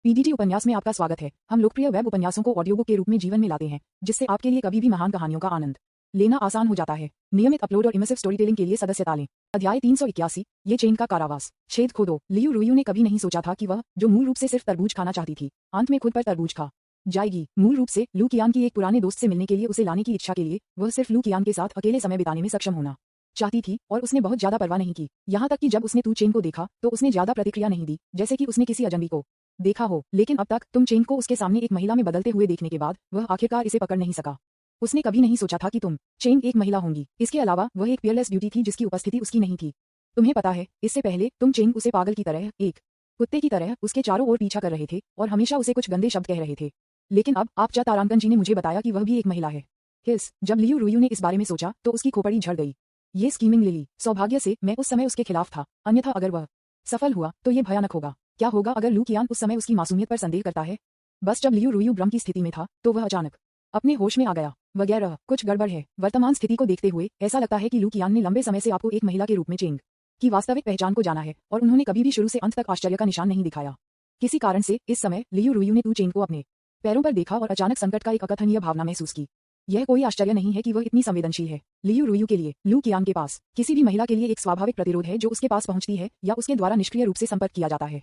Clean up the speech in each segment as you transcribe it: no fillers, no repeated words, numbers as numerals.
PDT उपन्यास में आपका स्वागत है। हम लोकप्रिय वेब उपन्यासों को ऑडियो बुक के रूप में जीवन में लाते हैं, जिससे आपके लिए कभी भी महान कहानियों का आनंद लेना आसान हो जाता है। नियमित अपलोड और इमर्सिव स्टोरी टेलिंग के लिए सदस्यता लें। अध्याय 381, ये चेन का कारावास। छेद खोदो। लियू रुयू ने कभी नहीं सोचा था कि वह, जो मूल रूप से सिर्फ तरबूज खाना चाहती थी, अंत में खुद पर तरबूज खा जाएगी। मूल रूप से लू कियान की एक पुराने दोस्त से मिलने के लिए उसे लाने की इच्छा के लिए वह सिर्फ लू कियान के साथ अकेले समय बिताने में सक्षम होना चाहती थी, और उसने बहुत ज्यादा परवाह नहीं की। यहाँ तक कि जब उसने तू चेन को देखा तो उसने ज्यादा प्रतिक्रिया नहीं दी, जैसे कि उसने किसी अजनबी को देखा हो। लेकिन अब तक तुम चेन को उसके सामने एक महिला में बदलते हुए देखने के बाद वह आखिरकार इसे पकड़ नहीं सका। उसने कभी नहीं सोचा था कि तुम चेन एक महिला होंगी। इसके अलावा वह एक पियरलेस ब्यूटी थी जिसकी उपस्थिति उसकी नहीं थी। तुम्हें पता है, इससे पहले तुम चेन उसे पागल की तरह, एक कुत्ते की तरह उसके चारों ओर पीछा कर रहे थे और हमेशा उसे कुछ गंदे शब्द कह रहे थे। लेकिन अब आप चा तारांकन जी ने मुझे बताया कि वह भी एक महिला है। जब लियू रुयू ने इस बारे में सोचा तो उसकी खोपड़ी झड़ गई। ये स्कीमिंग लिली, सौभाग्य से मैं उस समय उसके खिलाफ था, अन्यथा अगर वह सफल हुआ तो ये भयानक होगा। क्या होगा अगर लू कियान उस समय उसकी मासूमियत पर संदेह करता है? बस जब लियू रुयू भ्रम की स्थिति में था तो वह अचानक अपने होश में आ गया। वगैरह कुछ गड़बड़ है। वर्तमान स्थिति को देखते हुए ऐसा लगता है कि लू कियान ने लंबे समय से आपको एक महिला के रूप में चेंग की वास्तविक पहचान को जाना है, और उन्होंने कभी भी शुरू से अंत तक आश्चर्य का निशान नहीं दिखाया। किसी कारण से इस समय लियू रुयू ने तू चेंग को अपने पैरों पर देखा और अचानक संकट का एक अकथनीय भावना महसूस की। यह कोई आश्चर्य नहीं है कि वह इतनी संवेदनशील है। लियू रुयू के लिए लू कियान के पास किसी भी महिला के लिए एक स्वाभाविक प्रतिरोध है जो उसके पास पहुंचती है या उसके द्वारा निष्क्रिय रूप से संपर्क किया जाता है।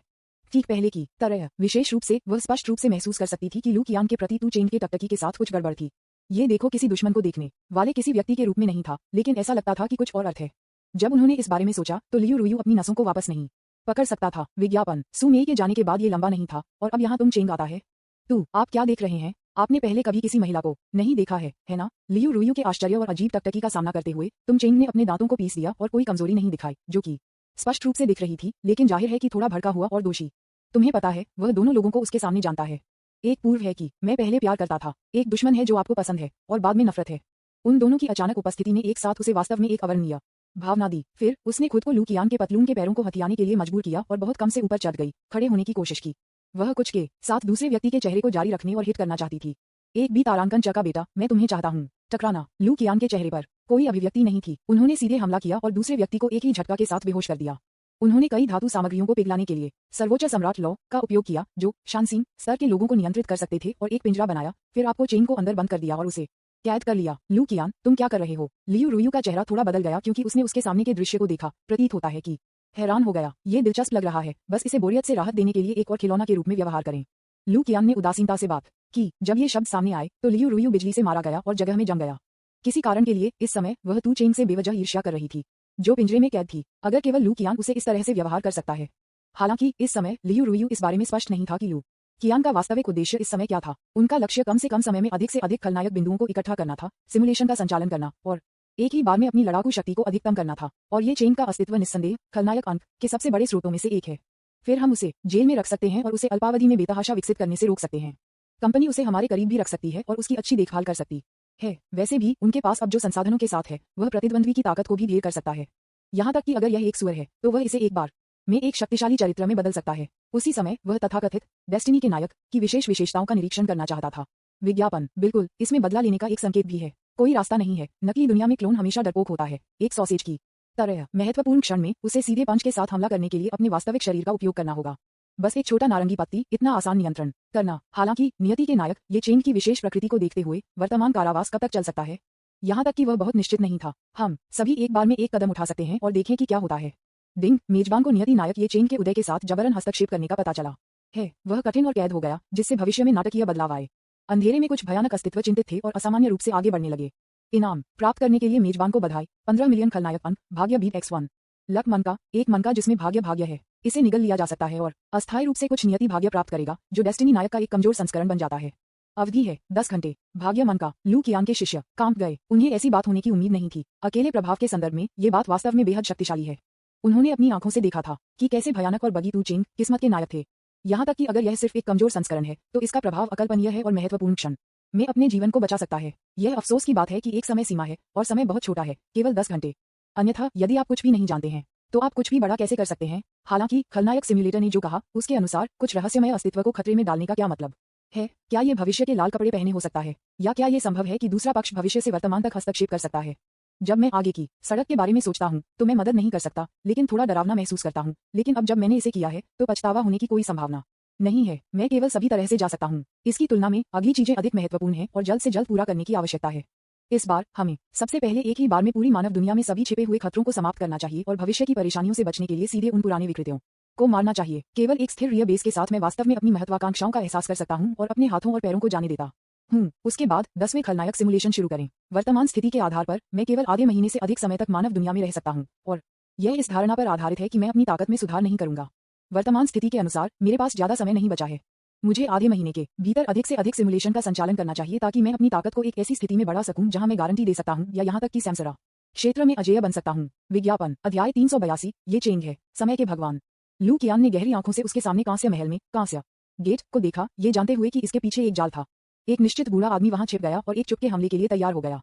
ठीक पहले की तरह विशेष रूप से वह स्पष्ट रूप से महसूस कर सकती थी कि लू कियान के प्रति तू चेन के टकटकी के साथ कुछ गड़बड़ थी। ये देखो किसी दुश्मन को देखने वाले किसी व्यक्ति के रूप में नहीं था, लेकिन ऐसा लगता था कि कुछ और अर्थ है। जब उन्होंने इस बारे में सोचा तो लियू रुयू अपनी नसों को वापस नहीं पकड़ सकता था। विज्ञापन सुमे के जाने के बाद ये लंबा नहीं था, और अब यहाँ तुम चेंग आता है। आप क्या देख रहे हैं? आपने पहले कभी किसी महिला को नहीं देखा है ना? लियू रुयू के आश्चर्य और अजीब टकटकी का सामना करते हुए तुम चेंग ने अपने दांतों को पीस दिया और कोई कमजोरी नहीं दिखाई, जो कि स्पष्ट रूप से दिख रही थी, लेकिन जाहिर है कि थोड़ा भड़का हुआ और दोषी। तुम्हें पता है, वह दोनों लोगों को उसके सामने जानता है। एक पूर्व है कि मैं पहले प्यार करता था, एक दुश्मन है जो आपको पसंद है, और बाद में नफरत है। उन दोनों की अचानक उपस्थिति ने एक साथ उसे वास्तव में एक अवर्णनीय भावना दी। फिर उसने खुद को लू कियान के पतलून के पैरों को हथियाने के लिए मजबूर किया और बहुत कम से ऊपर चढ़ गई, खड़े होने की कोशिश की। वह कुछ के साथ दूसरे व्यक्ति के चेहरे को जारी रखने और हिट करना चाहती थी। एक भी तारांकन च का बेटा, मैं तुम्हें चाहता हूँ। टकराना। लू कियान के चेहरे पर कोई अभिव्यक्ति नहीं थी। उन्होंने सीधे हमला किया और दूसरे व्यक्ति को एक ही झटका के साथ बेहोश कर दिया। उन्होंने कई धातु सामग्रियों को पिघलाने के लिए सर्वोच्च सम्राट लॉ का उपयोग किया, जो शानसीन स्तर के लोगों को नियंत्रित कर सकते थे, और एक पिंजरा बनाया। फिर आपको चेन को अंदर बंद कर दिया और उसे कैद कर लिया। लू कियान, तुम क्या कर रहे हो? लियू रुयू का चेहरा थोड़ा बदल गया क्योंकि उसने उसके सामने के दृश्य को देखा। प्रतीत होता है कि हैरान हो गया। ये दिलचस्प लग रहा है, बस इसे बोरियत से राहत देने के लिए एक और खिलौना के रूप में व्यवहार करें। लू कियान ने उदासीनता से बात की। जब ये शब्द सामने आए तो लियू रुयू बिजली से मारा गया और जगह में जम गया। किसी कारण के लिए इस समय वह तू चेन से बेवजह ईर्ष्या कर रही थी, जो पिंजरे में कैद थी। अगर केवल लू कियान उसे इस तरह से व्यवहार कर सकता है। हालांकि इस समय लियू रुयू इस बारे में स्पष्ट नहीं था कि लू कियान का वास्तविक उद्देश्य इस समय क्या था। उनका लक्ष्य कम से कम समय में अधिक से अधिक खलनायक बिंदुओं को इकट्ठा करना था, सिमुलेशन का संचालन करना, और एक ही बार में अपनी लड़ाकू शक्ति को अधिकतम करना था। और ये चेन का अस्तित्व निस्संदेह खलनायक अंक के सबसे बड़े स्रोतों में से एक है। फिर हम उसे जेल में रख सकते हैं और उसे अल्पावधि में बेतहाशा विकसित करने से रोक सकते हैं। कंपनी उसे हमारे करीब भी रख सकती है और उसकी अच्छी देखभाल कर सकती है। वैसे भी उनके पास अब जो संसाधनों के साथ है, वह प्रतिद्वंद्वी की ताकत को भी ढेर कर सकता है। यहाँ तक कि अगर यह एक सुअर है तो वह इसे एक बार में एक शक्तिशाली चरित्र में बदल सकता है। उसी समय वह तथाकथित डेस्टिनी के नायक की विशेष विशेषताओं का निरीक्षण करना चाहता था। विज्ञापन, बिल्कुल, इसमें बदला लेने का एक संकेत भी है। कोई रास्ता नहीं है। नकली दुनिया में क्लोन हमेशा डरपोक होता है, एक सॉसेज की तरह। महत्वपूर्ण क्षण में उसे सीधे पंच के साथ हमला करने के लिए अपने वास्तविक शरीर का उपयोग करना होगा। बस एक छोटा नारंगी पत्ती, इतना आसान नियंत्रण करना। हालांकि नियति के नायक ये चेन की विशेष प्रकृति को देखते हुए वर्तमान कारावास कब तक चल सकता है, यहाँ तक कि वह बहुत निश्चित नहीं था। हम सभी एक बार में एक कदम उठा सकते हैं और देखें कि क्या होता है। डिंग, मेजबान को नियति नायक ये चेन के उदय के साथ जबरन हस्तक्षेप करने का पता चला है। वह कठिन और कैद हो गया, जिससे भविष्य में नाटकीय बदलाव आए। अंधेरे में कुछ भयानक अस्तित्व चिंतित थे और असामान्य रूप से आगे बढ़ने लगे। इनाम प्राप्त करने के लिए मेजबान को बधाई। 15 मिलियन खलनायक अंक, भाग्य बीट X1। लक मन का, एक मन का जिसमें भाग्य है। इसे निगल लिया जा सकता है और अस्थायी रूप से कुछ नियति भाग्य प्राप्त करेगा, जो डेस्टिनी नायक का एक कमजोर संस्करण बन जाता है। अवधि है 10 घंटे। भाग्य मन का, लू कियान के शिष्य कांप गए। उन्हें ऐसी बात होने की उम्मीद नहीं थी। अकेले प्रभाव के संदर्भ में ये बात वास्तव में बेहद शक्तिशाली है। उन्होंने अपनी आंखों से देखा था कि कैसे भयानक और बगी तू चेंग किस्मत के नायक थे। यहाँ तक कि अगर यह सिर्फ एक कमजोर संस्करण है तो इसका प्रभाव अकल्पनीय है और महत्वपूर्ण क्षण में अपने जीवन को बचा सकता है। यह अफसोस की बात है कि एक समय सीमा है और समय बहुत छोटा है, केवल 10 घंटे। अन्यथा यदि आप कुछ भी नहीं जानते हैं तो आप कुछ भी बड़ा कैसे कर सकते हैं? हालांकि खलनायक सिम्युलेटर ने जो कहा उसके अनुसार कुछ रहस्यमय अस्तित्व को खतरे में डालने का क्या मतलब है? क्या ये भविष्य के लाल कपड़े पहने हो सकता है, या क्या ये संभव है कि दूसरा पक्ष भविष्य से वर्तमान तक हस्तक्षेप कर सकता है? जब मैं आगे की सड़क के बारे में सोचता हूँ तो मैं मदद नहीं कर सकता, लेकिन थोड़ा डरावना महसूस करता हूँ। लेकिन अब जब मैंने इसे किया है तो पछतावा होने की कोई संभावना नहीं है, मैं केवल सभी तरह से जा सकता हूँ। इसकी तुलना में अगली चीजें अधिक महत्वपूर्ण हैं और जल्द से जल्द पूरा करने की आवश्यकता है। इस बार हमें सबसे पहले एक ही बार में पूरी मानव दुनिया में सभी छिपे हुए खतरों को समाप्त करना चाहिए और भविष्य की परेशानियों से बचने के लिए सीधे उन पुराने विकृतियों को मारना चाहिए। केवल एक स्थिर रियर बेस के साथ मैं वास्तव में अपनी महत्वाकांक्षाओं का एहसास कर सकता हूँ और अपने हाथों और पैरों को जाने देता हूँ। उसके बाद 10वें खलनायक सिमुलेशन शुरू करें। वर्तमान स्थिति के आधार पर मैं केवल आधे महीने से अधिक समय तक मानव दुनिया में रह सकता हूँ और यह इस धारणा पर आधारित है कि मैं अपनी ताकत में सुधार नहीं करूंगा। वर्तमान स्थिति के अनुसार मेरे पास ज्यादा समय नहीं बचा है। मुझे आधे महीने के भीतर अधिक से अधिक सिमुलेशन का संचालन करना चाहिए ताकि मैं अपनी ताकत को एक ऐसी स्थिति में बढ़ा सकूं जहां मैं गारंटी दे सकता हूं या यहां तक कि सैमसरा क्षेत्र में अजेय बन सकता हूं। विज्ञापन अध्याय 382 ये चेंग है, समय के भगवान। लू कियान ने गहरी आंखों से उसके सामने कांस्य महल में कांस्य गेट को देखा, ये जानते हुए कि इसके पीछे एक जाल था। एक निश्चित बूढ़ा आदमी वहां छिप गया और एक चुपके हमले के लिए तैयार हो गया।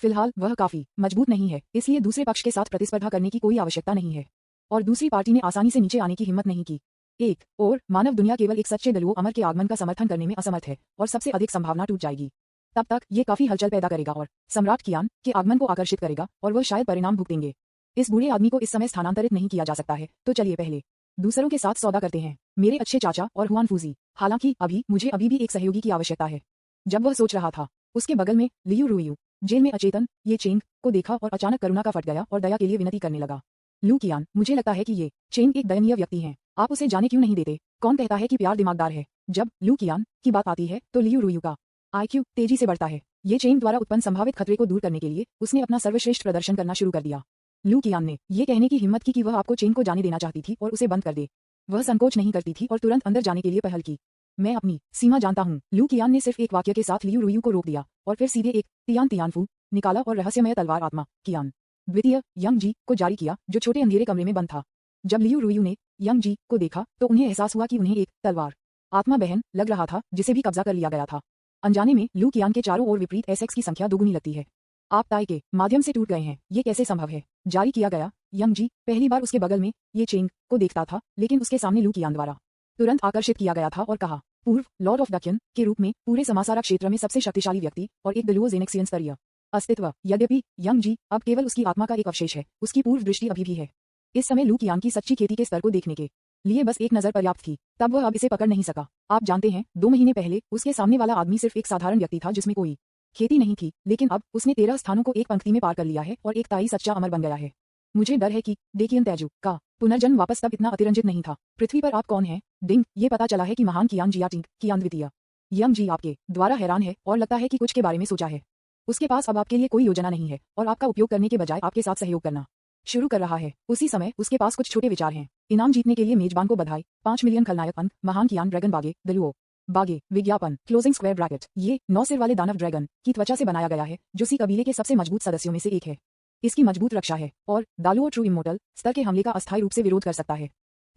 फिलहाल वह काफी मजबूत नहीं है, इसलिए दूसरे पक्ष के साथ प्रतिस्पर्धा करने की कोई आवश्यकता नहीं है और दूसरी पार्टी ने आसानी से नीचे आने की हिम्मत नहीं की। एक और मानव दुनिया केवल एक सच्चे दलुओ अमर के आगमन का समर्थन करने में असमर्थ है और सबसे अधिक संभावना टूट जाएगी। तब तक ये काफी हलचल पैदा करेगा और सम्राट कियान के आगमन को आकर्षित करेगा और वह शायद परिणाम भुगतेंगे। इस बूढ़े आदमी को इस समय स्थानांतरित नहीं किया जा सकता है, तो चलिए पहले दूसरों के साथ सौदा करते हैं। मेरे अच्छे चाचा और हुआन फूजी। हालांकि मुझे अभी भी एक सहयोगी की आवश्यकता है। जब वह सोच रहा था, उसके बगल में लियू रुयू जेल में अचेतन ये चेंग को देखा और अचानक करुणा का फट गया और दया के लिए विनती करने लगा। लू कियान, मुझे लगता है कि ये चेंग एक दयनीय व्यक्ति हैं, आप उसे जाने क्यों नहीं देते? कौन कहता है कि प्यार दिमागदार है? जब लू कियान की बात आती है तो लियू रुयू का IQ तेजी से बढ़ता है। ये चेंग द्वारा उत्पन्न संभावित खतरे को दूर करने के लिए उसने अपना सर्वश्रेष्ठ प्रदर्शन करना शुरू कर दिया। लू कियान ने ये कहने की हिम्मत की कि वह आपको चेंग को जाने देना चाहती थी और उसे बंद कर दे। वह संकोच नहीं करती थी और तुरंत अंदर जाने के लिए पहल की। मैं अपनी सीमा जानता हूँ। लू कियान ने सिर्फ एक वाक्य के साथ लियू रुयू को रोक दिया और फिर सीधे एक तियान तियानफू निकाला और रहस्यमय तलवार आत्मा कियान द्वितीय यंग जी को जारी किया, जो छोटे अंधेरे कमरे में बंद था। जब लियू रुयू ने यंग जी को देखा तो उन्हें एहसास हुआ कि उन्हें एक तलवार आत्मा बहन लग रहा था जिसे भी कब्जा कर लिया गया था। अनजाने में लू कियान के चारों ओर विपरीत एसेक्स की संख्या दोगुनी लगती है। आप ताई के माध्यम से टूट गए हैं, ये कैसे संभव है? जारी किया गया। यंग जी पहली बार उसके बगल में ये चेंग को देखता था, लेकिन उसके सामने लू कियान द्वारा तुरंत आकर्षित किया गया था और कहा, पूर्व लॉर्ड ऑफ डकियन के रूप में पूरे समासारा क्षेत्र में सबसे शक्तिशाली व्यक्ति और एक दलुओ जेनेक्सियन स्तरीय अस्तित्व। यद्यपि यंग जी अब केवल उसकी आत्मा का एक अवशेष है, उसकी पूर्व दृष्टि अभी भी है। इस समय लू कियान की सच्ची खेती के स्तर को देखने के लिए बस एक नजर पर्याप्त थी, तब वह अब इसे पकड़ नहीं सका। आप जानते हैं, 2 महीने पहले उसके सामने वाला आदमी सिर्फ एक साधारण व्यक्ति था जिसमें कोई खेती नहीं थी, लेकिन अब उसने 13 स्थानों को एक पंक्ति में पार कर लिया है और एक ताई सच्चा अमर बन गया है। मुझे डर है कि डेकियन तेजु का पुनर्जन्म वापस तब इतना अतिरंजित नहीं था। पृथ्वी पर आप कौन हैं? डिंग, ये पता चला है कि महान कियान जियाटिंग कियान द्वितीय यंग जी आपके द्वारा हैरान है और लगता है कि कुछ के बारे में सोचा है। उसके पास अब आपके लिए कोई योजना नहीं है और आपका उपयोग करने के बजाय आपके साथ सहयोग करना शुरू कर रहा है। उसी समय उसके पास कुछ छोटे विचार हैं। इनाम जीतने के लिए मेजबान को बधाई, 5 मिलियन खलनायक अंक, महान कियान ड्रैगन बागे दलुओ बागे विज्ञापन क्लोजिंग स्क्वायर ब्रैकेट। ये 9 सिर वाले दानव ड्रैगन की त्वचा से बनाया गया है, जो सी कबीले के सबसे मजबूत सदस्यों में से एक है। इसकी मजबूत रक्षा है और दालुओ ट्रू इमोर्टल स्तर के हमले का अस्थायी रूप से विरोध कर सकता है।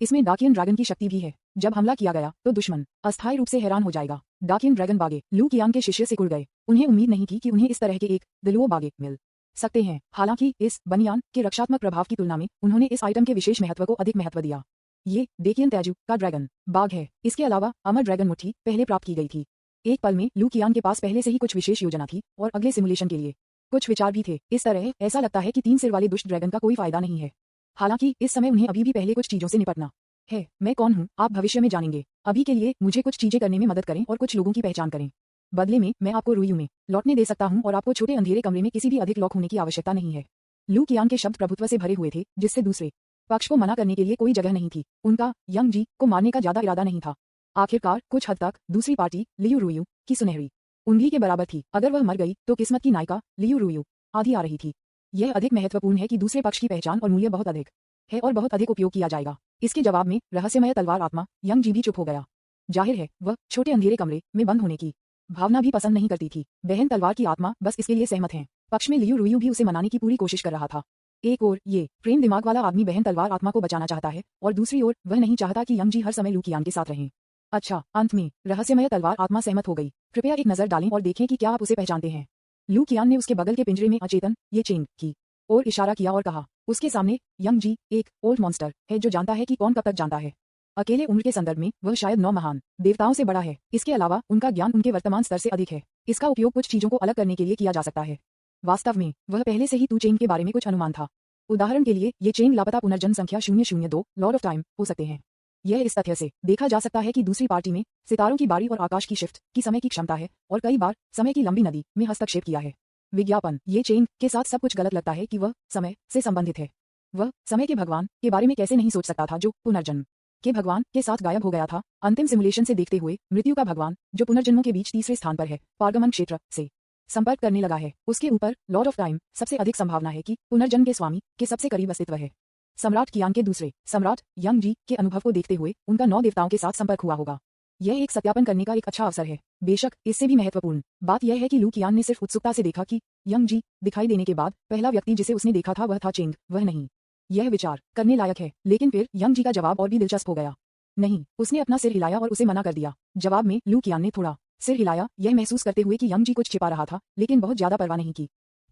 इसमें डाकियन ड्रैगन की शक्ति भी है। जब हमला किया गया तो दुश्मन अस्थायी रूप से हैरान हो जाएगा। डाकियन ड्रैगन बागे लू कियान के शिष्य सिकुड़ गए। उन्हें उम्मीद नहीं थी कि उन्हें इस तरह के एक दलुओ बागे मिल सकते हैं। हालांकि इस बनियान के रक्षात्मक प्रभाव की तुलना में उन्होंने इस आइटम के विशेष महत्व को अधिक महत्व दिया। ये डेकियन तेजु का ड्रैगन बाग है। इसके अलावा अमर ड्रैगन मुट्ठी पहले प्राप्त की गई थी। एक पल में लू कियान के पास पहले से ही कुछ विशेष योजना थी और अगले सिमुलेशन के लिए कुछ विचार भी थे। इस तरह ऐसा लगता है कि 3 सिर वाले दुष्ट ड्रैगन का कोई फायदा नहीं है। हालांकि इस समय उन्हें अभी भी पहले कुछ चीजों से निपटना है। मैं कौन हूँ आप भविष्य में जानेंगे। अभी के लिए मुझे कुछ चीजें करने में मदद करें और कुछ लोगों की पहचान करें। बदले में मैं आपको रुयू में लौटने दे सकता हूँ और आपको छोटे अंधेरे कमरे में किसी भी अधिक लॉक होने की आवश्यकता नहीं है। लू कियान के शब्द प्रभुत्व से भरे हुए थे, जिससे दूसरे पक्ष को मना करने के लिए कोई जगह नहीं थी। उनका यंग जी को मारने का ज्यादा इरादा नहीं था। आखिरकार कुछ हद तक दूसरी पार्टी लियू रुयू की सुनहरी उंगली के बराबर थी। अगर वह मर गई तो किस्मत की नायिका लियू रुयू आधी आ रही थी। यह अधिक महत्वपूर्ण है कि दूसरे पक्ष की पहचान और मूल्य बहुत अधिक है और बहुत अधिक उपयोग किया जाएगा। इसके जवाब में रहस्यमय तलवार आत्मा यंग जी भी चुप हो गया। जाहिर है वह छोटे अंधेरे कमरे में बंद होने की भावना भी पसंद नहीं करती थी। बहन तलवार की आत्मा बस इसके लिए सहमत है। पक्ष में लियू रुयू भी उसे मनाने की पूरी कोशिश कर रहा था। एक ओर ये प्रेम दिमाग वाला आदमी बहन तलवार आत्मा को बचाना चाहता है और दूसरी ओर वह नहीं चाहता कि यंग जी हर समय लू कियान के साथ रहें। अच्छा, अंत में रहस्यमय तलवार आत्मा सहमत हो गई। कृपया एक नजर डालें और देखें कि क्या आप उसे पहचानते हैं। लू कियान ने उसके बगल के पिंजरे में अचेतन ये चेंग की और इशारा किया और कहा, उसके सामने यंग जी एक ओल्ड मॉन्स्टर है जो जानता है कि कौन कब तक जानता है। अकेले उम्र के संदर्भ में वह शायद 9 महान देवताओं से बड़ा है। इसके अलावा उनका ज्ञान उनके वर्तमान स्तर से अधिक है। इसका उपयोग कुछ चीजों को अलग करने के लिए किया जा सकता है। वास्तव में वह पहले से ही तू चेंग के बारे में कुछ अनुमान था। उदाहरण के लिए ये चेंग लापता पुनर्जन्म संख्या 002 लॉर्ड ऑफ टाइम हो सकते हैं। यह इस तथ्य से देखा जा सकता है कि दूसरी पार्टी में सितारों की बारी और आकाश की शिफ्ट की समय की क्षमता है और कई बार समय की लंबी नदी में हस्तक्षेप किया है। विज्ञापन ये चेन के साथ सब कुछ गलत लगता है कि वह समय से संबंधित है। वह समय के भगवान के बारे में कैसे नहीं सोच सकता था जो पुनर्जन्म के भगवान के साथ गायब हो गया था। अंतिम सिमुलेशन से देखते हुए मृत्यु का भगवान जो पुनर्जन्मों के बीच तीसरे स्थान पर है, पारगमन क्षेत्र से संपर्क करने लगा है। उसके ऊपर लॉर्ड ऑफ टाइम सबसे अधिक संभावना है कि पुनर्जन्म के स्वामी के सबसे करीब अस्तित्व है। सम्राट कियांग के दूसरे सम्राट यंग जी के अनुभव को देखते हुए उनका 9 देवताओं के साथ संपर्क हुआ होगा। यह एक सत्यापन करने का एक अच्छा अवसर है। बेशक इससे भी महत्वपूर्ण बात यह है कि लू कियान ने सिर्फ उत्सुकता से देखा कि यंग जी दिखाई देने के बाद पहला व्यक्ति जिसे उसने देखा था वह था चेंग, वह नहीं। यह विचार करने लायक है, लेकिन फिर यंग जी का जवाब और भी दिलचस्प हो गया। नहीं, उसने अपना सिर हिलाया और उसे मना कर दिया। जवाब में लू कियान ने थोड़ा सिर हिलाया, यह महसूस करते हुए कि यंग जी कुछ छिपा रहा था, लेकिन बहुत ज्यादा परवाह नहीं की।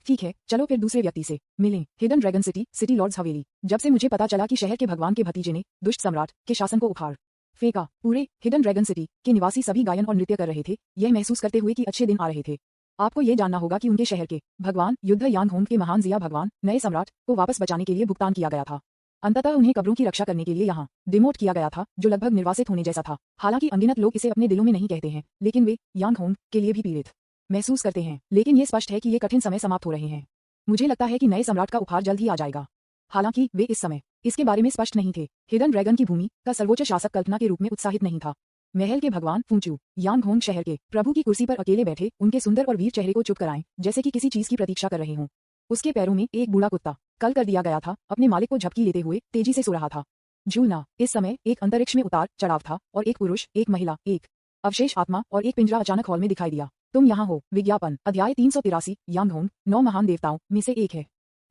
ठीक है, चलो फिर दूसरे व्यक्ति से मिलें। हिडन ड्रैगन सिटी लॉर्ड्स हवेली। जब से मुझे पता चला कि शहर के भगवान के भतीजे ने दुष्ट सम्राट के शासन को उखाड़ फेंका, पूरे हिडन ड्रैगन सिटी के निवासी सभी गायन और नृत्य कर रहे थे, यह महसूस करते हुए कि अच्छे दिन आ रहे थे। आपको ये जानना होगा कि उनके शहर के भगवान युद्ध यांग होंग के महान जिया भगवान नए सम्राट को वापस बचाने के लिए भुगतान किया गया था। अंततः उन्हें कब्रों की रक्षा करने के लिए यहाँ डिमोट किया गया था, जो लगभग निर्वासित होने जैसा था। हालांकि अनगिनत लोग इसे अपने दिलों में नहीं कहते हैं, लेकिन वे यांग होंग के लिए भी पीड़ित महसूस करते हैं। लेकिन ये स्पष्ट है कि ये कठिन समय समाप्त हो रहे हैं। मुझे लगता है कि नए सम्राट का उपहार जल्द ही आ जाएगा। हालांकि वे इस समय इसके बारे में स्पष्ट नहीं थे। हिडन ड्रैगन की भूमि का सर्वोच्च शासक कल्पना के रूप में उत्साहित नहीं था। महल के भगवान फूचू यांग होंग शहर के प्रभु की कुर्सी पर अकेले बैठे उनके सुंदर और वीर चेहरे को चुप कराएं, जैसे कि किसी चीज की प्रतीक्षा कर रहे हों। उसके पैरों में एक बूढ़ा कुत्ता कल कर दिया गया था, अपने मालिक को झपकी लेते हुए तेजी से सो रहा था। झूलना इस समय एक अंतरिक्ष में उतार चढ़ाव था और एक पुरुष, एक महिला, एक अवशेष आत्मा और एक पिंजरा अचानक हॉल में दिखाई दिया। तुम यहाँ हो। विज्ञापन अध्याय 383। यांग होंग 9 महान देवताओं में से एक है।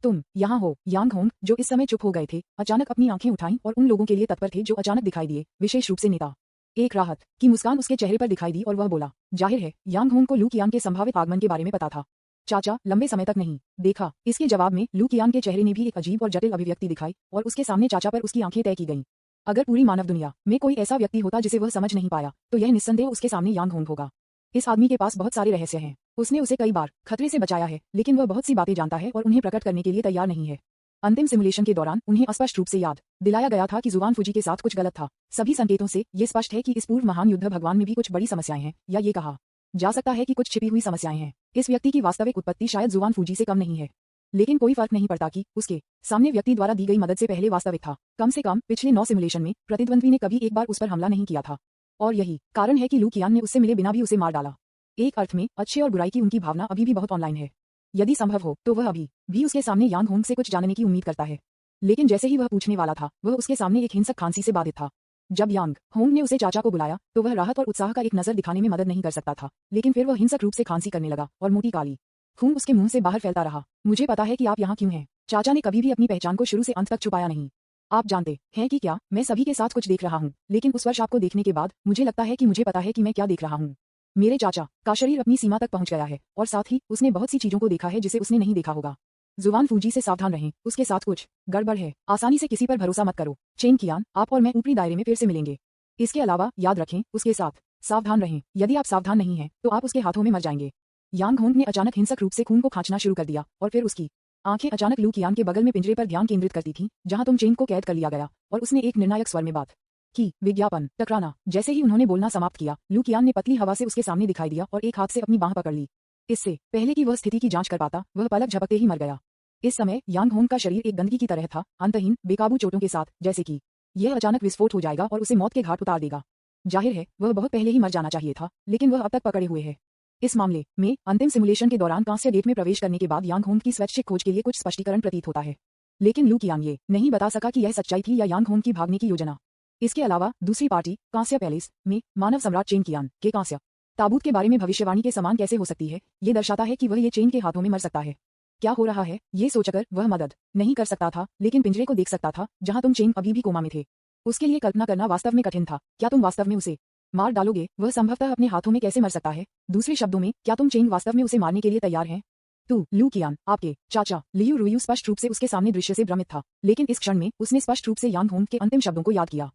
तुम यहाँ हो। यांग होंग जो इस समय चुप हो गए थे, अचानक अपनी आंखें उठाईं और उन लोगों के लिए तत्पर थे जो अचानक दिखाई दिए, विशेष रूप से नेता। एक राहत की मुस्कान उसके चेहरे पर दिखाई दी और वह बोला, जाहिर है यांग होंग को लू कियांग के संभावित आगमन के बारे में पता था। चाचा, लंबे समय तक नहीं देखा। इसके जवाब में लू कियांग के चेहरे ने भी एक अजीब और जटिल अभिव्यक्ति दिखाई और उसके सामने चाचा पर उसकी आंखें तय की गईं। अगर पूरी मानव दुनिया में कोई ऐसा व्यक्ति होता जिसे वह समझ नहीं पाया, तो यह निस्संदेह उसके सामने यांग होंग होगा। इस आदमी के पास बहुत सारे रहस्य हैं। उसने उसे कई बार खतरे से बचाया है, लेकिन वह बहुत सी बातें जानता है और उन्हें प्रकट करने के लिए तैयार नहीं है। अंतिम सिमुलेशन के दौरान उन्हें स्पष्ट रूप से याद दिलाया गया था कि जुवान फूजी के साथ कुछ गलत था। सभी संकेतों से ये स्पष्ट है कि इस पूर्व महान युद्ध भगवान में भी कुछ बड़ी समस्याएं हैं, या ये कहा जा सकता है कि कुछ छिपी हुई समस्याएं हैं। इस व्यक्ति की वास्तविक उत्पत्ति शायद जुवान फूजी से कम नहीं है, लेकिन कोई फर्क नहीं पड़ता कि उसके सामने व्यक्ति द्वारा दी गई मदद से पहले वास्तविक था। कम से कम पिछले 9 सिमुलेशन में प्रतिद्वंद्वी ने कभी एक बार उस पर हमला नहीं किया था, और यही कारण है कि लू कियान ने उससे मिले बिना भी उसे मार डाला। एक अर्थ में अच्छे और बुराई की उनकी भावना अभी भी बहुत ऑनलाइन है। यदि संभव हो तो वह अभी भी उसके सामने यांग होंग से कुछ जानने की उम्मीद करता है, लेकिन जैसे ही वह पूछने वाला था, वह उसके सामने एक हिंसक खांसी से बाधित था। जब यांग होंग ने उसे चाचा को बुलाया, तो वह राहत और उत्साह का एक नजर दिखाने में मदद नहीं कर सकता था, लेकिन फिर वह हिंसक रूप से खांसी करने लगा और मोटी काली खून उसके मुंह से बाहर फैलता रहा। मुझे पता है कि आप यहाँ क्यों हैं। चाचा ने कभी भी अपनी पहचान को शुरू से अंत तक छुपाया नहीं। आप जानते हैं कि क्या मैं सभी के साथ कुछ देख रहा हूँ, लेकिन उस वर्ष आपको देखने के बाद मुझे लगता है कि मुझे पता है कि मैं क्या देख रहा हूँ। मेरे चाचा का शरीर अपनी सीमा तक पहुंच गया है और साथ ही उसने बहुत सी चीजों को देखा है जिसे उसने नहीं देखा होगा। जुवान फूजी से सावधान रहें, उसके साथ कुछ गड़बड़ है। आसानी से किसी पर भरोसा मत करो। चेन कियान, आप और मैं ऊपरी दायरे में फिर से मिलेंगे। इसके अलावा याद रखें, उसके साथ सावधान रहें। यदि आप सावधान नहीं हैं, तो आप उसके हाथों में मर जाएंगे। यांग होंग ने अचानक हिंसक रूप से खून को खांचना शुरू कर दिया और फिर उसकी आंखें अचानक लू कियान के बगल में पिंजरे पर ध्यान केंद्रित करती थीं, जहां तुम चेन को कैद कर लिया गया, और उसने एक निर्णायक स्वर में बात की। विज्ञापन टकराना। जैसे ही उन्होंने बोलना समाप्त किया, लू कियान ने पतली हवा से उसके सामने दिखाई दिया और एक हाथ से अपनी बांह पकड़ ली। इससे पहले कि वह स्थिति की जांच कर पाता, वह पलक झपकते ही मर गया। इस समय यांग होंग का शरीर एक गंदगी की तरह था, अंतहीन बेकाबू चोटों के साथ, जैसे कि यह अचानक विस्फोट हो जाएगा और उसे मौत के घाट उतार देगा। जाहिर है वह बहुत पहले ही मर जाना चाहिए था, लेकिन वह अब तक पकड़े हुए है। इस मामले में अंतिम सिमुलेशन के दौरान कांस्य गेट में प्रवेश करने के बाद यांग होंग की स्वैच्छिक खोज के लिए कुछ स्पष्टीकरण प्रतीत होता है, लेकिन लू कियान ये नहीं बता सका कि यह सच्चाई थी या यांग होंग की भागने की योजना। इसके अलावा दूसरी पार्टी कांस्य पैलेस में मानव सम्राट चेन कियान के कांस्य ताबूत के बारे में भविष्यवाणी के समान कैसे हो सकती है, ये दर्शाता है कि वह ये चेन के हाथों में मर सकता है। क्या हो रहा है, ये सोचकर वह मदद नहीं कर सकता था, लेकिन पिंजरे को देख सकता था जहां तुम चेन अभी भी कोमा में थे। उसके लिए कल्पना करना वास्तव में कठिन था। क्या तुम वास्तव में उसे मार डालोगे? वह संभवतः अपने हाथों में कैसे मर सकता है? दूसरे शब्दों में, क्या तुम चेन वास्तव में उसे मारने के लिए तैयार हैं? तू लू कियान, आपके चाचा लियू रुयू स्पष्ट रूप से उसके सामने दृश्य से भ्रमित था, लेकिन इस क्षण में उसने स्पष्ट रूप से यांग होंग के अंतिम शब्दों को याद किया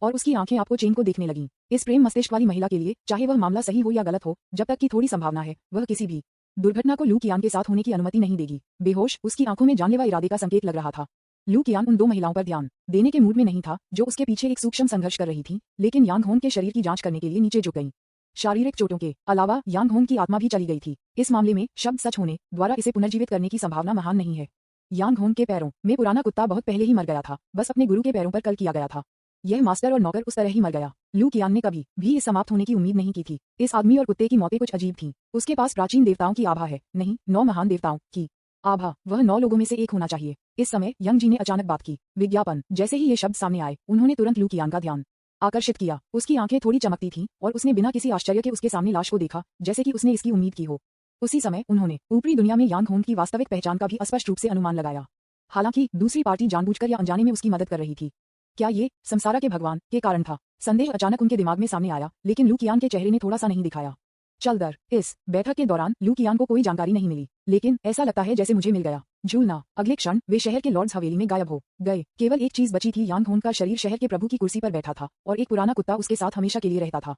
और उसकी आंखें आपको चेन को देखने लगीं। इस प्रेम मस्तिष्क वाली महिला के लिए, चाहे वह मामला सही हो या गलत हो, जब तक की थोड़ी संभावना है, वह किसी भी दुर्घटना को लू कियान के साथ होने की अनुमति नहीं देगी। बेहोश, उसकी आंखों में जानलेवा इरादे का संकेत लग रहा था, लू कियान उन दो महिलाओं पर ध्यान देने के मूड में नहीं था जो उसके पीछे एक सूक्ष्म संघर्ष कर रही थी, लेकिन यांग होन के शरीर की जांच करने के लिए नीचे झुक गई। शारीरिक चोटों के अलावा यांग होन की आत्मा भी चली गई थी। इस मामले में शब्द सच होने द्वारा इसे पुनर्जीवित करने की संभावना महान नहीं है। यांग होन के पैरों में पुराना कुत्ता बहुत पहले ही मर गया था, बस अपने गुरु के पैरों पर कल किया गया था। यह मास्टर और नौकर उस तरह ही मर गया। लू कियान ने कभी भी इस समाप्त होने की उम्मीद नहीं की थी। इस आदमी और कुत्ते की मौतें कुछ अजीब थीं। उसके पास प्राचीन देवताओं की आभा है, नहीं 9 महान देवताओं की आभा। वह 9 लोगों में से एक होना चाहिए। इस समय यंग जी ने अचानक बात की। विज्ञापन। जैसे ही ये शब्द सामने आए, उन्होंने तुरंत लू कियान का ध्यान आकर्षित किया। उसकी आंखें थोड़ी चमकती थीं और उसने बिना किसी आश्चर्य के उसके सामने लाश को देखा, जैसे कि उसने इसकी उम्मीद की हो। उसी समय उन्होंने ऊपरी दुनिया में यांग होन की वास्तविक पहचान का भी स्पष्ट रूप से अनुमान लगाया। हालांकि दूसरी पार्टी जानबूझकर या अनजाने में उसकी मदद कर रही थी। क्या ये संसारा के भगवान के कारण था? संदेह अचानक उनके दिमाग में सामने आया, लेकिन लू कियान के चेहरे ने थोड़ा सा नहीं दिखाया। चल दर। इस बैठक के दौरान लू कियान को कोई जानकारी नहीं मिली, लेकिन ऐसा लगता है जैसे मुझे मिल गया। झूलना। अगले क्षण वे शहर के लॉर्ड्स हवेली में गायब हो गए। केवल एक चीज बची थी, यांग होन का शरीर शहर के प्रभु की कुर्सी पर बैठा था और एक पुराना कुत्ता उसके साथ हमेशा के लिए रहता था।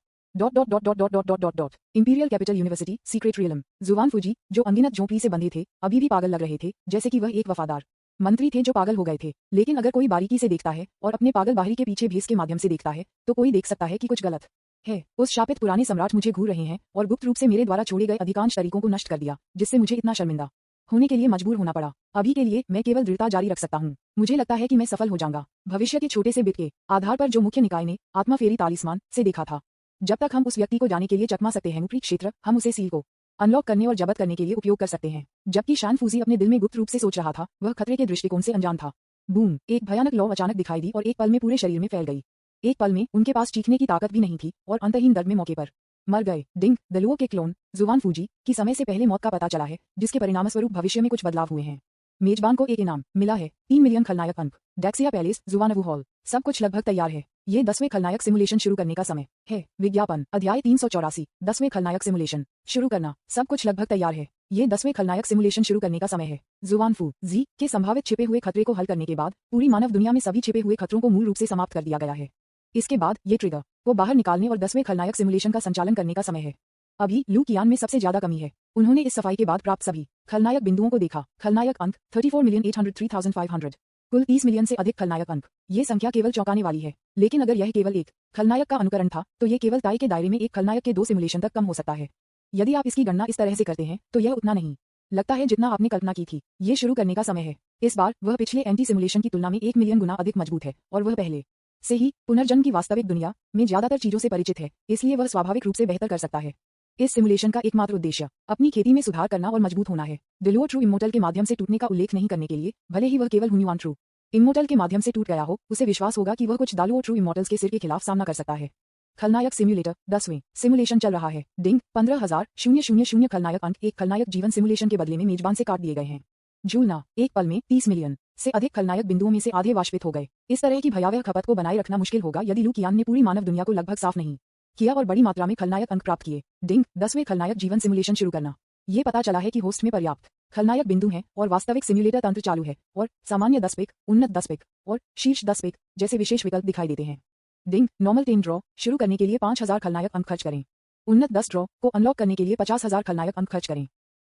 Imperial capital university secret realm. जुवान फूजी, जो अनगिनत झोंपड़ी से बंधे थे, अभी भी पागल लग रहे थे, जैसे कि वह एक वफादार मंत्री थे जो पागल हो गए थे। लेकिन अगर कोई बारीकी से देखता है और अपने पागल बाहरी के पीछे भेस के माध्यम से देखता है, तो कोई देख सकता है कि कुछ गलत है। उस शापित पुराने सम्राट मुझे घूर रहे हैं और गुप्त रूप से मेरे द्वारा छोड़े गए अधिकांश तरीकों को नष्ट कर दिया, जिससे मुझे इतना शर्मिंदा होने के लिए मजबूर होना पड़ा। अभी के लिए मैं केवल दृढ़ता जारी रख सकता हूँ। मुझे लगता है कि मैं सफल हो जाऊंगा। भविष्य के छोटे से बिट के आधार पर जो मुख्य निकाय ने आत्मा फेरी तालिस्मान से देखा था। जब तक हम उस व्यक्ति को जाने के लिए चकमा सकते हैं ऊपरी क्षेत्र, हम उसे सील को अनलॉक करने और जब्त करने के लिए उपयोग कर सकते हैं। जबकि शान फूजी अपने दिल में गुप्त रूप से सोच रहा था, वह खतरे के दृष्टिकोण से अनजान था। बूम! एक भयानक लौ अचानक दिखाई दी और एक पल में पूरे शरीर में फैल गई। एक पल में उनके पास चीखने की ताकत भी नहीं थी और अंतहीन दर्द में मौके पर मर गए। डिंग। दलुओं के क्लोन जुवान फूजी की समय से पहले मौत का पता चला है, जिसके परिणामस्वरूप भविष्य में कुछ बदलाव हुए हैं। मेजबान को एक इनाम मिला है, 3 मिलियन खलनायक अंक। डेक्सिया पैलेस, जुवानवू हॉल। सब कुछ लगभग तैयार है। ये 10वें खलनायक सिमुलेशन शुरू करने का समय है। विज्ञापन। अध्याय 384। 10वें खलनायक सिमुलेशन शुरू करना। सब कुछ लगभग तैयार है। ये 10वें खलनायक सिमुलेशन शुरू करने का समय है। जुवान फू जी के संभावित छिपे हुए खतरे को हल करने के बाद पूरी मानव दुनिया में सभी छिपे हुए खतरों को मूल रूप से समाप्त कर दिया गया है। इसके बाद ये ट्रिगर को बाहर निकालने और 10वें खलनायक सिमुलेशन का संचालन करने का समय है। अभी लू कियान में सबसे ज्यादा कमी है। उन्होंने इस सफाई के बाद प्राप्त सभी खलनायक बिंदुओं को देखा। खलनायक अंक 34,803,500। कुल 30 मिलियन से अधिक खलनायक अंक। ये संख्या केवल चौंकाने वाली है। लेकिन अगर यह केवल एक खलनायक का अनुकरण था, तो ये केवल ताई के दायरे में एक खलनायक के 2 सिमुलेशन तक कम हो सकता है। यदि आप इसकी गणना इस तरह से करते हैं, तो यह उतना नहीं लगता है जितना आपने कल्पना की थी। ये शुरू करने का समय है। इस बार वह पिछले एंटी सिमुलेशन की तुलना में 1 मिलियन गुना अधिक मजबूत है और वह पहले से ही पुनर्जन्म की वास्तविक दुनिया में ज्यादातर चीजों से परिचित है, इसलिए वह स्वाभाविक रूप से बेहतर कर सकता है। इस सिमुलेशन का एकमात्र उद्देश्य अपनी खेती में सुधार करना और मजबूत होना है। दिलुओ ट्रू इमोर्टल के माध्यम से टूटने का उल्लेख नहीं करने के लिए, भले ही वह केवल हुन्युआन ट्रू इमोर्टल के माध्यम से टूट गया हो, उसे विश्वास होगा कि वह कुछ दालुओ ट्रू इमोर्टल्स के सिर के खिलाफ सामना कर सकता है। खलनायक सिम्युलेटर 10वें सिमुलेशन चल रहा है। डिंग। 15,000 खलनायक अंक एक खलनायक जीवन सिमुलेशन के बदले में मेजबान से काट दिए गए हैं। झूलना। एक पल में 30 मिलियन से अधिक खलनायक बिंदुओं में से आधे वाष्पित हो गए। इस तरह की भयावह खपत को बनाए रखना मुश्किल होगा यदि लू कियान ने पूरी मानव दुनिया को लगभग साफ नहीं किया और बड़ी मात्रा में खलनायक अंक प्राप्त किए। डिंग। 10वें खलनायक जीवन सिमुलेशन शुरू करना। ये पता चला है कि होस्ट में पर्याप्त खलनायक बिंदु हैं और वास्तविक सिम्युलेटर तंत्र चालू है और सामान्य 10 पिक, उन्नत 10 पिक और शीर्ष 10 पिक जैसे विशेष विकल्प दिखाई देते हैं। डिंग। नॉर्मल 10 ड्रॉ शुरू करने के लिए 5,000 खलनायक अंक खर्च करें। उन्नत 10 ड्रॉ को अनलॉक करने के लिए 50,000 खलनायक अंक खर्च करें।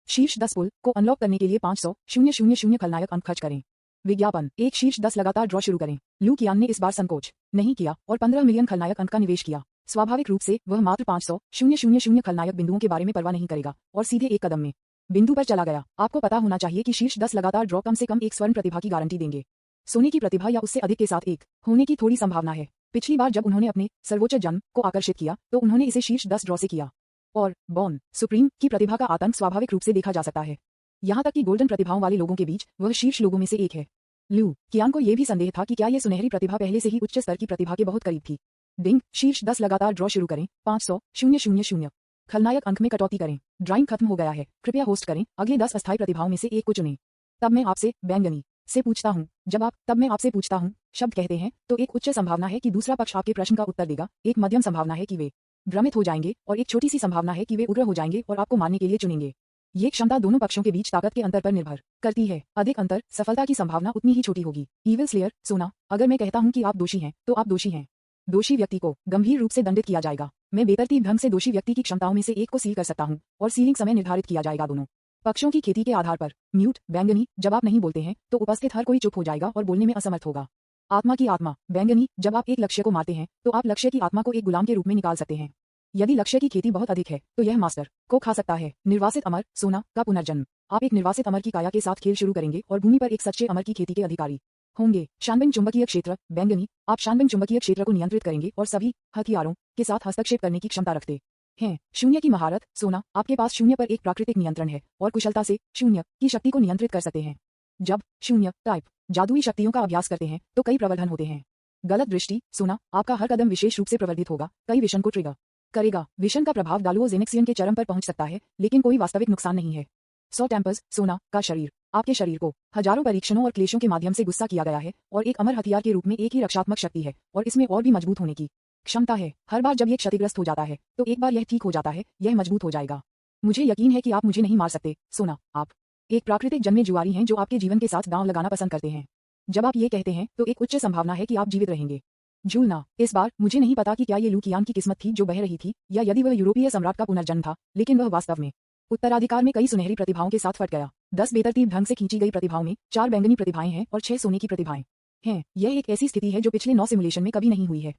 शीर्ष 10 पुल को अनलॉक करने के लिए 500,000 खलनायक अंक खर्च करें। विज्ञापन। एक शीर्ष 10 लगातार ड्रॉ शुरू करें। लू कियान ने इस बार संकोच नहीं किया और 15 मिलियन खलनायक अंक का निवेश किया। स्वाभाविक रूप से वह मात्र 500,000 खलनायक बिंदुओं के बारे में परवाह नहीं करेगा और सीधे एक कदम में बिंदु पर चला गया। आपको पता होना चाहिए कि शीर्ष 10 लगातार ड्रॉ कम से कम एक स्वर्ण प्रतिभा की गारंटी देंगे। सोने की प्रतिभा या उससे अधिक के साथ एक होने की थोड़ी संभावना है। पिछली बार जब उन्होंने अपने सर्वोच्च जन्म को आकर्षित किया, तो उन्होंने इसे शीर्ष 10 ड्रॉ से किया और बॉर्न सुप्रीम की प्रतिभा का आतंक स्वाभाविक रूप से देखा जा सकता है। यहाँ तक कि गोल्डन प्रतिभाओं वाले लोगों के बीच वह शीर्ष लोगों में से एक है। लू कियान को यह भी संदेह था कि क्या यह सुनहरी प्रतिभा पहले से ही उच्च स्तर की प्रतिभा के बहुत करीब थी। डिंग। शीर्ष 10 लगातार ड्रॉ शुरू करें। 500,000 खलनायक अंक में कटौती करें। ड्राइंग खत्म हो गया है। कृपया होस्ट करें। अगले 10 अस्थायी प्रतिभाओं में से एक को चुनें। तब मैं आपसे बैंगनी से पूछता हूँ। जब आप तब मैं आपसे पूछता हूँ शब्द कहते हैं, तो एक उच्च संभावना है कि दूसरा पक्ष आपके प्रश्न का उत्तर देगा, एक मध्यम संभावना है कि वे भ्रमित हो जाएंगे और एक छोटी सी संभावना है कि वे उग्र हो जाएंगे और आपको मारने के लिए चुनेंगे। ये क्षमता दोनों पक्षों के बीच ताकत के अंतर पर निर्भर करती है। अधिक अंतर, सफलता की संभावना उतनी ही छोटी होगी। Evil slayer. सोना। अगर मैं कहता हूँ कि आप दोषी हैं, तो आप दोषी हैं। दोषी व्यक्ति को गंभीर रूप से दंडित किया जाएगा। मैं बेतरतीब ढंग से दोषी व्यक्ति की क्षमताओं में से एक को सील कर सकता हूँ और सीलिंग समय निर्धारित किया जाएगा। दोनों पक्षों की खेती के आधार पर म्यूट बैंगनी, जब आप नहीं बोलते हैं तो उपस्थित हर कोई चुप हो जाएगा और बोलने में असमर्थ होगा। आत्मा की आत्मा बैंगनी, जब आप एक लक्ष्य को मारते हैं तो आप लक्ष्य की आत्मा को एक गुलाम के रूप में निकाल सकते हैं। यदि लक्ष्य की खेती बहुत अधिक है तो यह मास्टर को खा सकता है। निर्वासित अमर सोना का पुनर्जन्म, आप एक निर्वासित अमर की काया के साथ खेल शुरू करेंगे और भूमि पर एक सच्चे अमर की खेती के अधिकारी होंगे। शानबिन चुंबकीय क्षेत्र बैंगनी, आप शानबिन चुंबकीय क्षेत्र को नियंत्रित करेंगे और सभी हथियारों के साथ हस्तक्षेप करने की क्षमता रखते हैं। शून्य की महारत सोना, आपके पास शून्य पर एक प्राकृतिक नियंत्रण है और कुशलता से शून्य की शक्ति को नियंत्रित कर सकते हैं। जब शून्य टाइप जादुई शक्तियों का अभ्यास करते हैं तो कई प्रवर्धन होते हैं। गलत दृष्टि सोना, आपका हर कदम विशेष रूप से प्रवर्धित होगा, कई विषण को ट्रिगर करेगा। विषण का प्रभाव डालुओजेनेक्सियन के चरम पर पहुंच सकता है लेकिन कोई वास्तविक नुकसान नहीं है। 100 टेम्पर्स सोना का शरीर, आपके शरीर को हजारों परीक्षणों और क्लेशों के माध्यम से गुस्सा किया गया है और एक अमर हथियार के रूप में एक ही रक्षात्मक शक्ति है और इसमें और भी मजबूत होने की क्षमता है। हर बार जब यह क्षतिग्रस्त हो जाता है तो एक बार यह ठीक हो जाता है, यह मजबूत हो जाएगा। मुझे यकीन है कि आप मुझे नहीं मार सकते सोना। आप एक प्राकृतिक जन्मे जुआरी हैं जो आपके जीवन के साथ दांव लगाना पसंद करते हैं। जब आप ये कहते हैं तो एक उच्च संभावना है कि आप जीवित रहेंगे। झूलना, इस बार मुझे नहीं पता कि क्या ये लूकियान की किस्मत थी जो बह रही थी या यदि वह यूरोपीय सम्राट का पुनर्जन्म था, लेकिन वह वास्तव में उत्तराधिकार में कई सुनहरी प्रतिभाओं के साथ फट गया। 10 बेतरतीब ढंग से खींची गई प्रतिभाओं में 4 बैंगनी प्रतिभाएं हैं और 6 सोने की प्रतिभाएं हैं। यह एक ऐसी स्थिति है जो पिछले 9 सिमुलेशन में कभी नहीं हुई है।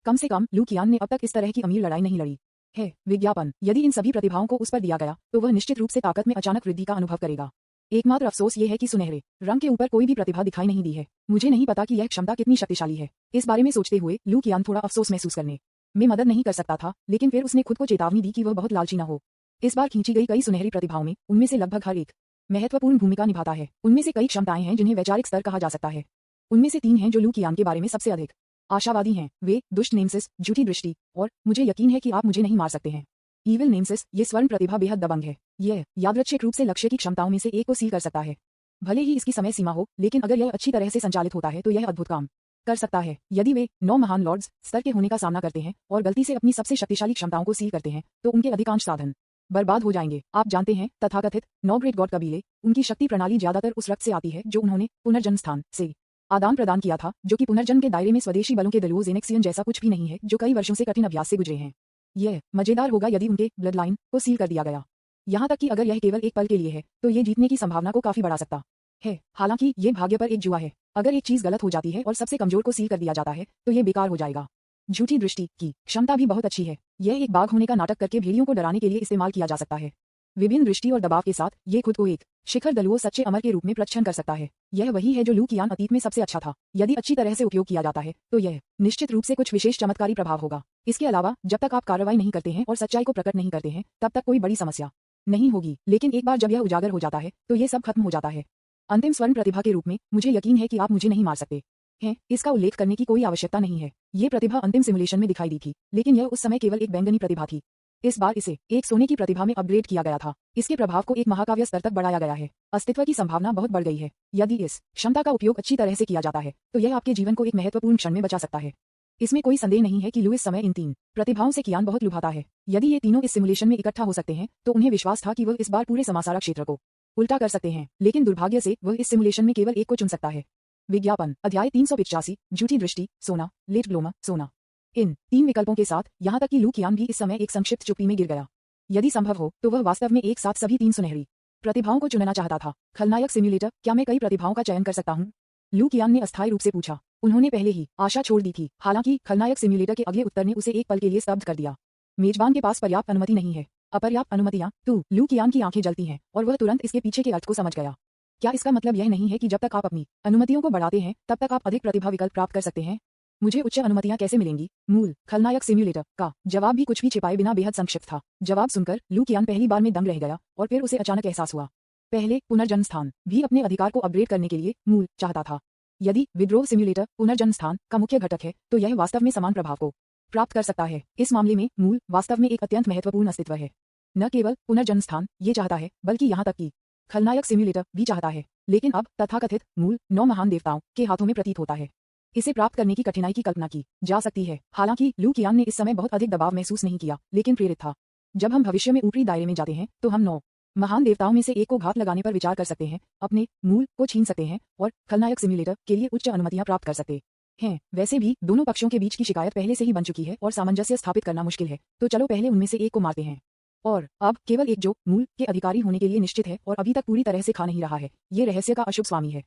कम से कम लूकियान ने अब तक इस तरह की अमीर लड़ाई नहीं लड़ी है। विज्ञापन, यदि इन सभी प्रतिभाओं को उस पर दिया गया तो वह निश्चित रूप से ताकत में अचानक वृद्धि का अनुभव करेगा। एकमात्र अफसोस ये है कि सुनहरे रंग के ऊपर कोई भी प्रतिभा दिखाई नहीं दी है। मुझे नहीं पता कि यह क्षमता कितनी शक्तिशाली है। इस बारे में सोचते हुए लूकियान थोड़ा अफसोस महसूस करने में मदद नहीं कर सकता था, लेकिन फिर उसने खुद को चेतावनी दी कि वह बहुत लालची न हो। इस बार खींची गई कई सुनहरी प्रतिभाओं में उनमें से लगभग हर एक महत्वपूर्ण भूमिका निभाता है। उनमें से कई क्षमताएं हैं जिन्हें वैचारिक स्तर कहा जा सकता है। उनमें से 3 हैं जो लूकियान के बारे में सबसे अधिक आशावादी हैं। वे दुष्ट नेमसिस, झूठी दृष्टि और मुझे यकीन है कि आप मुझे नहीं मार सकते हैं। ईविल नेमसिस, ये स्वर्ण प्रतिभा बेहद दबंग है। यह यादृच्छिक रूप से लक्ष्य की क्षमताओं में से एक को सील कर सकता है। भले ही इसकी समय सीमा हो, लेकिन अगर यह अच्छी तरह से संचालित होता है तो यह अद्भुत काम कर सकता है। यदि वे 9 महान लॉर्ड्स स्तर के होने का सामना करते हैं और गलती से अपनी सबसे शक्तिशाली क्षमताओं को सील करते हैं तो उनके अधिकांश साधन बर्बाद हो जाएंगे। आप जानते हैं, तथाकथित 9 ग्रेट गॉड कबीले, उनकी शक्ति प्रणाली ज्यादातर उस रक्त से आती है जो उन्होंने पुनर्जन्म स्थान से आदान प्रदान किया था, जो कि पुनर्जन्म के दायरे में स्वदेशी बलों के दलुओजेनेक्सियन जैसा कुछ भी नहीं है, जो कई वर्षों से कठिन अभ्यास से गुजरे हैं। यह मजेदार होगा यदि उनके ब्लड लाइन को सील कर दिया गया। यहाँ तक कि अगर यह केवल एक पल के लिए है तो ये जीतने की संभावना को काफी बढ़ा सकता है। हालांकि ये भाग्य पर एक जुआ है। अगर एक चीज गलत हो जाती है और सबसे कमजोर को सील कर दिया जाता है तो ये बेकार हो जाएगा। झूठी दृष्टि की क्षमता भी बहुत अच्छी है। यह एक बाघ होने का नाटक करके भेड़ियों को डराने के लिए इस्तेमाल किया जा सकता है। विभिन्न दृष्टि और दबाव के साथ ये खुद को एक शिखर दलुओ सच्चे अमर के रूप में प्रदर्शन कर सकता है। यह वही है जो लूकियान अतीत में सबसे अच्छा था। यदि अच्छी तरह से उपयोग किया जाता है तो यह निश्चित रूप से कुछ विशेष चमत्कारी प्रभाव होगा। इसके अलावा जब तक आप कार्रवाई नहीं करते हैं और सच्चाई को प्रकट नहीं करते हैं तब तक कोई बड़ी समस्या नहीं होगी, लेकिन एक बार जब यह उजागर हो जाता है तो ये सब खत्म हो जाता है। अंतिम स्वर्ण प्रतिभा के रूप में मुझे यकीन है कि आप मुझे नहीं मार सकते हैं। इसका उल्लेख करने की कोई आवश्यकता नहीं है। ये प्रतिभा अंतिम सिमुलेशन में दिखाई दी थी, लेकिन यह उस समय केवल एक बैंगनी प्रतिभा थी। इस बार इसे एक सोने की प्रतिभा में अपग्रेड किया गया था। इसके प्रभाव को एक महाकाव्य स्तर तक बढ़ाया गया है। अस्तित्व की संभावना बहुत बढ़ गई है। यदि इस क्षमता का उपयोग अच्छी तरह से किया जाता है तो यह आपके जीवन को एक महत्वपूर्ण क्षण में बचा सकता है। इसमें कोई संदेह नहीं है कि लुइस समय इन 3 प्रतिभाओं से कियान बहुत लुभाता है। यदि ये तीनों इस सिमुलेशन में इकट्ठा हो सकते हैं तो उन्हें विश्वास था कि वह इस बार पूरे समासारा क्षेत्र को उल्टा कर सकते हैं, लेकिन दुर्भाग्य से वह इस सिमुलेशन में केवल एक को चुन सकता है। विज्ञापन, अध्याय 385, झूठी दृष्टि सोना, लेट ब्लोमर सोना। इन 3 विकल्पों के साथ यहाँ तक कि लूकियान भी इस समय एक संक्षिप्त चुप्पी में गिर गया। यदि संभव हो तो वह वास्तव में एक साथ सभी 3 सुनहरी प्रतिभाओं को चुनना चाहता था। खलनायक सिम्युलेटर, क्या मैं कई प्रतिभाओं का चयन कर सकता हूँ? लूकियान ने अस्थायी रूप से पूछा। उन्होंने पहले ही आशा छोड़ दी थी। हालांकि खलनायक सिम्युलेटर के अगले उत्तर ने उसे एक पल के लिए स्तब्ध कर दिया। मेजबान के पास पर्याप्त अनुमति नहीं है। अपर्याप्त अनुमतियां तो लूकियान की आंखें जलती हैं और वह तुरंत इसके पीछे के अर्थ को समझ गया। क्या इसका मतलब यह नहीं है कि जब तक आप अपनी अनुमतियों को बढ़ाते हैं तब तक आप अधिक प्रतिभा विकल्प प्राप्त कर सकते हैं? मुझे उच्च अनुमतियां कैसे मिलेंगी? मूल खलनायक सिम्युलेटर का जवाब भी कुछ भी छिपाए बिना बेहद संक्षिप्त था। जवाब सुनकर लूकियान पहली बार में दंग रह गया और फिर उसे अचानक एहसास हुआ। पहले पुनर्जन्म स्थान भी अपने अधिकार को अपग्रेड करने के लिए मूल चाहता था। यदि विद्रोह सिम्युलेटर पुनर्जन्म स्थान का मुख्य घटक है तो यह वास्तव में समान प्रभाव को प्राप्त कर सकता है। इस मामले में मूल वास्तव में एक अत्यंत महत्वपूर्ण अस्तित्व है। न केवल पुनर्जन्म स्थान ये चाहता है, बल्कि यहाँ तक कि खलनायक सिम्युलेटर भी चाहता है, लेकिन अब तथाकथित मूल 9 महान देवताओं के हाथों में प्रतीत होता है। इसे प्राप्त करने की कठिनाई की कल्पना की जा सकती है। हालांकि लूकियान ने इस समय बहुत अधिक दबाव महसूस नहीं किया, लेकिन प्रेरित था। जब हम भविष्य में ऊपरी दायरे में जाते हैं तो हम 9 महान देवताओं में से एक को घात लगाने पर विचार कर सकते हैं, अपने मूल को छीन सकते हैं और खलनायक सिम्युलेटर के लिए उच्च अनुमतियां प्राप्त कर सकते हैं। वैसे भी दोनों पक्षों के बीच की शिकायत पहले से ही बन चुकी है और सामंजस्य स्थापित करना मुश्किल है, तो चलो पहले उनमें से एक को मारते हैं और अब केवल एक जो मूल के अधिकारी होने के लिए निश्चित है और अभी तक पूरी तरह से खा नहीं रहा है, ये रहस्य का अशुभ स्वामी है।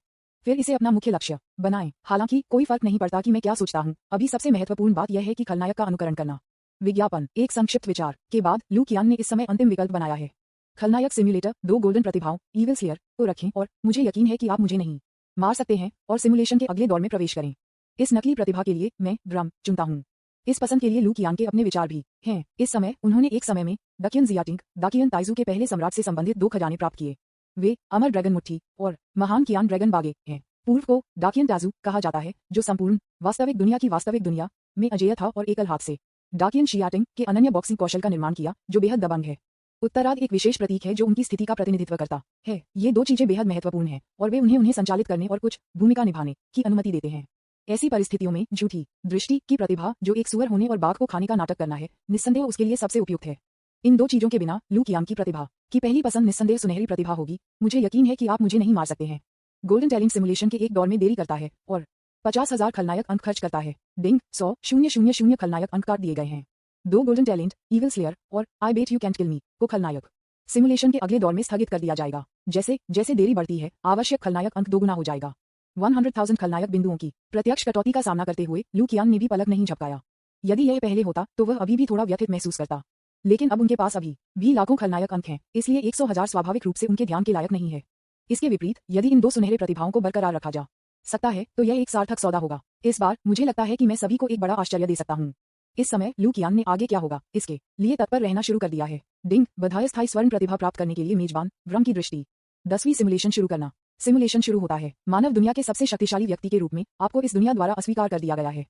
फिर इसे अपना मुख्य लक्ष्य बनाएं। हालांकि कोई फर्क नहीं पड़ता कि मैं क्या सोचता हूँ, अभी सबसे महत्वपूर्ण बात यह है कि खलनायक का अनुकरण करना। विज्ञापन। एक संक्षिप्त विचार के बाद लू कियान ने इस समय अंतिम विकल्प बनाया है। खलनायक सिम्युलेटर 2 गोल्डन प्रतिभाओं ईविल स्लेयर को रखें और मुझे यकीन है कि आप मुझे नहीं मार सकते हैं और सिमुलेशन के अगले दौर में प्रवेश करें। इस नकली प्रतिभा के लिए मैं ब्रह्म चुनता हूँ। इस पसंद के लिए लू कियान के अपने विचार भी हैं। इस समय उन्होंने एक समय में डकियन जियाटिंग दाकियन ताइजू के पहले सम्राट से संबंधित 2 खजाने प्राप्त किए। वे अमर ड्रैगन मुट्ठी और महान कियान ड्रैगन बागे हैं। पूर्व को डाकियन ताजू कहा जाता है, जो संपूर्ण वास्तविक दुनिया की वास्तविक दुनिया में अजेय था और एकल हाथ से डाकियन शियाटिंग के अनन्य बॉक्सिंग कौशल का निर्माण किया, जो बेहद दबंग है। उत्तरार्ध एक विशेष प्रतीक है जो उनकी स्थिति का प्रतिनिधित्व करता है। ये 2 चीजें बेहद महत्वपूर्ण हैं और वे उन्हें संचालित करने और कुछ भूमिका निभाने की अनुमति देते हैं। ऐसी परिस्थितियों में झूठी दृष्टि की प्रतिभा, जो एक सुअर होने और बाघ को खाने का नाटक करना है, निस्संदेह उसके लिए सबसे उपयुक्त है। इन 2 चीजों के बिना लू कियान की प्रतिभा की पहली पसंद निस्संदेह सुनहरी प्रतिभा होगी। मुझे यकीन है कि आप मुझे नहीं मार सकते हैं। गोल्डन टैलेंट सिमुलेशन के एक दौर में देरी करता है और 50,000 खलनायक अंक खर्च करता है। डिंग 100,000 खलनायक अंक काट दिए गए हैं। 2 गोल्डन टैलेंट ईविल स्लेयर और आई बेट यू कैंट किल मी को खलनायक सिमुलेशन के अगले दौर में स्थगित कर दिया जाएगा। जैसे जैसे देरी बढ़ती है, आवश्यक खलनायक अंक दोगुना हो जाएगा। 100,000 खलनायक बिंदुओं की प्रत्यक्ष कटौती का सामना करते हुए लू कियान ने भी पलक नहीं झपकाया। यदि यह पहले होता तो वह अभी भी थोड़ा व्यथित महसूस करता, लेकिन अब उनके पास अभी भी लाखों खलनायक अंक हैं, इसलिए 100,000 स्वाभाविक रूप से उनके ध्यान के लायक नहीं है। इसके विपरीत यदि इन 2 सुनहरे प्रतिभाओं को बरकरार रखा जा सकता है तो यह एक सार्थक सौदा होगा। इस बार मुझे लगता है कि मैं सभी को एक बड़ा आश्चर्य दे सकता हूँ। इस समय लू कियान ने आगे क्या होगा इसके लिए तत्पर रहना शुरू कर दिया है। डिंग बधाई स्थायी स्वर्ण प्रतिभा प्राप्त करने के लिए मेजबान ब्रह्म की दृष्टि। 10वीं सिमुलेशन शुरू करना। सिमुलेशन शुरू होता है। मानव दुनिया के सबसे शक्तिशाली व्यक्ति के रूप में आपको इस दुनिया द्वारा अस्वीकार कर दिया गया है।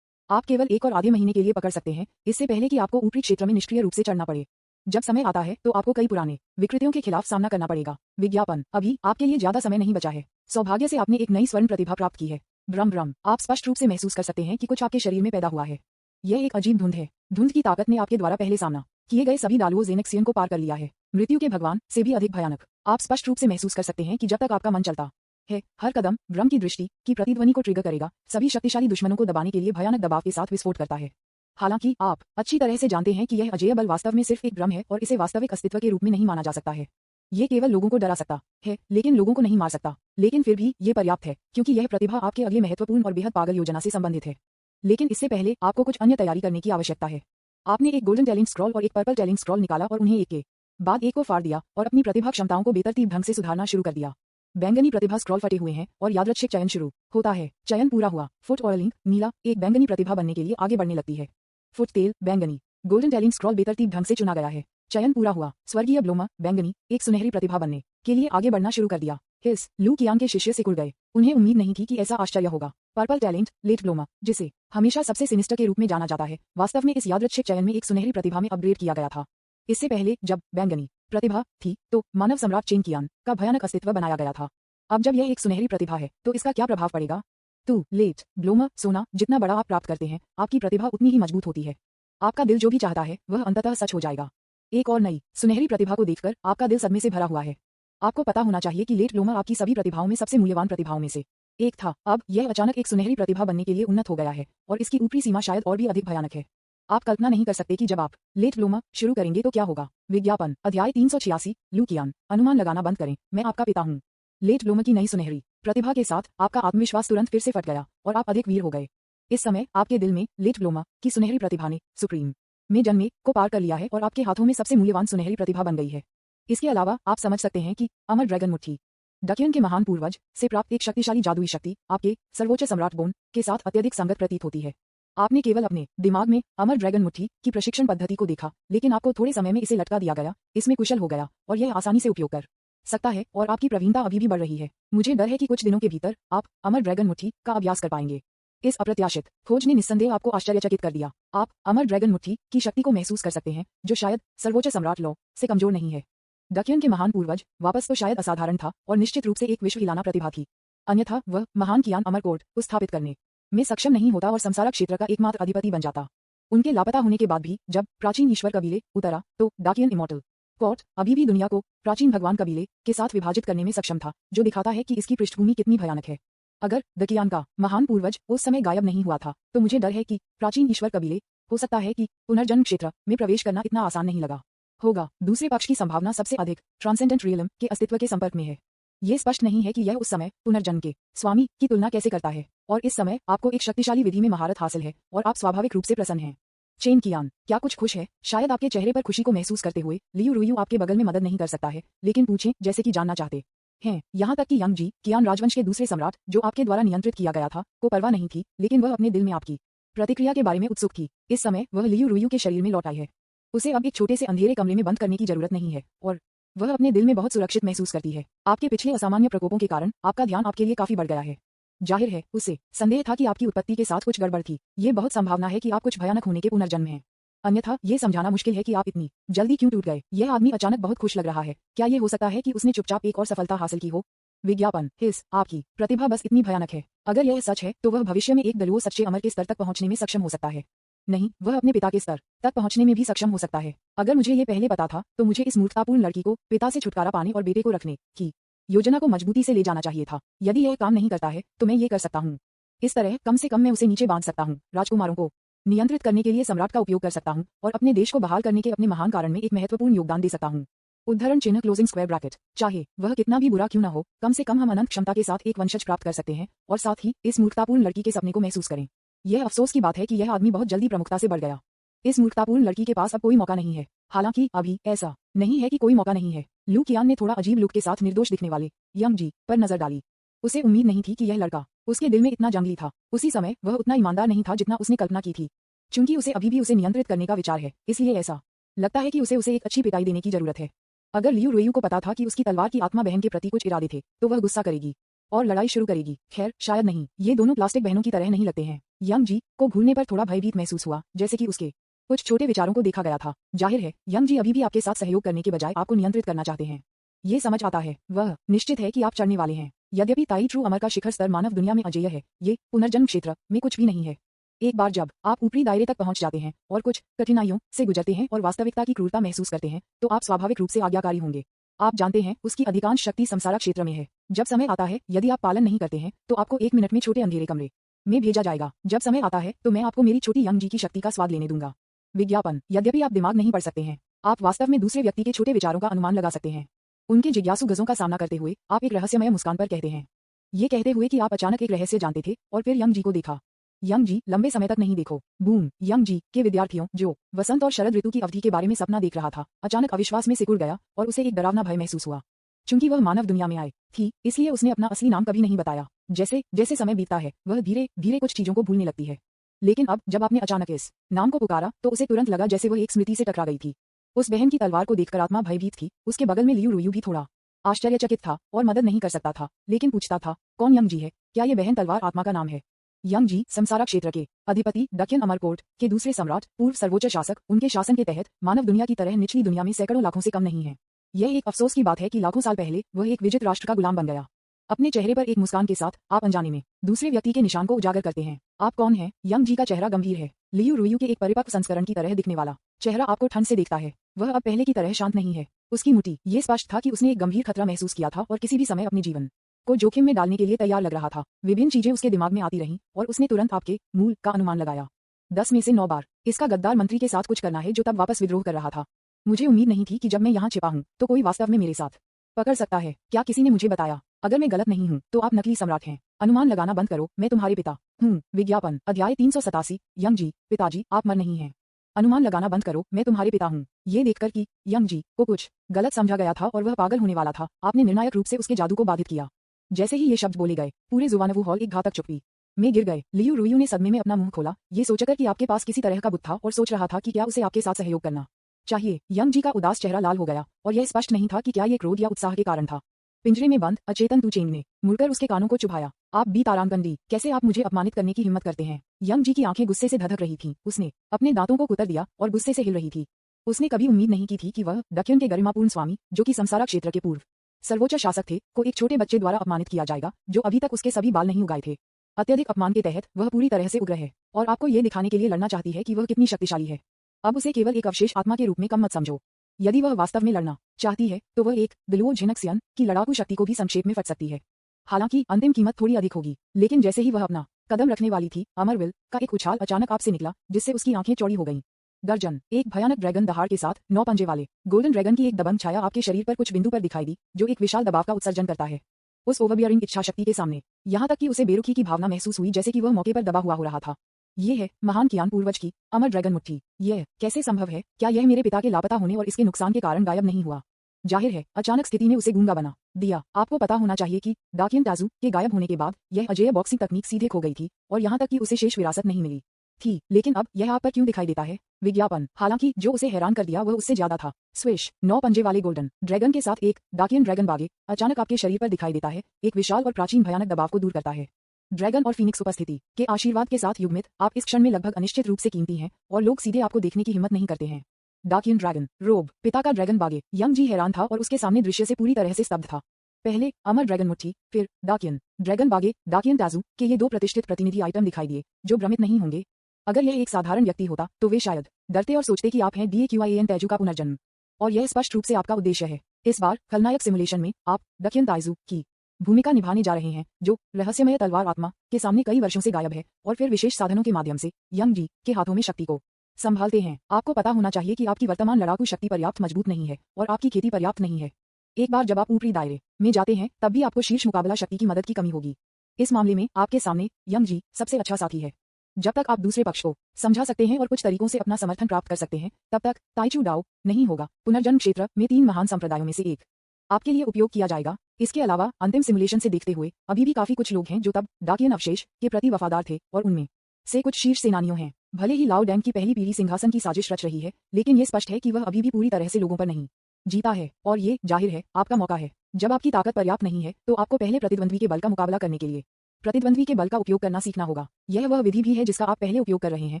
आप केवल 1 और आधे महीने के लिए पकड़ सकते हैं, इससे पहले कि आपको ऊपरी क्षेत्र में निष्क्रिय रूप से चढ़ना पड़े। जब समय आता है तो आपको कई पुराने विकृतियों के खिलाफ सामना करना पड़ेगा। विज्ञापन। अभी आपके लिए ज्यादा समय नहीं बचा है। सौभाग्य से आपने एक नई स्वर्ण प्रतिभा प्राप्त की है। ब्रह्म। आप स्पष्ट रूप से महसूस कर सकते हैं कि कुछ आपके शरीर में पैदा हुआ है। यह एक अजीब धुंध है। धुंध की ताकत ने आपके द्वारा पहले सामना किए गए सभी डालुओ जेनेक्सियन को पार कर लिया है। मृत्यु के भगवान से भी अधिक भयानक। आप स्पष्ट रूप से महसूस कर सकते हैं कि जब तक आपका मन चलता है, हर कदम ब्रह्म की दृष्टि की प्रतिध्वनि को ट्रिगर करेगा, सभी शक्तिशाली दुश्मनों को दबाने के लिए भयानक दबाव के साथ विस्फोट करता है। हालांकि आप अच्छी तरह से जानते हैं कि यह अजेय बल वास्तव में सिर्फ एक भ्रम है और इसे वास्तविक अस्तित्व के रूप में नहीं माना जा सकता है। ये केवल लोगों को डरा सकता है, लेकिन लोगों को नहीं मार सकता। लेकिन फिर भी ये पर्याप्त है, क्योंकि यह प्रतिभा आपके अगले महत्वपूर्ण और बेहद पागल योजना से संबंधित है। लेकिन इससे पहले आपको कुछ अन्य तैयारी करने की आवश्यकता है। आपने एक गोल्डन टैलेंट स्क्रॉल और एक पर्पल टैलेंट स्क्रॉल निकाला और उन्हें एक के बाद एक को फाड़ दिया और अपनी प्रतिभा क्षमताओं को बेतरतीब ढंग से सुधारना शुरू कर दिया। बैंगनी प्रतिभा स्क्रॉल फटे हुए हैं और यादृच्छिक चयन शुरू होता है। चयन पूरा हुआ। फुट ऑयलिंग नीला एक बैंगनी प्रतिभा बनने के लिए आगे बढ़ने लगती है। फुट तेल बैंगनी। गोल्डन टैलेंट स्क्रॉल बेतरतीब ढंग से चुना गया है। चयन पूरा हुआ। स्वर्गीय ब्लोमा बैंगनी एक सुनहरी प्रतिभा बनने के लिए आगे बढ़ना शुरू कर दिया। हिल्स लू कियान के शिष्य सिकुड़ गए। उन्हें उम्मीद नहीं थी कि ऐसा आश्चर्य होगा। पर्पल टैलेंट लेट ब्लोमा, जिसे हमेशा सबसे सिनिस्टर के रूप में जाना जाता है, वास्तव में इस यादृच्छिक चयन में एक सुनहरी प्रतिभा में अपग्रेड किया गया था। इससे पहले जब बैंगनी प्रतिभा थी तो मानव सम्राट चेन कियान का भयानक अस्तित्व बनाया गया था। अब जब यह एक सुनहरी प्रतिभा है तो इसका क्या प्रभाव पड़ेगा? टू लेट ब्लोमा सोना, जितना बड़ा आप प्राप्त करते हैं, आपकी प्रतिभा उतनी ही मजबूत होती है। आपका दिल जो भी चाहता है वह अंततः सच हो जाएगा। एक और नई सुनहरी प्रतिभा को देखकर आपका दिल सदमे से भरा हुआ है। आपको पता होना चाहिए कि लेट ब्लोमा आपकी सभी प्रतिभाओं में सबसे मूल्यवान प्रतिभाओं में से एक था। अब यह अचानक एक सुनहरी प्रतिभा बनने के लिए उन्नत हो गया है और इसकी ऊपरी सीमा शायद और भी अधिक भयानक है। आप कल्पना नहीं कर सकते कि जब आप लेट ब्लोमा शुरू करेंगे तो क्या होगा। विज्ञापन। अध्याय 386 लू कियान। अनुमान लगाना बंद करें, मैं आपका पिता हूँ। लेट ब्लोमा की नई सुनहरी प्रतिभा के साथ आपका आत्मविश्वास तुरंत फिर से फट गया और आप अधिक वीर हो गए। इस समय आपके दिल में लेट ब्लोमा की सुनहरी प्रतिभा ने सुप्रीम में जन्मे को पार कर लिया है और आपके हाथों में सबसे मूल्यवान सुनहरी प्रतिभा बन गई है। इसके अलावा आप समझ सकते हैं कि अमर ड्रैगन मुट्ठी डकियन के महान पूर्वज से प्राप्त एक शक्तिशाली जादुई शक्ति आपके सर्वोच्च सम्राट बोन के साथ अत्यधिक संगत प्रतीत होती है। आपने केवल अपने दिमाग में अमर ड्रैगन मुट्ठी की प्रशिक्षण पद्धति को देखा, लेकिन आपको थोड़े समय में इसे लटका दिया गया, इसमें कुशल हो गया और यह आसानी से उपयोग कर सकता है और आपकी प्रवीणता अभी भी बढ़ रही है। मुझे डर है कि कुछ दिनों के भीतर आप अमर ड्रैगन मुट्ठी का अभ्यास कर पाएंगे। इस अप्रत्याशित खोज ने निस्संदेह आपको आश्चर्यचकित कर दिया। आप अमर ड्रैगन मुट्ठी की शक्ति को महसूस कर सकते हैं, जो शायद सर्वोच्च सम्राट लॉ से कमजोर नहीं है। डकियन के महान पूर्वज वापस तो शायद असाधारण था और निश्चित रूप से एक विश्व हिलाना प्रतिभा थी, अन्यथा वह महान कियान अमरकोट को स्थापित करने में सक्षम नहीं होता और संसारक क्षेत्र का एकमात्र अधिपति बन जाता। उनके लापता होने के बाद भी जब प्राचीन ईश्वर कबीले उतरा तो डाकियन इमॉर्टल कोर्ट अभी भी दुनिया को प्राचीन भगवान कबीले के साथ विभाजित करने में सक्षम था, जो दिखाता है कि इसकी पृष्ठभूमि कितनी भयानक है। अगर दकियान का महान पूर्वज उस समय गायब नहीं हुआ था तो मुझे डर है कि प्राचीन ईश्वर कबीले हो सकता है कि पुनर्जन्म क्षेत्र में प्रवेश करना इतना आसान नहीं लगा। होगा। दूसरे पक्ष की संभावना सबसे अधिक ट्रांसेंडेंट रियलम के अस्तित्व के संपर्क में है। ये स्पष्ट नहीं है कि यह उस समय पुनर्जन्म के स्वामी की तुलना कैसे करता है, और इस समय आपको एक शक्तिशाली विधि में महारत हासिल है और आप स्वाभाविक रूप से प्रसन्न हैं। चेन कियान, क्या कुछ खुश है? शायद आपके चेहरे पर खुशी को महसूस करते हुए लियू रुयू आपके बगल में मदद नहीं कर सकता है, लेकिन पूछें जैसे कि जानना चाहते हैं। यहाँ तक कि यंग जी कियान राजवंश के दूसरे सम्राट जो आपके द्वारा नियंत्रित किया गया था को परवाह नहीं थी, लेकिन वह अपने दिल में आपकी प्रतिक्रिया के बारे में उत्सुक थी। इस समय वह लियू रुयू के शरीर में लौट आई है। उसे अब एक छोटे से अंधेरे कमरे में बंद करने की जरूरत नहीं है और वह अपने दिल में बहुत सुरक्षित महसूस करती है। आपके पिछले असामान्य प्रकोपों के कारण आपका ध्यान आपके लिए काफी बढ़ गया है। जाहिर है उसे संदेह था कि आपकी उत्पत्ति के साथ कुछ गड़बड़ थी। ये बहुत संभावना है कि आप कुछ भयानक होने के पुनर्जन्म हैं। अन्यथा ये समझाना मुश्किल है कि आप इतनी जल्दी क्यों टूट गए। यह आदमी अचानक बहुत खुश लग रहा है। क्या ये हो सकता है कि उसने चुपचाप एक और सफलता हासिल की हो? विज्ञापन हिस आपकी प्रतिभा बस इतनी भयानक है। अगर यह सच है तो वह भविष्य में एक दलुओ सच्चे अमर के स्तर तक पहुंचने में सक्षम हो सकता है। नहीं, वह अपने पिता के स्तर तक पहुंचने में भी सक्षम हो सकता है। अगर मुझे ये पहले पता था तो मुझे इस मूर्खतापूर्ण लड़की को पिता से छुटकारा पाने और बेटे को रखने की योजना को मजबूती से ले जाना चाहिए था। यदि यह काम नहीं करता है तो मैं ये कर सकता हूँ। इस तरह कम से कम मैं उसे नीचे बांध सकता हूँ, राजकुमारों को नियंत्रित करने के लिए सम्राट का उपयोग कर सकता हूँ और अपने देश को बहाल करने के अपने महान कारण में एक महत्वपूर्ण योगदान दे सकता हूँ। उद्धरण चिन्ह क्लोजिंग स्क्वायर ब्रैकेट। चाहे वह कितना भी बुरा क्यों न हो, कम से कम हम अनंत क्षमता के साथ एक वंशज प्राप्त कर सकते हैं और साथ ही इस मूर्खतापूर्ण लड़की के सपने को महसूस करें। यह अफसोस की बात है कि यह आदमी बहुत जल्दी प्रमुखता से बढ़ गया। इस मूर्खतापूर्ण लड़की के पास अब कोई मौका नहीं है। हालांकि अभी ऐसा नहीं है कि कोई मौका नहीं है। लू कियान ने थोड़ा अजीब लुक के साथ निर्दोष दिखने वाले यंग जी पर नजर डाली। उसे उम्मीद नहीं थी कि यह लड़का उसके दिल में इतना जंगली था। उसी समय वह उतना ईमानदार नहीं था जितना उसने कल्पना की थी। चूंकि उसे अभी भी उसे नियंत्रित करने का विचार है, इसलिए ऐसा लगता है कि उसे एक अच्छी पिटाई देने की जरूरत है। अगर लियू रुयू को पता था कि उसकी तलवार की आत्मा बहन के प्रति कुछ इरादे थे तो वह गुस्सा करेगी और लड़ाई शुरू करेगी। खैर शायद नहीं, ये दोनों प्लास्टिक बहनों की तरह नहीं लगते हैं। यंग जी को भूलने पर थोड़ा भयभीत महसूस हुआ, जैसे कि उसके कुछ छोटे विचारों को देखा गया था। जाहिर है यंग जी अभी भी आपके साथ सहयोग करने के बजाय आपको नियंत्रित करना चाहते हैं। ये समझ आता है। वह निश्चित है कि आप चढ़ने वाले हैं। यद्यपि ताई ट्रू अमर का शिखर स्तर मानव दुनिया में अजेय है, ये पुनर्जन्म क्षेत्र में कुछ भी नहीं है। एक बार जब आप ऊपरी दायरे तक पहुंच जाते हैं और कुछ कठिनाइयों से गुजरते हैं और वास्तविकता की क्रूरता महसूस करते हैं तो आप स्वाभाविक रूप से आज्ञाकारी होंगे। आप जानते हैं उसकी अधिकांश शक्ति संसारक क्षेत्र में है। जब समय आता है, यदि आप पालन नहीं करते हैं तो आपको 1 मिनट में छोटे अंधेरे कमरे में भेजा जाएगा। जब समय आता है तो मैं आपको मेरी छोटी यंग जी की शक्ति का स्वाद लेने दूंगा। विज्ञापन, यद्यपि आप दिमाग नहीं पढ़ सकते हैं, आप वास्तव में दूसरे व्यक्ति के छोटे विचारों का अनुमान लगा सकते हैं। उनके जिज्ञासु गजों का सामना करते हुए आप एक रहस्यमय मुस्कान पर कहते हैं, ये कहते हुए कि आप अचानक एक रहस्य जानते थे और फिर यंग जी को देखा। यंग जी लंबे समय तक नहीं देखो। बूम। यंग जी के विद्यार्थियों जो वसंत और शरद ऋतु की अवधि के बारे में सपना देख रहा था, अचानक अविश्वास में सिकुड़ गया और उसे एक डरावना भय महसूस हुआ। चूंकि वह मानव दुनिया में आई थी, इसलिए उसने अपना असली नाम कभी नहीं बताया। जैसे जैसे समय बीतता है वह धीरे धीरे कुछ चीजों को भूलने लगती है। लेकिन अब जब आपने अचानक इस नाम को पुकारा तो उसे तुरंत लगा जैसे वह एक स्मृति से टकरा गई थी। उस बहन की तलवार को देखकर आत्मा भयभीत थी। उसके बगल में लियू रुयू भी थोड़ा आश्चर्यचकित था और मदद नहीं कर सकता था, लेकिन पूछता था, कौन यंग जी है? क्या ये बहन तलवार आत्मा का नाम है? यंग जी समसारा क्षेत्र के अधिपति, दक्षिण अमरकोट के दूसरे सम्राट, पूर्व सर्वोच्च शासक। उनके शासन के तहत मानव दुनिया की तरह निचली दुनिया में सैकड़ों लाखों से कम नहीं है। यह एक अफसोस की बात है कि लाखों साल पहले वह एक विजित राष्ट्र का गुलाम बन गया। अपने चेहरे पर एक मुस्कान के साथ आप अनजाने में दूसरे व्यक्ति के निशान को उजागर करते हैं। आप कौन हैं? यंग जी का चेहरा गंभीर है। लियू रुयू के एक परिपक्व संस्करण की तरह दिखने वाला चेहरा आपको ठंड से देखता है। वह अब पहले की तरह शांत नहीं है। उसकी मुट्ठी, ये स्पष्ट था कि उसने एक गंभीर खतरा महसूस किया था और किसी भी समय अपने जीवन को जोखिम में डालने के लिए तैयार लग रहा था। विभिन्न चीजें उसके दिमाग में आती रहीं और उसने तुरंत आपके मूल का अनुमान लगाया। 10 में से 9 बार इसका गद्दार मंत्री के साथ कुछ करना है जो तब वापस विद्रोह कर रहा था। मुझे उम्मीद नहीं थी कि जब मैं यहाँ छिपा हूँ तो कोई वास्तव में मेरे साथ पकड़ सकता है। क्या किसी ने मुझे बताया? अगर मैं गलत नहीं हूँ तो आप नकली सम्राट हैं। अनुमान लगाना बंद करो, मैं तुम्हारे पिता हूँ। विज्ञापन, अध्याय 387। यंग जी, पिताजी आप मर नहीं हैं। अनुमान लगाना बंद करो, मैं तुम्हारे पिता हूँ। ये देखकर कि यंग जी को कुछ गलत समझा गया था और वह पागल होने वाला था, आपने निर्णायक रूप से उसके जादू को बाधित किया। जैसे ही ये शब्द बोले गए पूरे जुवानवू हॉल एक घातक चुप्पी में गिर गए। लियू रुयू ने सदमे में अपना मुंह खोला, ये सोचकर कि आपके पास किसी तरह का बुत था और सोच रहा था कि क्या उसे आपके साथ सहयोग करना चाहिए। यंग जी का उदास चेहरा लाल हो गया और यह स्पष्ट नहीं था कि क्या ये क्रोध या उत्साह के कारण था। पिंजरे में बंद अचेतन तू चेंग ने मुड़कर उसके कानों को चुभाया। आप बी तारांगंदी, कैसे आप मुझे अपमानित करने की हिम्मत करते हैं? यंग जी की आंखें गुस्से से धधक रही थीं। उसने अपने दांतों को कुतर दिया और गुस्से से हिल रही थी। उसने कभी उम्मीद नहीं की थी कि वह दक्षिण के गरिमापूर्ण स्वामी, जो कि समसारा क्षेत्र के पूर्व सर्वोच्च शासक थे, को एक छोटे बच्चे द्वारा अपमानित किया जाएगा जो अभी तक उसके सभी बाल नहीं उगाए थे। अत्यधिक अपमान के तहत वह पूरी तरह से उग्र है और आपको ये दिखाने के लिए लड़ना चाहती है कि वह कितनी शक्तिशाली है। अब उसे केवल एक अवशेष आत्मा के रूप में कम मत समझो। यदि वह वास्तव में लड़ना चाहती है तो वह एक दिलुओ झिनक्सियन की लड़ाकू शक्ति को भी संक्षेप में फट सकती है। हालांकि अंतिम कीमत थोड़ी अधिक होगी। लेकिन जैसे ही वह अपना कदम रखने वाली थी, अमरविल का एक उछाल अचानक आपसे निकला जिससे उसकी आंखें चौड़ी हो गईं। गर्जन। एक भयानक ड्रैगन दहाड़ के साथ 9 पंजे वाले गोल्डन ड्रैगन की एक दबंग छाया आपके शरीर पर कुछ बिंदु पर दिखाई दी, जो एक विशाल दबाव का उत्सर्जन करता है उस ओवरबियरिंग इच्छा शक्ति के सामने। यहाँ तक कि उसे बेरुखी की भावना महसूस हुई, जैसे कि वह मौके पर दबा हुआ हो रहा था। ये है महान कियान पूर्वज की अमर ड्रैगन मुट्ठी। यह कैसे संभव है? क्या यह मेरे पिता के लापता होने और इसके नुकसान के कारण गायब नहीं हुआ? जाहिर है अचानक स्थिति ने उसे गूंगा बना दिया। आपको पता होना चाहिए कि डाकियन ताजू के गायब होने के बाद यह अजेय बॉक्सिंग तकनीक सीधे खो गई थी और यहाँ तक कि उसे शेष विरासत नहीं मिली थी। लेकिन अब यह आप पर क्यों दिखाई देता है? विज्ञापन। हालांकि जो उसे हैरान कर दिया वह उससे ज्यादा था। स्विश। 9 पंजे वाले गोल्डन ड्रैगन के साथ एक डाकियन ड्रैगन बागे अचानक आपके शरीर पर दिखाई देता है, एक विशाल और प्राचीन भयानक दबाव को दूर करता है। ड्रैगन और फीनिक्स उपस्थिति के आशीर्वाद के साथ युग्मित आप इस क्षण में लगभग अनिश्चित रूप से कीमती हैं और लोग सीधे आपको देखने की हिम्मत नहीं करते हैं। डाकियन ड्रैगन रोब। पिता का ड्रैगन बागे। यंग जी हैरान था और उसके सामने दृश्य से पूरी तरह से स्तब्ध था। पहले अमर ड्रैगन मुट्ठी, फिर डाकियन ड्रैगन बागे डाकियन ताजू के ये 2 प्रतिष्ठित प्रतिनिधि आइटम दिखाई दिए जो भ्रमित नहीं होंगे। अगर यह एक साधारण व्यक्ति होता तो वे शायद डरते और सोचते कि आप हैं DAQIAN तैजू का पुनर्जन्म, और यह स्पष्ट रूप से आपका उद्देश्य है। इस बार खलनायक सिमुलेशन में आप डाकियन ताजू की भूमिका निभाने जा रहे हैं, जो रहस्यमय तलवार आत्मा के सामने कई वर्षों से गायब है और फिर विशेष साधनों के माध्यम से यंग जी के हाथों में शक्ति को संभालते हैं। आपको पता होना चाहिए कि आपकी वर्तमान लड़ाकू शक्ति पर्याप्त मजबूत नहीं है और आपकी खेती पर्याप्त नहीं है। एक बार जब आप ऊपरी दायरे में जाते हैं तब भी आपको शीर्ष मुकाबला शक्ति की मदद की कमी होगी। इस मामले में आपके सामने यंग जी सबसे अच्छा साथी है। जब तक आप दूसरे पक्ष को समझा सकते हैं और कुछ तरीकों से अपना समर्थन प्राप्त कर सकते हैं, तब तक ताइचू डाओ नहीं होगा। पुनर्जन्म क्षेत्र में 3 महान संप्रदायों में से एक आपके लिए उपयोग किया जाएगा। इसके अलावा अंतिम सिमुलेशन से देखते हुए अभी भी काफी कुछ लोग हैं जो तब डाकियन अवशेष के प्रति वफादार थे और उनमें से कुछ शीर्ष सेनानियों हैं। भले ही लाओ डैंग की पहली पीढ़ी सिंहासन की साजिश रच रही है, लेकिन ये स्पष्ट है कि वह अभी भी पूरी तरह से लोगों पर नहीं जीता है और ये जाहिर है आपका मौका है। जब आपकी ताकत पर्याप्त नहीं है तो आपको पहले प्रतिद्वंद्वी के बल का मुकाबला करने के लिए प्रतिद्वंद्वी के बल का उपयोग करना सीखना होगा। यह वह विधि भी है जिसका आप पहले उपयोग कर रहे हैं,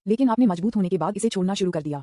लेकिन आपने मजबूत होने के बाद इसे छोड़ना शुरू कर दिया।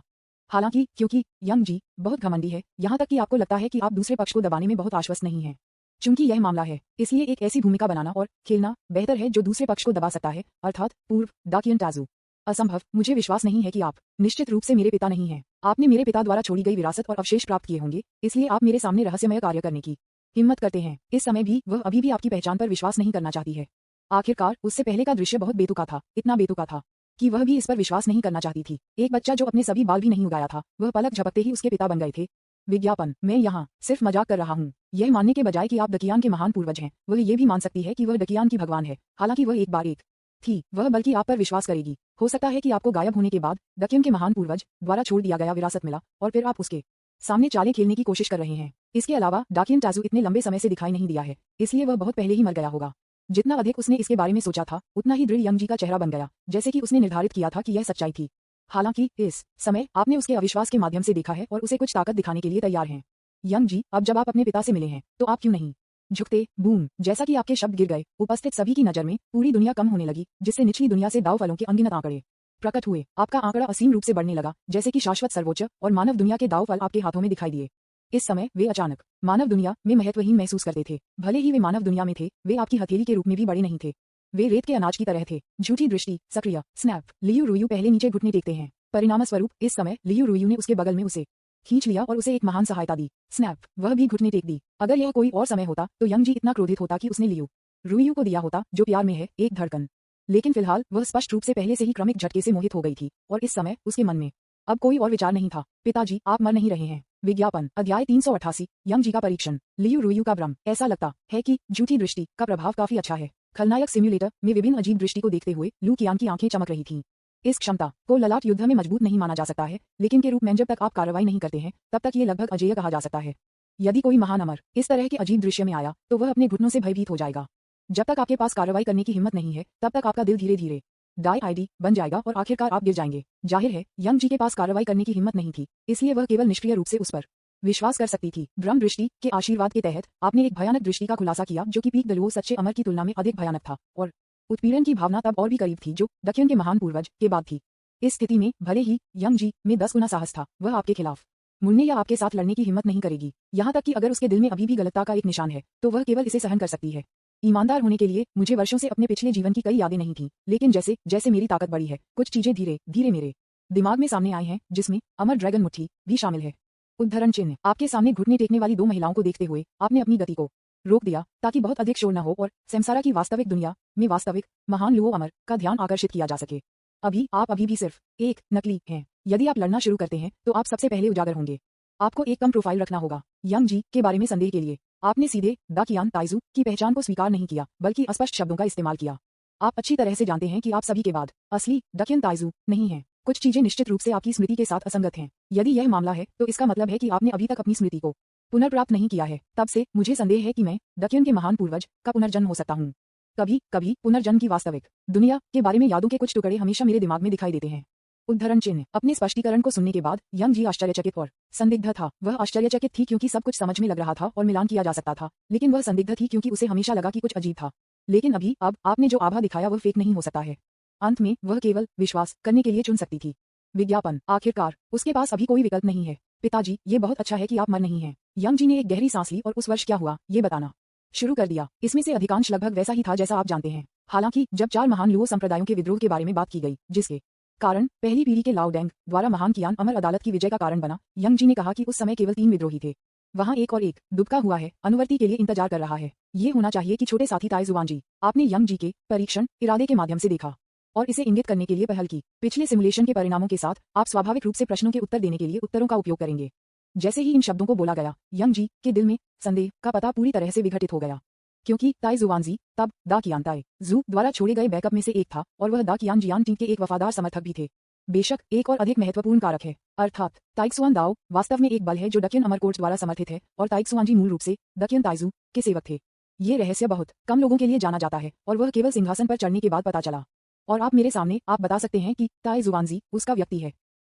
हालांकि क्योंकि यंग जी बहुत घमंडी है, यहाँ तक कि आपको लगता है कि आप दूसरे पक्ष को दबाने में बहुत आश्वस्त नहीं हैं। चूंकि यह मामला है, इसलिए एक ऐसी भूमिका बनाना और खेलना बेहतर है जो दूसरे पक्ष को दबा सकता है, अर्थात पूर्व डाकियन ताजू। असंभव। मुझे विश्वास नहीं है कि आप निश्चित रूप से मेरे पिता नहीं हैं। आपने मेरे पिता द्वारा छोड़ी गई विरासत और अवशेष प्राप्त किए होंगे, इसलिए आप मेरे सामने रहस्यमय कार्य करने की हिम्मत करते हैं। इस समय भी वह अभी भी आपकी पहचान पर विश्वास नहीं करना चाहती है। आखिरकार उससे पहले का दृश्य बहुत बेतुका था, इतना बेतुका था कि वह भी इस पर विश्वास नहीं करना चाहती थी। एक बच्चा जो अपने सभी बाल भी नहीं उगाया था, वह पलक झपकते ही उसके पिता बन गए थे। विज्ञापन। मैं यहाँ सिर्फ मजाक कर रहा हूँ। यह मानने के बजाय कि आप डकियान के महान पूर्वज हैं, वह ये भी मान सकती है कि वह डकियान की भगवान है। हालांकि वह एक बार एक थी, वह बल्कि आप पर विश्वास करेगी। हो सकता है कि आपको गायब होने के बाद डकियन के महान पूर्वज द्वारा छोड़ दिया गया विरासत मिला और फिर आप उसके सामने चालें खेलने की कोशिश कर रहे हैं। इसके अलावा डाकियन ताजू इतने लंबे समय से दिखाई नहीं दिया है, इसलिए वह बहुत पहले ही मर गया होगा। जितना अधिक उसने इसके बारे में सोचा था, उतना ही दृढ़ यंग जी का चेहरा बन गया, जैसे कि उसने निर्धारित किया था कि यह सच्चाई थी। हालांकि इस समय आपने उसके अविश्वास के माध्यम से देखा है और उसे कुछ ताकत दिखाने के लिए तैयार हैं। यंग जी, अब जब आप अपने पिता से मिले हैं तो आप क्यों नहीं झुकते? बूम। जैसा कि आपके शब्द गिर गए, उपस्थित सभी की नजर में पूरी दुनिया कम होने लगी, जिससे निचली दुनिया से दाव फलों के अनगिनत आंकड़े प्रकट हुए। आपका आंकड़ा असीम रूप से बढ़ने लगा, जैसे कि शाश्वत सर्वोच्च और मानव दुनिया के दाव फल आपके हाथों में दिखाई दिए। इस समय वे अचानक मानव दुनिया में महत्वहीन महसूस करते थे। भले ही वे मानव दुनिया में थे, वे आपकी हथेली के रूप में भी बड़े नहीं थे। वे रेत के अनाज की तरह थे। झूठी दृष्टि सक्रिय। स्नैप। लियू रुयू पहले नीचे घुटने टेकते हैं। परिणामस्वरूप इस समय लियू रुयू ने उसके बगल में उसे खींच लिया और उसे एक महान सहायता दी। स्नैप। वह भी घुटने टेक दी। अगर यह कोई और समय होता तो यंग जी इतना क्रोधित होता कि उसने लियू रुयू को दिया होता, जो प्यार में है, एक धड़कन। लेकिन फिलहाल वह स्पष्ट रूप से पहले से ही क्रमिक झटके से मोहित हो गई थी और इस समय उसके मन में अब कोई और विचार नहीं था। पिताजी, आप मर नहीं रहे हैं। विज्ञापन। अध्याय 388। यंग जी का परीक्षण। लियू रुयू का भ्रम। ऐसा लगता है कि झूठी दृष्टि का प्रभाव काफी अच्छा है। खलनायक सिम्युलेटर में विभिन्न अजीब दृष्टि को देखते हुए लू कियान की आंखें चमक रही थीं। इस क्षमता को ललाट युद्ध में मजबूत नहीं माना जा सकता है, लेकिन के रूप में जब तक आप कार्रवाई नहीं करते हैं तब तक ये लगभग अजेय कहा जा सकता है। यदि कोई महान अमर इस तरह के अजीब दृश्य में आया तो वह अपने घुटनों से भयभीत हो जाएगा। जब तक आपके पास कार्रवाई करने की हिम्मत नहीं है, तब तक आपका दिल धीरे धीरे डाई आईडी बन जाएगा और आखिरकार आप गिर जाएंगे। जाहिर है यंग जी के पास कार्रवाई करने की हिम्मत नहीं थी, इसलिए वह केवल निष्क्रिय रूप से उस पर विश्वास कर सकती थी। भ्रम दृष्टि के आशीर्वाद के तहत आपने एक भयानक दृष्टि का खुलासा किया, जो कि पीक दलुओ सच्चे अमर की तुलना में अधिक भयानक था और उत्पीड़न की भावना तब और भी करीब थी, जो डकियन के महान पूर्वज के बाद थी। इस स्थिति में भले ही यंग जी में 10 गुना साहस था, वह आपके खिलाफ मुड़ने या आपके साथ लड़ने की हिम्मत नहीं करेगी। यहाँ तक कि अगर उसके दिल में अभी भी गलतता का एक निशान है तो वह केवल इसे सहन कर सकती है। ईमानदार होने के लिए मुझे वर्षों से अपने पिछले जीवन की कई यादें नहीं थीं, लेकिन जैसे जैसे मेरी ताकत बढ़ी है, कुछ चीजें धीरे धीरे मेरे दिमाग में सामने आई हैं, जिसमें अमर ड्रैगन मुट्ठी भी शामिल है। उद्धरण चिन्ह। आपके सामने घुटने टेकने वाली 2 महिलाओं को देखते हुए आपने अपनी गति को रोक दिया ताकि बहुत अधिक शोर न हो और सेमसारा की वास्तविक दुनिया में वास्तविक महान लुओ अमर का ध्यान आकर्षित किया जा सके। आप अभी भी सिर्फ एक नकली हैं। यदि आप लड़ना शुरू करते हैं तो आप सबसे पहले उजागर होंगे। आपको एक कम प्रोफाइल रखना होगा। यंग जी के बारे में संदेह के लिए आपने सीधे दा कियान ताइजू की पहचान को स्वीकार नहीं किया, बल्कि अस्पष्ट शब्दों का इस्तेमाल किया। आप अच्छी तरह से जानते हैं कि आप सभी के बाद असली डकियन ताइजू नहीं हैं। कुछ चीजें निश्चित रूप से आपकी स्मृति के साथ असंगत हैं। यदि यह मामला है तो इसका मतलब है कि आपने अभी तक अपनी स्मृति को पुनर्प्राप्त नहीं किया है। तब से मुझे संदेह है कि मैं डकियन के महान पूर्वज का पुनर्जन्म हो सकता हूँ। कभी कभी पुनर्जन्म की वास्तविक दुनिया के बारे में यादों के कुछ टुकड़े हमेशा मेरे दिमाग में दिखाई देते हैं। उद्धरण चिन्ह। अपने स्पष्टीकरण को सुनने के बाद यंग जी आश्चर्यचकित और संदिग्ध था। वह आश्चर्यचकित थी क्योंकि सब कुछ समझ में लग रहा था और मिलान किया जा सकता था, लेकिन वह संदिग्ध थी क्योंकि उसे हमेशा लगा कि कुछ अजीब था। लेकिन अब आपने जो आभा दिखाया वह फेक नहीं हो सकता है। अंत में वह केवल विश्वास करने के लिए चुन सकती थी। विज्ञापन। आखिरकार उसके पास अभी कोई विकल्प नहीं है। पिताजी, ये बहुत अच्छा है कि आप मर नहीं हैं। यंग जी ने एक गहरी सांस ली और उस वर्ष क्या हुआ ये बताना शुरू कर दिया। इसमें से अधिकांश लगभग वैसा ही था जैसा आप जानते हैं। हालांकि जब 4 महान लुओ संप्रदायों के विद्रोह के बारे में बात की गई, जिसके कारण पहली पीढ़ी के लाओ डेंग द्वारा महान कियान अमर अदालत की विजय का कारण बना, यंग जी ने कहा कि उस समय केवल 3 विद्रोही थे। वहाँ एक और एक दुबका हुआ है, अनुवर्ती के लिए इंतजार कर रहा है। ये होना चाहिए कि छोटे साथी ताई जुआन जी। आपने यंग जी के परीक्षण इरादे के माध्यम से देखा और इसे इंगित करने के लिए पहल की। पिछले सिमुलेशन के परिणामों के साथ आप स्वाभाविक रूप से प्रश्नों के उत्तर देने के लिए उत्तरों का उपयोग करेंगे। जैसे ही इन शब्दों को बोला गया, यंग जी के दिल में संदेह का पता पूरी तरह से विघटित हो गया, क्योंकि ताई जुआनजी तब दा कियान ताई जू द्वारा छोड़े गए बैकअप में से एक था और वह दा कियान जियान टीम के एक वफादार समर्थक भी थे। बेशक एक और अधिक महत्वपूर्ण कारक है, अर्थात ताइक्सुआन दाओ वास्तव में एक बल है जो डकियन अमर कोर्ट्स द्वारा समर्थित है और ताइक्सुआनजी मूल रूप से डकियन ताइजू के सेवक थे। ये रहस्य बहुत कम लोगों के लिए जाना जाता है और वह केवल सिंहासन पर चढ़ने के बाद पता चला। और आप मेरे सामने आप बता सकते हैं कि ताई जुआनजी उसका व्यक्ति है।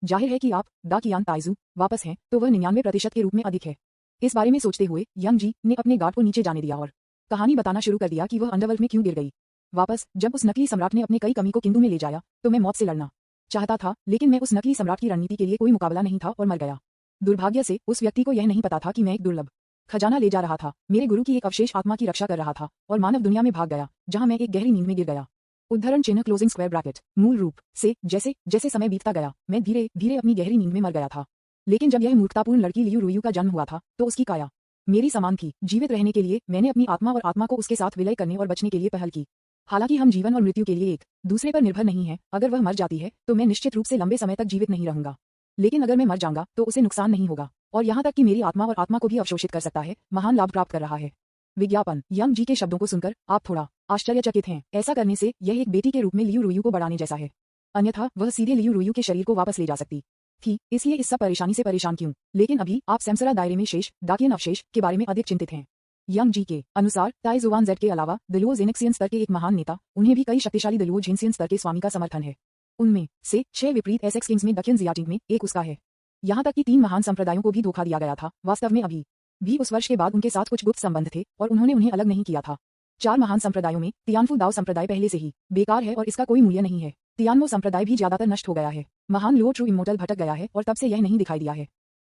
जाहिर है कि आप दा कियान ताइजू वापस हैं तो वह 99% के रूप में अधिक है। इस बारे में सोचते हुए यंग जी ने अपने गार्ड को नीचे जाने दिया और कहानी बताना शुरू कर दिया कि वह अंडरवर्ल्ड में क्यों गिर गई। वापस जब उस नकली सम्राट ने अपने कई कमी को किंदू में ले जाया तो मैं मौत से लड़ना चाहता था, लेकिन मैं उस नकली सम्राट की रणनीति के लिए कोई मुकाबला नहीं था और मर गया। दुर्भाग्य से उस व्यक्ति को यह नहीं पता था कि मैं एक दुर्लभ खजाना ले जा रहा था, मेरे गुरु की एक अवशेष आत्मा की रक्षा कर रहा था और मानव दुनिया में भाग गया जहां मैं एक गहरी नींद में गिर गया। उद्धरण चिन्ह क्लोजिंग स्क्वायर ब्रैकेट। मूल रूप से जैसे जैसे समय बीतता गया मैं धीरे धीरे अपनी गहरी नींद में मर गया था, लेकिन जब यह मूर्खतापूर्ण लड़की लियू रुयू का जन्म हुआ था तो उसकी काया मेरी समान थी। जीवित रहने के लिए मैंने अपनी आत्मा और आत्मा को उसके साथ विलय करने और बचने के लिए पहल की। हालांकि हम जीवन और मृत्यु के लिए एक दूसरे पर निर्भर नहीं है। अगर वह मर जाती है तो मैं निश्चित रूप से लंबे समय तक जीवित नहीं रहूंगा, लेकिन अगर मैं मर जाऊंगा तो उसे नुकसान नहीं होगा और यहाँ तक कि मेरी आत्मा और आत्मा को भी अवशोषित कर सकता है। महान लाभ प्राप्त कर रहा है। विज्ञापन। यंग जी के शब्दों को सुनकर आप थोड़ा आश्चर्यचकित हैं। ऐसा करने से यह एक बेटी के रूप में लियू रुयू को बढ़ाने जैसा है, अन्यथा वह सीधे लियू रुयू के शरीर को वापस ले जा सकती थी। इसलिए इस सब परेशानी से परेशान क्यों? लेकिन अभी आप सैमसरा दायरे में शेष डाकियन अवशेष के बारे में अधिक चिंतित हैं। यंग जी के अनुसार ताई जुआन जेड के अलावा दलुओ जेनेक्सियन स्तर के एक महान नेता, उन्हें भी कई शक्तिशाली दलुओ झिनसियन स्तर के स्वामी का समर्थन है। उनमें से 6 विपरीत एसेक्स किंग्स में डकियन जियाटिंग में एक उसका है। यहाँ तक कि 3 महान संप्रदायों को भी धोखा दिया गया था। वास्तव में अभी भी उस वर्ष के बाद उनके साथ कुछ गुप्त संबंध थे और उन्होंने उन्हें अलग नहीं किया था। 4 महान संप्रदायों में तियानफू दाओ संप्रदाय पहले से ही बेकार है और इसका कोई मूल्य नहीं है। तियानमो संप्रदाय भी ज्यादातर नष्ट हो गया है। महान लुओ ट्रू इमोर्टल भटक गया है और तब से यह नहीं दिखाई दिया है,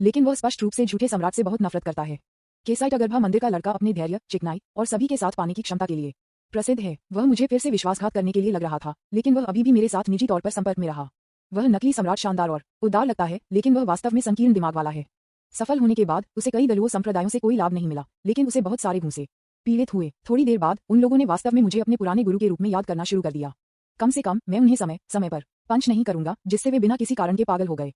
लेकिन वह स्पष्ट रूप से झूठे सम्राट से बहुत नफरत करता है। केसाइट अगरभा मंदिर का लड़का अपने धैर्य, चिकनाई और सभी के साथ पाने की क्षमता के लिए प्रसिद्ध है। वह मुझे फिर से विश्वासघात करने के लिए लग रहा था, लेकिन वह अभी भी मेरे साथ निजी तौर पर संपर्क में रहा। वह नकली सम्राट शानदार और उदार लगता है, लेकिन वह वास्तव में संकीर्ण दिमाग वाला है। सफल होने के बाद उसे कई दलुओ संप्रदायों से कोई लाभ नहीं मिला, लेकिन उसे बहुत सारे घूंसे पीड़ित हुए। थोड़ी देर बाद उन लोगों ने वास्तव में मुझे अपने पुराने गुरु के रूप में याद करना शुरू कर दिया। कम से कम मैं उन्हें समय समय पर पंच नहीं करूंगा जिससे वे बिना किसी कारण के पागल हो गए।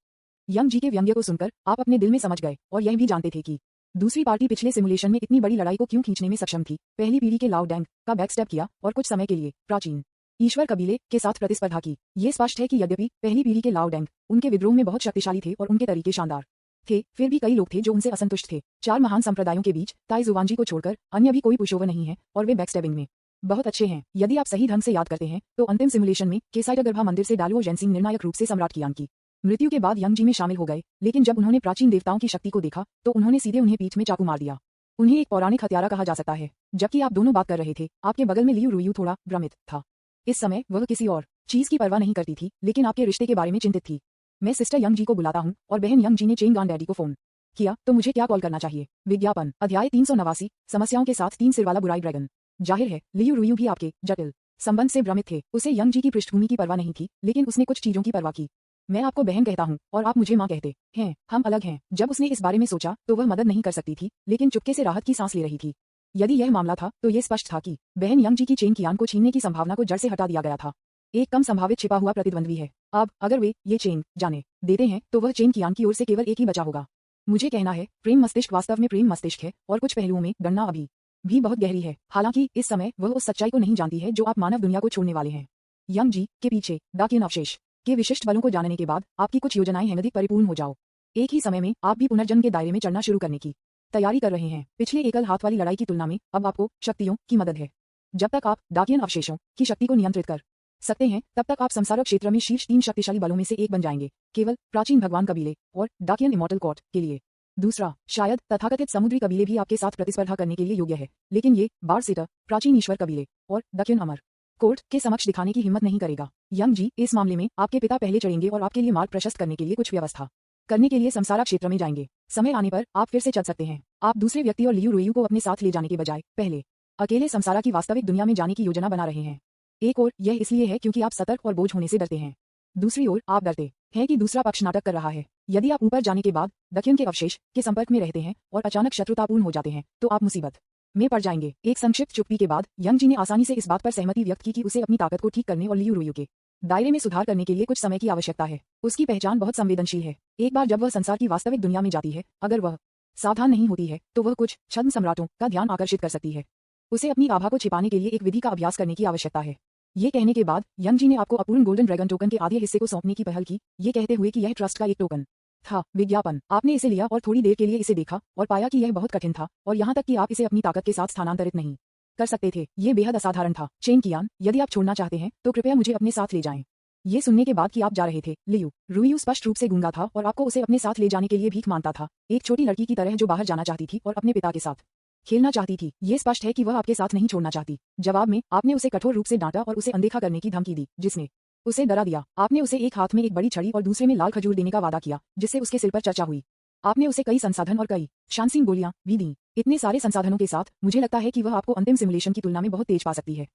यंग जी के व्यंग्य को सुनकर आप अपने दिल में समझ गए और यह भी जानते थे कि दूसरी पार्टी पिछले सिमुलेशन में इतनी बड़ी लड़ाई को क्यों खींचने में सक्षम थी। पहली पीढ़ी के लाओ डैंग का बैकस्टेप किया और कुछ समय के लिए प्राचीन ईश्वर कबीले के साथ प्रतिस्पर्धा की। ये स्पष्ट है कि यद्यपि पहली पीढ़ी के लाओ डैंग उनके विद्रोह में बहुत शक्तिशाली थे और उनके तरीके शानदार थे, फिर भी कई लोग थे जो उनसे असंतुष्ट थे। 4 महान संप्रदायों के बीच ताई जुआन जी को छोड़कर अन्य भी कोई पुशोवर नहीं है और वे बैकस्टेबिंग में बहुत अच्छे हैं। यदि आप सही ढंग से याद करते हैं तो अंतिम सिमुलेशन में केसाइट अगरभा मंदिर से डालुओ जेनसिंग निर्णायक रूप से सम्राट कियान की मृत्यु के बाद यंग जी में शामिल हो गए, लेकिन जब उन्होंने प्राचीन देवताओं की शक्ति को देखा तो उन्होंने सीधे उन्हें पीठ में चाकू मार दिया। उन्हें एक पौराणिक हत्यारा कहा जा सकता है। जबकि आप दोनों बात कर रहे थे, आपके बगल में लियू रुयू थोड़ा भ्रमित था। इस समय वह किसी और चीज की परवाह नहीं करती थी, लेकिन आपके रिश्ते के बारे में चिंतित थी। मैं सिस्टर यंग जी को बुलाता हूँ और बहन यंग जी ने चेन गान डैडी को फोन किया तो मुझे क्या कॉल करना चाहिए? विज्ञापन। अध्याय 389 समस्याओं के साथ 3 सिर वाला बुराई ड्रैगन। जाहिर है लियू रुयू भी आपके जटिल संबंध से भ्रमित थे। उसे यंग जी की पृष्ठभूमि की परवाह नहीं थी, लेकिन उसने कुछ चीजों की परवाह की। मैं आपको बहन कहता हूँ और आप मुझे माँ कहते हैं। हम अलग हैं। जब उसने इस बारे में सोचा तो वह मदद नहीं कर सकती थी, लेकिन चुपके से राहत की सांस ले रही थी। यदि यह मामला था तो यह स्पष्ट था कि बहन यंग जी की चेन कियान को छीनने की संभावना को जड़ से हटा दिया गया था। एक कम संभावित छिपा हुआ प्रतिद्वंद्वी है। अब अगर वे ये चेन जाने देते हैं तो वह चेन कियान की ओर से केवल एक ही बचा होगा। मुझे कहना है प्रेम मस्तिष्क वास्तव में प्रेम मस्तिष्क है और कुछ पहलुओं में गणना अभी भी बहुत गहरी है। हालांकि इस समय वह उस सच्चाई को नहीं जानती है जो आप मानव दुनिया को छोड़ने वाले हैं। यंग जी के पीछे डाकियन अवशेष के विशिष्ट बलों को जानने के बाद आपकी कुछ योजनाएं हैं अधिक परिपूर्ण हो जाओ। एक ही समय में आप भी पुनर्जन्म के दायरे में चढ़ना शुरू करने की तैयारी कर रहे हैं। पिछले एकल हाथ वाली लड़ाई की तुलना में अब आपको शक्तियों की मदद है। जब तक आप डाकियन अवशेषों की शक्ति को नियंत्रित कर सकते हैं तब तक आप संसारक क्षेत्र में शीर्ष 3 शक्तिशाली बलों में से एक बन जाएंगे, केवल प्राचीन भगवान कबीले और डाकियन इमॉर्टल कोर्ट के लिए। दूसरा, शायद तथाकथित समुद्री कबीले भी आपके साथ प्रतिस्पर्धा करने के लिए योग्य है, लेकिन ये बारसेटर प्राचीन ईश्वर कबीले और डाकियन अमर कोर्ट के समक्ष दिखाने की हिम्मत नहीं करेगा। यंग जी, इस मामले में आपके पिता पहले चढ़ेंगे और आपके लिए मार्ग प्रशस्त करने के लिए कुछ व्यवस्था करने के लिए समसारा क्षेत्र में जाएंगे। समय आने पर आप फिर से चल सकते हैं। आप दूसरे व्यक्ति और लियू रोयू को अपने साथ ले जाने के बजाय पहले अकेले समसारा की वास्तविक दुनिया में जाने की योजना बना रहे हैं। एक ओर यह इसलिए है क्योंकि आप सतर्क और बोझ होने से डरते हैं। दूसरी ओर आप डरते हैं कि दूसरा पक्ष नाटक कर रहा है। यदि आप ऊपर जाने के बाद दक्षिण के अवशेष के संपर्क में रहते हैं और अचानक शत्रुतापूर्ण हो जाते हैं तो आप मुसीबत में पड़ जाएंगे। एक संक्षिप्त चुप्पी के बाद यंग जी ने आसानी से इस बात पर सहमति व्यक्त की कि उसे अपनी ताकत को ठीक करने और लियू रोयू के दायरे में सुधार करने के लिए कुछ समय की आवश्यकता है। उसकी पहचान बहुत संवेदनशील है। एक बार जब वह संसार की वास्तविक दुनिया में जाती है, अगर वह सावधान नहीं होती है तो वह कुछ छद्म सम्राटों का ध्यान आकर्षित कर सकती है। उसे अपनी आभा को छिपाने के लिए एक विधि का अभ्यास करने की आवश्यकता है। ये कहने के बाद यंग जी ने आपको अपूर्ण गोल्डन ड्रैगन टोकन के आधे हिस्से को सौंपने की पहल की, ये कहते हुए कि यह ट्रस्ट का एक टोकन था। विज्ञापन। आपने इसे लिया और थोड़ी देर के लिए इसे देखा और पाया कि यह बहुत कठिन था और यहाँ तक कि आप इसे अपनी ताकत के साथ स्थानांतरित नहीं कर सकते थे। ये बेहद असाधारण था। चेन कियान, यदि आप छोड़ना चाहते हैं तो कृपया मुझे अपने साथ ले जाएं। ये सुनने के बाद कि आप जा रहे थे, लियू रोयू स्पष्ट रूप से गूंगा था और आपको उसे अपने साथ ले जाने के लिए भीख मांगता था, एक छोटी लड़की की तरह जो बाहर जाना चाहती थी और अपने पिता के साथ खेलना चाहती थी। ये स्पष्ट है कि वह आपके साथ नहीं छोड़ना चाहती। जवाब में आपने उसे कठोर रूप से डांटा और उसे अनदेखा करने की धमकी दी, जिसने उसे डरा दिया। आपने उसे एक हाथ में एक बड़ी छड़ी और दूसरे में लाल खजूर देने का वादा किया, जिससे उसके सिर पर चर्चा हुई। आपने उसे कई संसाधन और कई शानसीन गोलियां भी दी। इतने सारे संसाधनों के साथ मुझे लगता है कि वह आपको अंतिम सिमुलेशन की तुलना में बहुत तेज पा सकती है।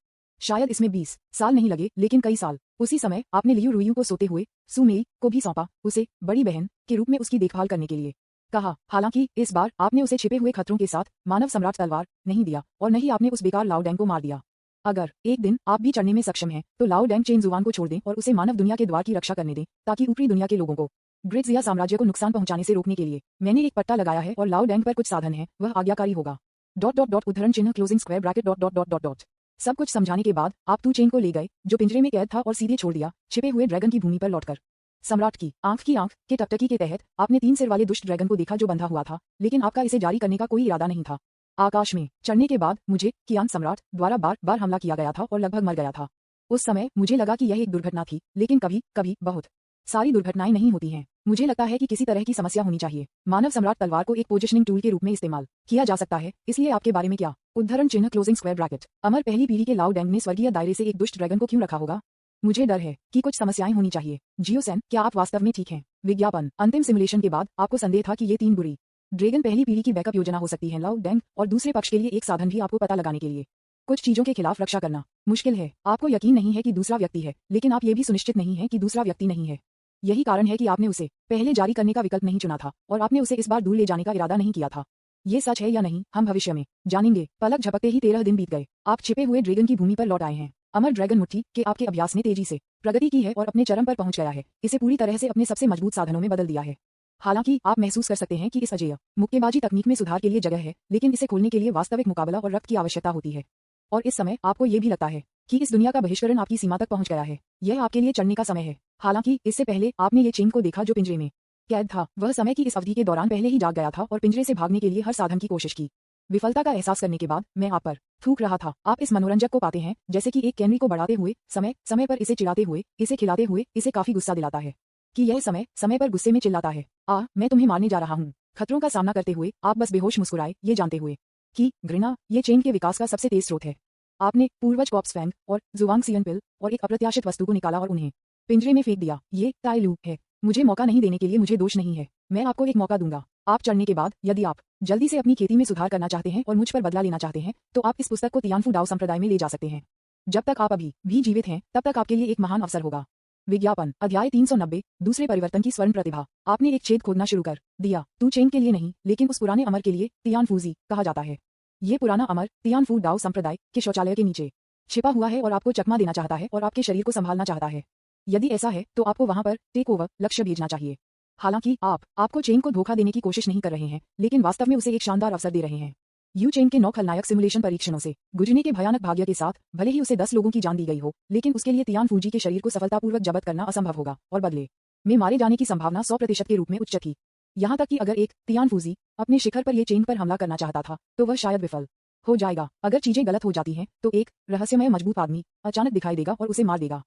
शायद इसमें 20 साल नहीं लगे, लेकिन कई साल। उसी समय आपने लियू रोयू को सोते हुए सुमेई को भी सौंपा, उसे बड़ी बहन के रूप में उसकी देखभाल करने के लिए कहा। हालांकि इस बार आपने उसे छिपे हुए खतरों के साथ मानव सम्राट तलवार नहीं दिया और नहीं आपने उस बेकार लाओ डैंग को मार दिया। अगर एक दिन आप भी चढ़ने में सक्षम हैं, तो लाओ डैंग चेन जुआन को छोड़ दें और उसे मानव दुनिया के द्वार की रक्षा करने दें, ताकि ऊपरी दुनिया के लोगों को ग्रिड्स साम्राज्य को नुकसान पहुंचाने से रोकने के लिए मैंने एक पट्टा लगाया है और लाओ डैंग पर कुछ साधन है, वह आज्ञाकारी होगा। उद्धरण चिन्ह क्लोजिंग स्क्वायर ब्रैकेट . सब कुछ समझाने के बाद आप टू चेन को ले गए, जो पिंजरे में कैद था, और सीधे छोड़ दिया छिपे हुए ड्रैगन की भूमि पर लौटकर। सम्राट की आंख के टकटकी के तहत आपने 3 सिर वाले दुष्ट ड्रैगन को देखा जो बंधा हुआ था, लेकिन आपका इसे जारी करने का कोई इरादा नहीं था। आकाश में चढ़ने के बाद मुझे कियान सम्राट द्वारा बार हमला किया गया था और लगभग मर गया था। उस समय मुझे लगा कि यह एक दुर्घटना थी, लेकिन कभी कभी बहुत सारी दुर्घटनाएं नहीं होती हैं। मुझे लगता है कि किसी तरह की समस्या होनी चाहिए। मानव सम्राट तलवार को एक पोजिशनिंग टूल के रूप में इस्तेमाल किया जा सकता है, इसलिए आपके बारे में क्या? उद्धरण चिन्ह क्लोजिंग स्क्वायर ब्रैकेट। अमर पहली पीढ़ी के लाओ डैंग ने स्वर्गीय दायरे से एक दुष्ट ड्रैगन को क्यों रखा होगा? मुझे डर है कि कुछ समस्याएं होनी चाहिए। जियोसेन, क्या आप वास्तव में ठीक हैं? विज्ञापन। अंतिम सिमुलेशन के बाद आपको संदेह था कि ये 3 बुरी ड्रैगन पहली पीढ़ी की बैकअप योजना हो सकती है। लाओ डैंग और दूसरे पक्ष के लिए एक साधन भी आपको पता लगाने के लिए कुछ चीजों के खिलाफ रक्षा करना मुश्किल है। आपको यकीन नहीं है कि दूसरा व्यक्ति है, लेकिन आप ये भी सुनिश्चित नहीं है कि दूसरा व्यक्ति नहीं है। यही कारण है कि आपने उसे पहले जारी करने का विकल्प नहीं चुना था और आपने उसे इस बार दूर ले जाने का इरादा नहीं किया था। ये सच है या नहीं, हम भविष्य में जानेंगे। पलक झपकते ही 13 दिन बीत गए। आप छिपे हुए ड्रैगन की भूमि पर लौट आए हैं। अमर ड्रैगन मुट्ठी के आपके अभ्यास ने तेजी से प्रगति की है और अपने चरम पर पहुंच गया है। इसे पूरी तरह से अपने सबसे मजबूत साधनों में बदल दिया है। हालांकि आप महसूस कर सकते हैं कि इस अजेय मुक्केबाजी तकनीक में सुधार के लिए जगह है, लेकिन इसे खोलने के लिए वास्तविक मुकाबला और रक्त की आवश्यकता होती है। और इस समय आपको ये भी लगता है कि इस दुनिया का बहिष्करण आपकी सीमा तक पहुंच गया है। यह आपके लिए चढ़ने का समय है। हालांकि इससे पहले आपने ये चेन को देखा जो पिंजरे में कैद था। वह समय की इस अवधि के दौरान पहले ही जाग गया था और पिंजरे से भागने के लिए हर साधन की कोशिश की। विफलता का एहसास करने के बाद मैं आप पर थूक रहा था। आप इस मनोरंजक को पाते हैं, जैसे कि एक कैनरी को बढ़ाते हुए, समय समय पर इसे चिढ़ाते हुए, इसे खिलाते हुए, इसे काफी गुस्सा दिलाता है कि यह समय समय पर गुस्से में चिल्लाता है, मैं तुम्हें मारने जा रहा हूँ। खतरों का सामना करते हुए आप बस बेहोश मुस्कुराए, ये जानते हुए कि घृणा ये चेन के विकास का सबसे तेज स्रोत है। आपने पूर्वज पॉप्स फैंग और जुवांग सियन पिल और एक अप्रत्याशित वस्तु को निकाला और उन्हें पिंजरे में फेंक दिया। ये टाई लूप है। मुझे मौका नहीं देने के लिए मुझे दोष नहीं है। मैं आपको एक मौका दूंगा। आप चढ़ने के बाद यदि आप जल्दी से अपनी खेती में सुधार करना चाहते हैं और मुझ पर बदला लेना चाहते हैं, तो आप इस पुस्तक को तियानफू डाओ संप्रदाय में ले जा सकते हैं। जब तक आप अभी भी जीवित हैं, तब तक आपके लिए एक महान अवसर होगा। विज्ञापन। अध्याय 390, दूसरे परिवर्तन की स्वर्ण प्रतिभा। आपने एक छेद खोदना शुरू कर दिया। टू चेन के लिए नहीं, लेकिन उस पुराने अमर के लिए तियानफूजी कहा जाता है। ये पुराना अमर तियानफू डाओ संप्रदाय के शौचालय के नीचे छिपा हुआ है और आपको चकमा देना चाहता है और आपके शरीर को संभालना चाहता है। यदि ऐसा है तो आपको वहां पर टेक ओवर लक्ष्य भेजना चाहिए। हालांकि आपको चेन को धोखा देने की कोशिश नहीं कर रहे हैं, लेकिन वास्तव में उसे एक शानदार अवसर दे रहे हैं। यू चेन के 9 खलनायक सिमुलेशन परीक्षणों से गुजरने के भयानक भाग्य के साथ भले ही उसे 10 लोगों की जान दी गई हो, लेकिन उसके लिए तियान फूजी के शरीर को सफलतापूर्वक जब्त करना असंभव होगा और बदले में मारे जाने की संभावना 100% के रूप में उच्च थी। यहाँ तक कि अगर एक तियान फूजी अपने शिखर पर ये चेन पर हमला करना चाहता था तो वह शायद विफल हो जाएगा। अगर चीजें गलत हो जाती हैं तो एक रहस्यमय मजबूत आदमी अचानक दिखाई देगा और उसे मार देगा।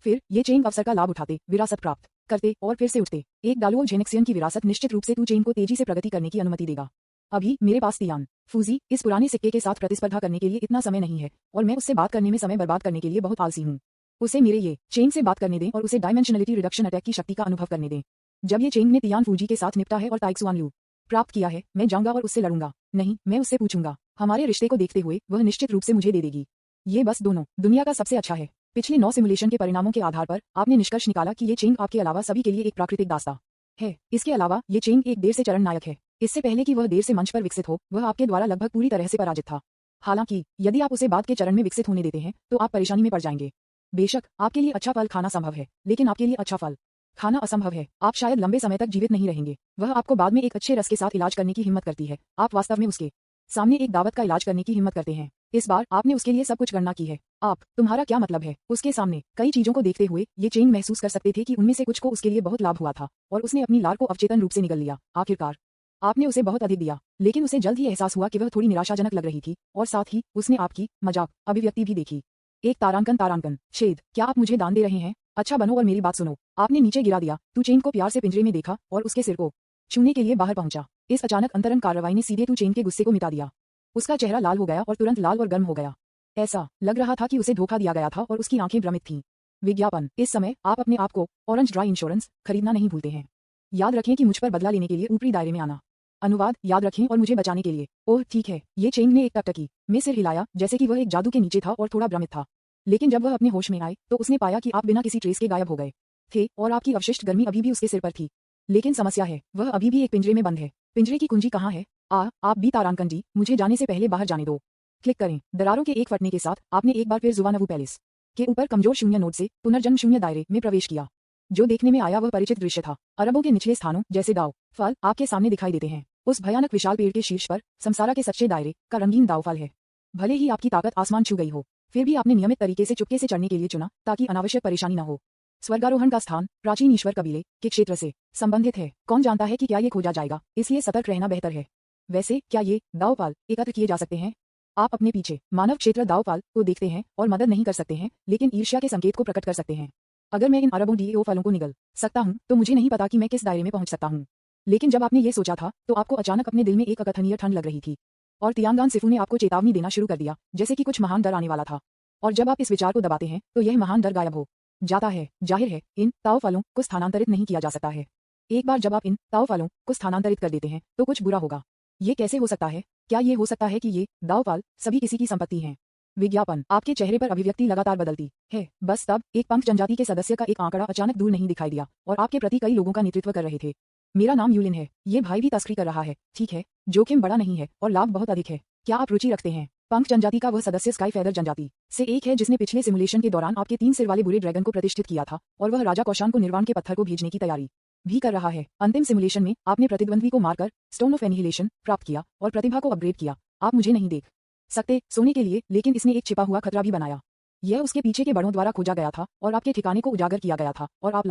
फिर ये चेन अवसर का लाभ उठाते, विरासत प्राप्त करते और फिर से उठते। एक डालुओ जेनेक्सियन की विरासत निश्चित रूप से तू चेन को तेजी से प्रगति करने की अनुमति देगा। अभी मेरे पास तियान फूजी इस पुराने सिक्के के साथ प्रतिस्पर्धा करने के लिए इतना समय नहीं है और मैं उससे बात करने में समय बर्बाद करने के लिए बहुत आलसी हूँ। उसे मेरे ये चेन से बात करने दें और उसे डायमेंशनलिटी रिडक्शन अटैक की शक्ति का अनुभव करने दें। जब ये चेन ने तियान फूजी के साथ निपटा है और ताइक्सुआन लू प्राप्त किया है, मैं जाऊंगा और उससे लड़ूंगा। नहीं, मैं उससे पूछूंगा। हमारे रिश्ते को देखते हुए वह निश्चित रूप से मुझे दे देगी। ये बस दोनों दुनिया का सबसे अच्छा है। पिछले 9 सिमुलेशन के परिणामों के आधार पर आपने निष्कर्ष निकाला कि ये चेन आपके अलावा सभी के लिए एक प्राकृतिक दास्ता है। इसके अलावा ये चेन एक देर से चरण नायक है। इससे पहले कि वह देर से मंच पर विकसित हो, वह आपके द्वारा लगभग पूरी तरह से पराजित था। हालांकि यदि आप उसे बाद के चरण में विकसित होने देते हैं तो आप परेशानी में पड़ जाएंगे। बेशक आपके लिए अच्छा फल खाना संभव है, लेकिन आपके लिए अच्छा फल खाना असंभव है। आप शायद लंबे समय तक जीवित नहीं रहेंगे। वह आपको बाद में एक अच्छे रस के साथ इलाज करने की हिम्मत करती है। आप वास्तव में उसके सामने एक दावत का इलाज करने की हिम्मत करते हैं। इस बार आपने उसके लिए सब कुछ गणना की है। तुम्हारा क्या मतलब है? उसके सामने कई चीजों को देखते हुए ये चेन महसूस कर सकते थे कि उनमें से कुछ को उसके लिए बहुत लाभ हुआ था और उसने अपनी लार को अवचेतन रूप से निगल लिया। आखिरकार आपने उसे बहुत अधिक दिया, लेकिन उसे जल्द ही एहसास हुआ कि वह थोड़ी निराशाजनक लग रही थी और साथ ही उसने आपकी मजाक अभिव्यक्ति भी देखी। एक तारांकन शेद, क्या आप मुझे दान दे रहे हैं? अच्छा बनो और मेरी बात सुनो। आपने नीचे गिरा दिया। तू चेन को प्यार से पिंजरे में देखा और उसके सिर को छूने के लिए बाहर पहुंचा। इस अचानक अंतरंग कार्रवाई ने सीधे तू चेन के गुस्से को मिटा दिया। उसका चेहरा लाल हो गया और तुरंत लाल और गर्म हो गया। ऐसा लग रहा था कि उसे धोखा दिया गया था और उसकी आंखें भ्रमित थीं। विज्ञापन, इस समय आप अपने आप को ऑरेंज ड्राई इंश्योरेंस खरीदना नहीं भूलते हैं। याद रखें कि मुझ पर बदला लेने के लिए ऊपरी दायरे में आना। अनुवाद, याद रखें और मुझे बचाने के लिए। ओह ठीक है। ये चेंग ने एक टकटकी में सिर हिलाया जैसे कि वह एक जादू के नीचे था और थोड़ा भ्रमित था। लेकिन जब वह अपने होश में आए तो उसने पाया कि आप बिना किसी ट्रेस के गायब हो गए थे और आपकी अवशिष्ट गर्मी अभी भी उसके सिर पर थी। लेकिन समस्या है, वह अभी भी एक पिंजरे में बंद है। पिंजरे की कुंजी कहाँ है? आप भी तारांकन जी, मुझे जाने से पहले बाहर जाने दो। क्लिक करें। दरारों के एक फटने के साथ आपने एक बार फिर जुवानवू पैलेस के ऊपर कमजोर शून्य नोड से पुनर्जन्म शून्य दायरे में प्रवेश किया। जो देखने में आया वह परिचित दृश्य था। अरबों के निचले स्थानों जैसे दाव फल आपके सामने दिखाई देते हैं। उस भयानक विशाल पेड़ के शीर्ष पर संसारा के सच्चे दायरे का रंगीन दाव फल है। भले ही आपकी ताकत आसमान छू गई हो, फिर भी आपने नियमित तरीके से चुपके से चढ़ने के लिए चुना ताकि अनावश्यक परेशानी न हो। स्वर्गारोहण का स्थान प्राचीन ईश्वर कबीले के क्षेत्र से संबंधित है। कौन जानता है कि क्या ये खोजा जाएगा, इसलिए सतर्क रहना बेहतर है। वैसे क्या ये दावपाल एकत्र किए जा सकते हैं? आप अपने पीछे मानव क्षेत्र दावपाल को देखते हैं और मदद नहीं कर सकते हैं, लेकिन ईर्ष्या के संकेत को प्रकट कर सकते हैं। अगर मैं इन अरबों डीओ फलों को निगल सकता हूं तो मुझे नहीं पता कि मैं किस दायरे में पहुंच सकता हूं। लेकिन जब आपने ये सोचा था तो आपको अचानक अपने दिल में एक अकथनीय ठंड लग रही थी और तियांगान सिफू ने आपको चेतावनी देना शुरू कर दिया जैसे कि कुछ महान डर आने वाला था। और जब आप इस विचार को दबाते हैं तो यह महान डर गायब हो जाता है। जाहिर है इन ताव फलों को स्थानांतरित नहीं किया जा सकता है। एक बार जब आप इन ताव फलों को स्थानांतरित कर देते हैं तो कुछ बुरा होगा। ये कैसे हो सकता है? क्या ये हो सकता है कि ये दावपाल सभी किसी की संपत्ति हैं? विज्ञापन, आपके चेहरे पर अभिव्यक्ति लगातार बदलती है। बस तब एक पंख जनजाति के सदस्य का एक आंकड़ा अचानक दूर नहीं दिखाई दिया और आपके प्रति कई लोगों का नेतृत्व कर रहे थे। मेरा नाम यूलिन है। ये भाई भी तस्करी कर रहा है। ठीक है, जोखिम बड़ा नहीं है और लाभ बहुत अधिक है। क्या आप रुचि रखते हैं? पंख जनजाति का वह सदस्य स्काई फेदर जनजाति से एक है जिसने पिछले सिमुलेशन के दौरान आपके 3 सिर वाले बुरे ड्रैगन को प्रतिष्ठित किया था और वह राजा कौशान को निर्वाण के पत्थर को भेजने की तैयारी भी कर रहा है। अंतिम सिमुलेशन में आपने प्रतिद्वंद्वी को मारकर स्टोन ऑफ एनिहिलेशन प्राप्त किया और प्रतिभा को अपग्रेड किया। आप मुझे नहीं देख सकते सोने के लिए, लेकिन इसने एक छिपा हुआ खतरा भी बनाया। यह उसके पीछे के बड़ों द्वारा खोजा गया था और आपके ठिकाने को उजागर किया गया था और आप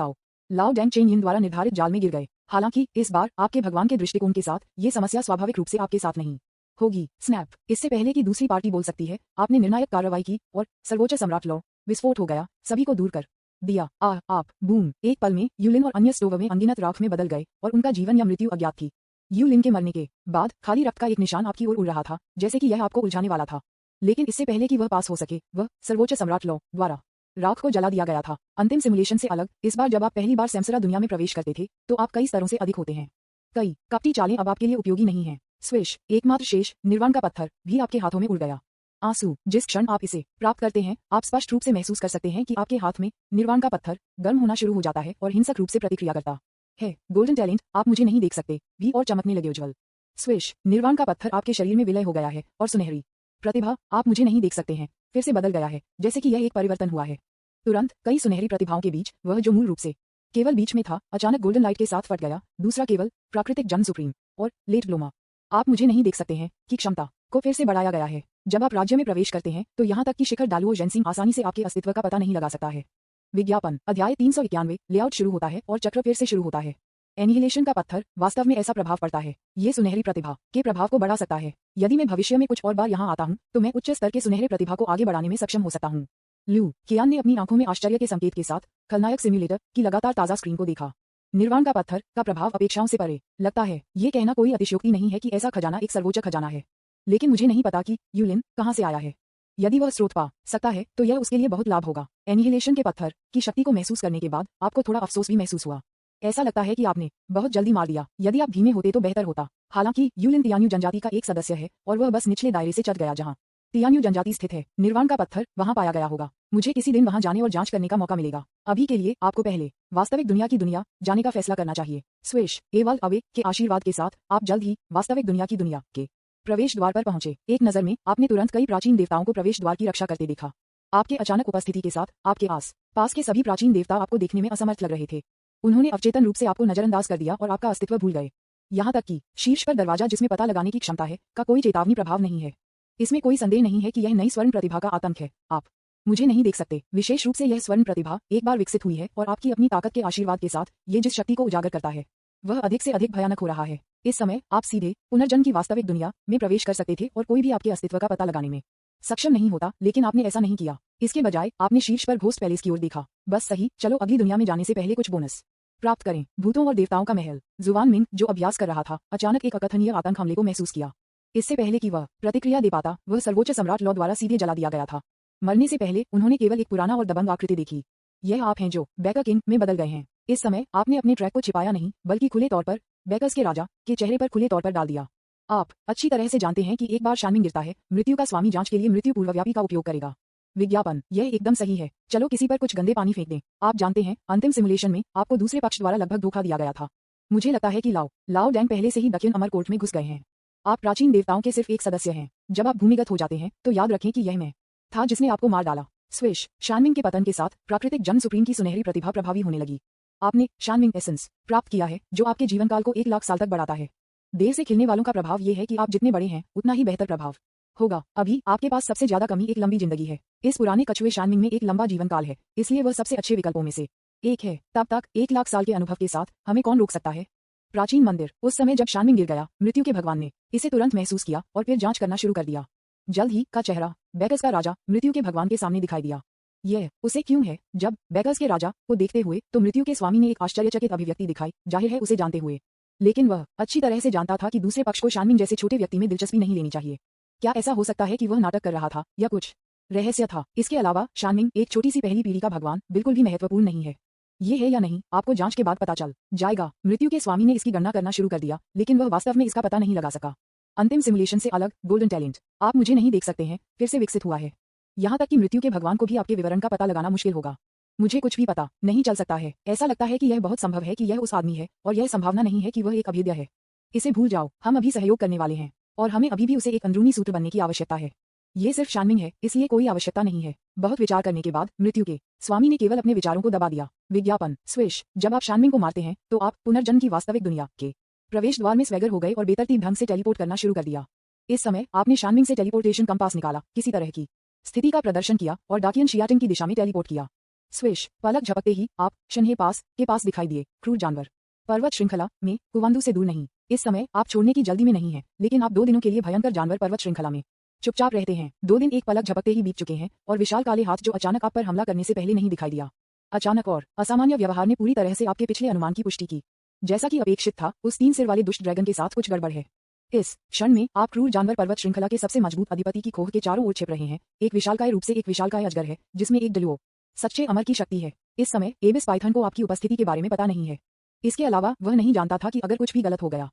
लाओ डैंग चेन यिन द्वारा निर्धारित जाल में गिर गए। हालांकि इस बार आपके भगवान के दृष्टिकोण के साथ ये समस्या स्वाभाविक रूप से आपके साथ नहीं होगी। स्नैप, इससे पहले कि दूसरी पार्टी बोल सकती है, आपने निर्णायक कार्रवाई की और सर्वोच्च सम्राट लौ विस्फोट हो गया, सभी को दूर कर दिया। आप बूम, एक पल में यूलिन और अन्य स्टोव में अनगिनत राख में बदल गए और उनका जीवन या मृत्यु अज्ञात थी। यूलिन के मरने के बाद खाली रक्त का एक निशान आपकी ओर उड़ रहा था, जैसे कि यह आपको उलझाने वाला था। लेकिन इससे पहले कि वह पास हो सके, वह सर्वोच्च सम्राट लौ द्वारा राख को जला दिया गया था। अंतिम सिमुलेशन से अलग, इस बार जब आप पहली बार सैमसरा दुनिया में प्रवेश करते थे तो आप कई स्तरों से अधिक होते हैं। कई कपटी चालें अब आपके लिए उपयोगी नहीं हैं। स्विश, एकमात्र शेष निर्वाण का पत्थर भी आपके हाथों में उड़ गया। आंसू, जिस क्षण आप इसे प्राप्त करते हैं आप स्पष्ट रूप से महसूस कर सकते हैं कि आपके हाथ में निर्वाण का पत्थर गर्म होना शुरू हो जाता है और हिंसक रूप से प्रतिक्रिया करता है। गोल्डन टैलेंट, आप मुझे नहीं देख सकते भी और चमकने लगे उज्ज्वल। स्विश, निर्वाण का पत्थर आपके शरीर में विलय हो गया है और सुनहरी प्रतिभा, आप मुझे नहीं देख सकते हैं फिर से बदल गया है, जैसे कि यह एक परिवर्तन हुआ है। तुरंत कई सुनहरी प्रतिभाओं के बीच वह जो मूल रूप से केवल बीच में था, अचानक गोल्डन लाइट के साथ फट गया। दूसरा केवल प्राकृतिक जन सुप्रीम और लेट ब्लोमा। आप मुझे नहीं देख सकते हैं कि क्षमता को फिर से बढ़ाया गया है। जब आप राज्य में प्रवेश करते हैं तो यहाँ तक कि शिखर डालुओ जेनसिंग आसानी से आपके अस्तित्व का पता नहीं लगा सकता है। विज्ञापन अध्याय 391 लेआउट शुरू होता है और चक्र फिर से शुरू होता है। एनिहिलेशन का पत्थर वास्तव में ऐसा प्रभाव पड़ता है। ये सुनहरी प्रतिभा के प्रभाव को बढ़ा सकता है। यदि मैं भविष्य में कुछ और बार यहाँ आता हूँ तो मैं उच्च स्तर के सुनहरे प्रतिभा को आगे बढ़ाने में सक्षम हो सकता हूँ। ल्यू कियान ने अपनी आंखों में आश्चर्य के संकेत के साथ खलनायक सिम्युलेटर की लगातार ताजा स्क्रीन को देखा। निर्वाण का पत्थर का प्रभाव अपेक्षाओं से परे लगता है। ये कहना कोई अतिशयोक्ति नहीं है कि ऐसा खजाना एक सर्वोच्च खजाना है, लेकिन मुझे नहीं पता कि यूलिन कहाँ से आया है। यदि वह स्रोत पा सकता है तो यह उसके लिए बहुत लाभ होगा। एनिहिलेशन के पत्थर की शक्ति को महसूस करने के बाद आपको थोड़ा अफसोस भी महसूस हुआ। ऐसा लगता है कि आपने बहुत जल्दी मार दिया। यदि आप धीमे होते तो बेहतर होता। हालांकि यूलिन तियान्यू जनजाति का एक सदस्य है और वह बस निचले दायरे से चढ़ गया जहां तियान्यू जनजाति स्थित है। निर्वाण का पत्थर वहां पाया गया होगा। मुझे किसी दिन वहां जाने और जांच करने का मौका मिलेगा। अभी के लिए आपको पहले वास्तविक दुनिया की दुनिया जाने का फैसला करना चाहिए। स्विश एवल अवे के आशीर्वाद के साथ आप जल्द ही वास्तविक दुनिया की दुनिया के प्रवेश द्वार पर पहुंचे। एक नजर में आपने तुरंत कई प्राचीन देवताओं को प्रवेश द्वार की रक्षा करते देखा। आपके अचानक उपस्थिति के साथ आपके आस पास के सभी प्राचीन देवता आपको देखने में असमर्थ लग रहे थे। उन्होंने अवचेतन रूप से आपको नजरअंदाज कर दिया और आपका अस्तित्व भूल गए। यहाँ तक कि शीर्ष पर दरवाजा जिसमें पता लगाने की क्षमता है का कोई चेतावनी प्रभाव नहीं है। इसमें कोई संदेह नहीं है कि यह नई स्वर्ण प्रतिभा का आतंक है। आप मुझे नहीं देख सकते। विशेष रूप से यह स्वर्ण प्रतिभा एक बार विकसित हुई है और आपकी अपनी ताकत के आशीर्वाद के साथ ये जिस शक्ति को उजागर करता है वह अधिक से अधिक भयानक हो रहा है। इस समय आप सीधे पुनर्जन्म की वास्तविक दुनिया में प्रवेश कर सकते थे और कोई भी आपके अस्तित्व का पता लगाने में सक्षम नहीं होता, लेकिन आपने ऐसा नहीं किया। इसके बजाय आपने शीर्ष पर घोस्ट पैलेस की ओर देखा। बस सही, चलो अगली दुनिया में जाने से पहले कुछ बोनस प्राप्त करें। भूतों और देवताओं का महल। जुवान मिंग जो अभ्यास कर रहा था अचानक एक अकथनीय आतंक हमले को महसूस किया। इससे पहले कि वह प्रतिक्रिया दे पाता वह सर्वोच्च सम्राट लॉ द्वारा सीधे जला दिया गया था। मरने से पहले उन्होंने केवल एक पुराना और दबंग आकृति देखी। यह आप हैं जो बैकर किंग में बदल गए हैं। इस समय आपने अपने ट्रैक को छिपाया नहीं बल्कि खुले तौर पर बैकर्स के राजा के चेहरे पर खुले तौर पर डाल दिया। आप अच्छी तरह से जानते हैं कि एक बार शानमिंग गिरता है मृत्यु का स्वामी जांच के लिए मृत्यु पूर्वव्यापी का उपयोग करेगा। विज्ञापन यह एकदम सही है। चलो किसी पर कुछ गंदे पानी फेंक दें। आप जानते हैं अंतिम सिमुलेशन में आपको दूसरे पक्ष द्वारा लगभग धोखा दिया गया था। मुझे लगता है कि लाओ डैंग पहले से ही दक्षिण अमरकोर्ट में घुस गए हैं। आप प्राचीन देवताओं के सिर्फ एक सदस्य हैं। जब आप भूमिगत हो जाते हैं तो याद रखें कि यह मैं था जिसने आपको मार डाला। स्विश शानमिंग के पतन के साथ प्राकृतिक जन सुप्रीम की सुनहरी प्रतिभा प्रभावी होने लगी। आपने शानमिंग एसेंस प्राप्त किया है जो आपके जीवन काल को 1 लाख साल तक बढ़ाता है। देर से खिलने वालों का प्रभाव यह है कि आप जितने बड़े हैं उतना ही बेहतर प्रभाव होगा। अभी आपके पास सबसे ज्यादा कमी एक लंबी जिंदगी है। इस पुराने कछुए शानमिंग में एक लंबा जीवन काल है, इसलिए वह सबसे अच्छे विकल्पों में से एक है। तब तक 1 लाख साल के अनुभव के साथ हमें कौन रोक सकता है। प्राचीन मंदिर। उस समय जब शानमिंग गिर गया मृत्यु के भगवान ने इसे तुरंत महसूस किया और फिर जांच करना शुरू कर दिया। जल्द ही का चेहरा बैकर्स का राजा मृत्यु के भगवान के सामने दिखाई दिया। यह उसे क्यों है। जब बैकर्स के राजा को देखते हुए तो मृत्यु के स्वामी ने एक आश्चर्यचकित अभिव्यक्ति दिखाई, जाहिर है उसे जानते हुए, लेकिन वह अच्छी तरह से जानता था कि दूसरे पक्ष को शानमिंग जैसे छोटे व्यक्ति में दिलचस्पी नहीं लेनी चाहिए। क्या ऐसा हो सकता है कि वह नाटक कर रहा था या कुछ रहस्य था। इसके अलावा शानमिंग एक छोटी सी पहली पीढ़ी का भगवान बिल्कुल भी महत्वपूर्ण नहीं है। ये है या नहीं आपको जांच के बाद पता चल जाएगा। मृत्यु के स्वामी ने इसकी गणना करना शुरू कर दिया, लेकिन वह वास्तव में इसका पता नहीं लगा सका। अंतिम सिमुलेशन से अलग गोल्डन टैलेंट। आप मुझे नहीं देख सकते हैं फिर से विकसित हुआ है। यहाँ तक कि मृत्यु के भगवान को भी आपके विवरण का पता लगाना मुश्किल होगा। मुझे कुछ भी पता नहीं चल सकता है। ऐसा लगता है कि यह बहुत संभव है कि यह उस आदमी है और यह संभावना नहीं है कि वह एक अभेद्य है। इसे भूल जाओ। हम अभी सहयोग करने वाले हैं और हमें अभी भी उसे एक अंदरूनी सूत्र बनने की आवश्यकता है। ये सिर्फ शानमिंग है, इसलिए कोई आवश्यकता नहीं है। बहुत विचार करने के बाद मृत्यु के स्वामी ने केवल अपने विचारों को दबा दिया। विज्ञापन स्विश जब आप शानमिंग को मारते हैं तो आप पुनर्जन्म की वास्तविक दुनिया के प्रवेश द्वार में स्वैगर हो गए और बेतरतीब ढंग से टेलीपोर्ट करना शुरू कर दिया। इस समय आपने शानमिंग से टेलीपोर्टेशन कंपास निकाला, किसी तरह की स्थिति का प्रदर्शन किया और डाकियन शियाटिंग की दिशा में टेलीपोर्ट किया। स्विश पलक झपकते ही आप शन्हे पास के पास दिखाई दिए। क्रूर जानवर पर्वत श्रृंखला में कुवांदू से दूर नहीं। इस समय आप छोड़ने की जल्दी में नहीं है, लेकिन आप 2 दिनों के लिए भयंकर जानवर पर्वत श्रृंखला में चुपचाप रहते हैं। 2 दिन एक पलक झपकते ही बीत चुके हैं और विशाल काले हाथ जो अचानक आप पर हमला करने से पहले नहीं दिखाई दिया। अचानक और असामान्य व्यवहार ने पूरी तरह से आपके पिछले अनुमान की पुष्टि की। जैसा कि अपेक्षित था, उस 3 सिर वाले दुष्ट ड्रैगन के साथ कुछ गड़बड़ है। इस क्षण में आप क्रूर जानवर पर्वत श्रृंखला के सबसे मजबूत अधिपति की खोह के चारों ओर छिप रहे हैं। एक विशालकाय रूप से एक विशालकाय अजगर है जिसमें एक डलुओ सच्चे अमर की शक्ति है। इस समय एबिस पाइथन को आपकी उपस्थिति के बारे में पता नहीं है। इसके अलावा वह नहीं जानता था कि अगर कुछ भी गलत हो गया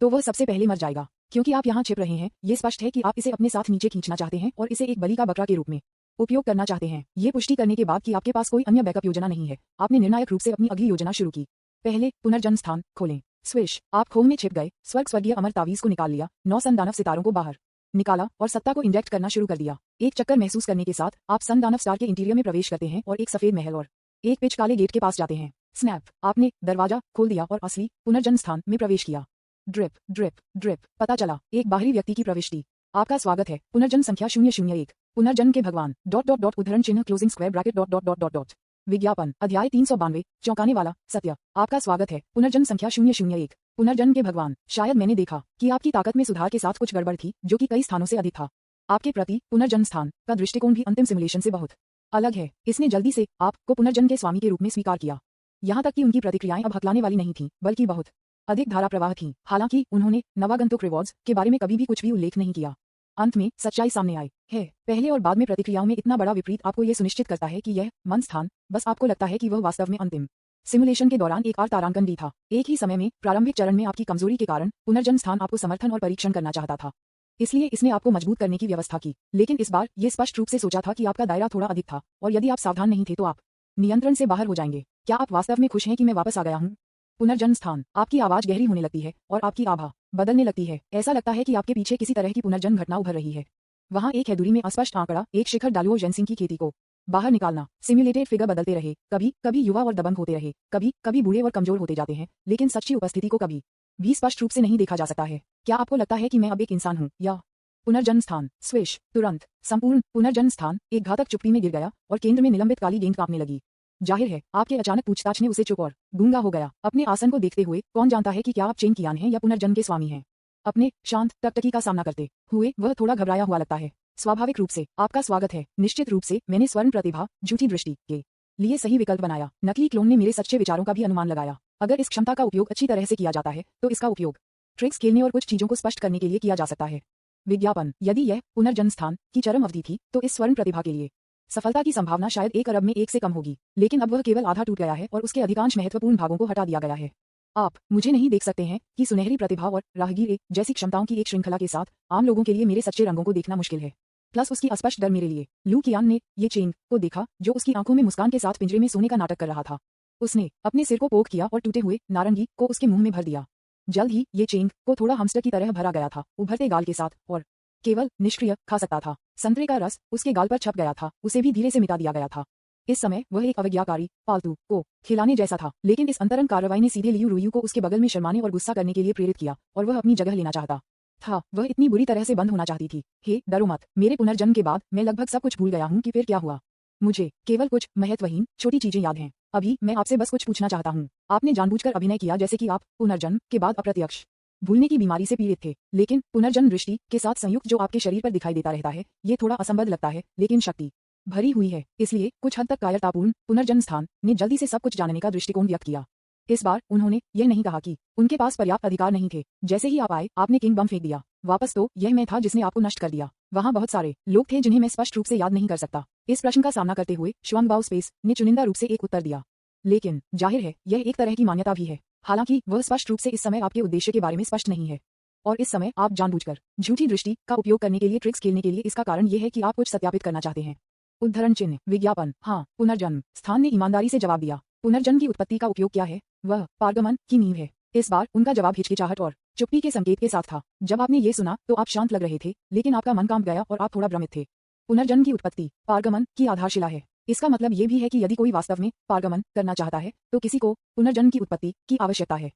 तो वह सबसे पहले मर जाएगा। क्योंकि आप यहाँ छिप रहे हैं, ये स्पष्ट है कि आप इसे अपने साथ नीचे खींचना चाहते हैं और इसे एक बलि का बकरा के रूप में उपयोग करना चाहते हैं। ये पुष्टि करने के बाद कि आपके पास कोई अन्य बैकअप योजना नहीं है, आपने निर्णायक रूप से अपनी अगली योजना शुरू की। पहले पुनर्जन्म स्थान खोलें। स्विश आप खोह में छिप गए। स्वर्गीय अमर तावीज को निकाल लिया। 9 सन दानव सितारों को बाहर निकाला और सत्ता को इंजेक्ट करना शुरू कर दिया। एक चक्कर महसूस करने के साथ आप सन दानव स्टार के इंटीरियर में प्रवेश करते हैं और एक सफेद महल और एक पिच काले गेट के पास जाते हैं। स्नैप, आपने दरवाजा खोल दिया और असली पुनर्जन्म स्थान में प्रवेश किया। ड्रिप ड्रिप ड्रिप, पता चला एक बाहरी व्यक्ति की प्रविष्टि। आपका स्वागत है, पुनर्जन्म संख्या 001, पुनर्जन्म के भगवान उद्धरण चिन्ह क्लोजिंग स्क्वायर ब्रैकेट ... विज्ञापन, अध्याय 392, चौंकाने वाला सत्य। आपका स्वागत है, पुनर्जन्म संख्या 001, पुनर्जन्म के भगवान। शायद मैंने देखा कि आपकी ताकत में सुधार के साथ कुछ गड़बड़ थी जो कि कई स्थानों से अधिक था। आपके प्रति पुनर्जन्म स्थान का दृष्टिकोण भी अंतिम सिमुलेशन से बहुत अलग है। इसने जल्दी से आपको पुनर्जन्म के स्वामी के रूप में स्वीकार किया। यहाँ तक कि उनकी प्रतिक्रियाएं अब हकलाने वाली नहीं थीं, बल्कि बहुत अधिक धारा प्रवाह थीं। हालांकि उन्होंने नवागंतुक रिवॉर्ड्स के बारे में कभी भी कुछ भी उल्लेख नहीं किया। अंत में सच्चाई सामने आई है। पहले और बाद में प्रतिक्रियाओं में इतना बड़ा विपरीत आपको यह सुनिश्चित करता है कि यह मन स्थान बस आपको लगता है कि वह वास्तव में अंतिम सिमुलेशन के दौरान एक और तारांकन भी था। एक ही समय में प्रारंभिक चरण में आपकी कमजोरी के कारण पुनर्जन्म स्थान आपको समर्थन और परीक्षण करना चाहता था, इसलिए इसने आपको मजबूत करने की व्यवस्था की। लेकिन इस बार ये स्पष्ट रूप से सोचा था कि आपका दायरा थोड़ा अधिक था और यदि आप सावधान नहीं थे तो आप नियंत्रण से बाहर हो जाएंगे। क्या आप वास्तव में खुश हैं कि मैं वापस आ गया हूँ? पुनर्जन्म स्थान, आपकी आवाज गहरी होने लगती है और आपकी आभा बदलने लगती है। ऐसा लगता है कि आपके पीछे किसी तरह की पुनर्जन्म घटना उभर रही है। वहाँ एक है दूरी में अस्पष्ट आंकड़ा, एक शिखर डालुओ जेनसिंग की खेती को बाहर निकालना। सिम्युलेटेड फिगर बदलते रहे, कभी कभी युवा और दबंग होते रहे, कभी कभी बूढ़े और कमजोर होते जाते हैं, लेकिन सच्ची उपस्थिति को कभी भी स्पष्ट रूप से नहीं देखा जा सकता है। क्या आपको लगता है कि मैं अब एक इंसान हूँ या पुनर्जन्म स्थान? स्विश, तुरंत संपूर्ण पुनर्जन्म स्थान एक घातक चुप्पी में गिर गया और केंद्र में निलंबित काली गेंद कांपने लगी। जाहिर है आपके अचानक पूछताछ ने उसे चुप और गूंगा हो गया। अपने आसन को देखते हुए कौन जानता है कि क्या आप चेन कियान हैं या पुनर्जन्म के स्वामी हैं? अपने शांत टकटकी का सामना करते हुए वह थोड़ा घबराया हुआ लगता है। स्वाभाविक रूप से आपका स्वागत है। निश्चित रूप से मैंने स्वर्ण प्रतिभा, झूठी दृष्टि के लिए सही विकल्प बनाया। नकली क्लोन ने मेरे सच्चे विचारों का भी अनुमान लगाया। अगर इस क्षमता का उपयोग अच्छी तरह से किया जाता है तो इसका उपयोग ट्रिक्स खेलने और कुछ चीजों को स्पष्ट करने के लिए किया जा सकता है। विज्ञापन, यदि यह पुनर्जन्म स्थान की चरम अवधि थी तो इस स्वर्ण प्रतिभा के लिए सफलता की संभावना शायद 1 अरब में 1 से कम होगी, लेकिन अब वह केवल आधा टूट गया है और उसके अधिकांश महत्वपूर्ण भागों को हटा दिया गया है। आप मुझे नहीं देख सकते हैं कि सुनहरी प्रतिभा और राहगीर जैसी क्षमताओं की एक श्रृंखला के साथ आम लोगों के लिए मेरे सच्चे रंगों को देखना मुश्किल है। प्लस उसकी अस्पष्ट डर मेरे लिए। लू कियान ने ये चेंग को देखा जो उसकी आंखों में मुस्कान के साथ पिंजरे में सोने का नाटक कर रहा था। उसने अपने सिर को पोक किया और टूटे हुए नारंगी को उसके मुंह में भर दिया। जल्द ही ये चेंग को थोड़ा हमस्टर की तरह भरा गया था, उभरते गाल के साथ, और केवल निष्क्रिय खा सकता था। संतरे का रस उसके गाल पर छप गया था, उसे भी धीरे से मिटा दिया गया था। इस समय वह एक अवज्ञाकारी पालतू को खिलाने जैसा था, लेकिन इस अंतरंग कार्रवाई ने सीधे लियू रुयू को उसके बगल में शर्माने और गुस्सा करने के लिए प्रेरित किया और वह अपनी जगह लेना चाहता था। वह इतनी बुरी तरह से बंद होना चाहती थी। हे डरो मत, मेरे पुनर्जन्म के बाद मैं लगभग सब कुछ भूल गया हूँ कि फिर क्या हुआ। मुझे केवल कुछ महत्वहीन छोटी चीजें याद हैं। अभी मैं आपसे बस कुछ पूछना चाहता हूँ। आपने जानबूझकर अभिनय किया जैसे कि आप पुनर्जन्म के बाद अप्रत्यक्ष भूलने की बीमारी से पीड़ित थे, लेकिन पुनर्जन्म दृष्टि के साथ संयुक्त जो आपके शरीर पर दिखाई देता रहता है, ये थोड़ा असंबद्ध लगता है, लेकिन शक्ति भरी हुई है। इसलिए कुछ हद तक कायरतापूर्ण पुनर्जन्म स्थान ने जल्दी से सब कुछ जानने का दृष्टिकोण व्यक्त किया। इस बार उन्होंने यह नहीं कहा कि उनके पास पर्याप्त अधिकार नहीं थे। जैसे ही आप आए आपने किंग बम फेंक दिया। वापस तो यह मैं था जिसने आपको नष्ट कर दिया। वहाँ बहुत सारे लोग थे जिन्हें मैं स्पष्ट रूप से याद नहीं कर सकता। इस प्रश्न का सामना करते हुए श्वांगबाओ स्पेस ने चुनिंदा रूप से एक उत्तर दिया, लेकिन जाहिर है यह एक तरह की मान्यता भी है। हालांकि वह स्पष्ट रूप से इस समय आपके उद्देश्य के बारे में स्पष्ट नहीं है, और इस समय आप जानबूझकर झूठी दृष्टि का उपयोग करने के लिए ट्रिक्स खेलने के लिए इसका कारण यह है कि आप कुछ सत्यापित करना चाहते हैं। उद्धरण चिन्ह विज्ञापन, हाँ पुनर्जन्म स्थान ने ईमानदारी से जवाब दिया। पुनर्जन्म की उत्पत्ति का उपयोग क्या है? वह पारगमन की नींव है। इस बार उनका जवाब हिचकिचाहट और चुप्पी के संकेत के साथ था। जब आपने ये सुना तो आप शांत लग रहे थे, लेकिन आपका मन कांप गया और आप थोड़ा भ्रमित थे। पुनर्जन्म की उत्पत्ति पारगमन की आधारशिला है। इसका मतलब ये भी है कि यदि कोई वास्तव में पारगमन करना चाहता है तो किसी को पुनर्जन्म की उत्पत्ति की आवश्यकता है।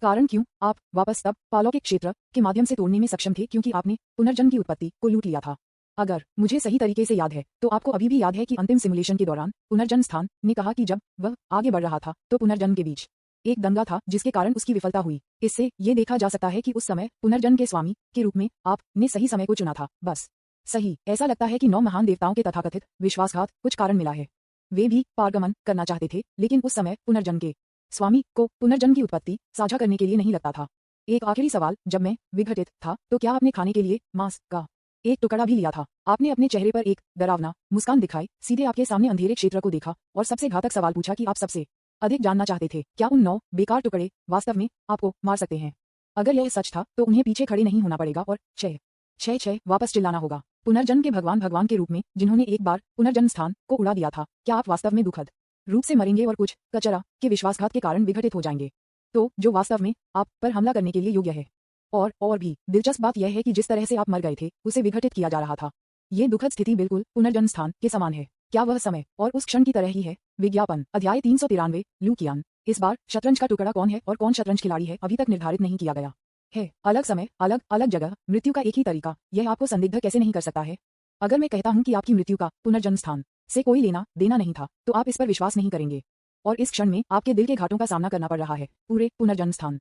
कारण क्यों? आप वापस तब पालौकिक क्षेत्र के माध्यम से तोड़ने में सक्षम थे क्योंकि आपने पुनर्जन्म की उत्पत्ति को लूट लिया था। अगर मुझे सही तरीके से याद है तो आपको अभी भी याद है कि अंतिम सिमुलेशन के दौरान पुनर्जन्म स्थान ने कहा कि जब वह आगे बढ़ रहा था तो पुनर्जन्म के बीच एक दंगा था जिसके कारण उसकी विफलता हुई। इससे ये देखा जा सकता है कि उस समय पुनर्जन्म के स्वामी के रूप में आपने सही समय को चुना था। बस सही। ऐसा लगता है कि 9 महान देवताओं के तथाकथित विश्वासघात कुछ कारण मिला है। वे भी पारगमन करना चाहते थे, लेकिन उस समय पुनर्जन्म के स्वामी को पुनर्जन्म की उत्पत्ति साझा करने के लिए नहीं लगता था। एक आखिरी सवाल, जब मैं विघटित था तो क्या आपने खाने के लिए मांस का एक टुकड़ा भी लिया था? आपने अपने चेहरे पर एक डरावना मुस्कान दिखाई, सीधे आपके सामने अंधेरे क्षेत्र को देखा और सबसे घातक सवाल पूछा कि आप सबसे अधिक जानना चाहते थे, क्या उन 9 बेकार टुकड़े वास्तव में आपको मार सकते हैं? अगर यह सच था तो उन्हें पीछे खड़े नहीं होना पड़ेगा और छह वापस चिल्लाना होगा। पुनर्जन्म के भगवान के रूप में जिन्होंने एक बार पुनर्जन्म स्थान को उड़ा दिया था, क्या आप वास्तव में दुखद रूप से मरेंगे और कुछ कचरा के विश्वासघात के कारण विघटित हो जाएंगे? तो जो वास्तव में आप पर हमला करने के लिए योग्य है और भी दिलचस्प बात यह है कि जिस तरह से आप मर गए थे उसे विघटित किया जा रहा था। ये दुखद स्थिति बिल्कुल पुनर्जन्म स्थान के समान है। क्या वह समय और उस क्षण की तरह ही है? विज्ञापन अध्याय 393 लुकियान। इस बार शतरंज का टुकड़ा कौन है और कौन शतरंज खिलाड़ी है अभी तक निर्धारित नहीं किया गया है। अलग समय, अलग अलग जगह, मृत्यु का एक ही तरीका, यह आपको संदिग्ध कैसे नहीं कर सकता है? अगर मैं कहता हूं कि आपकी मृत्यु का पुनर्जन्म स्थान से कोई लेना देना नहीं था तो आप इस पर विश्वास नहीं करेंगे। और इस क्षण में आपके दिल के घाटों का सामना करना पड़ रहा है। पूरे पुनर्जन्म स्थान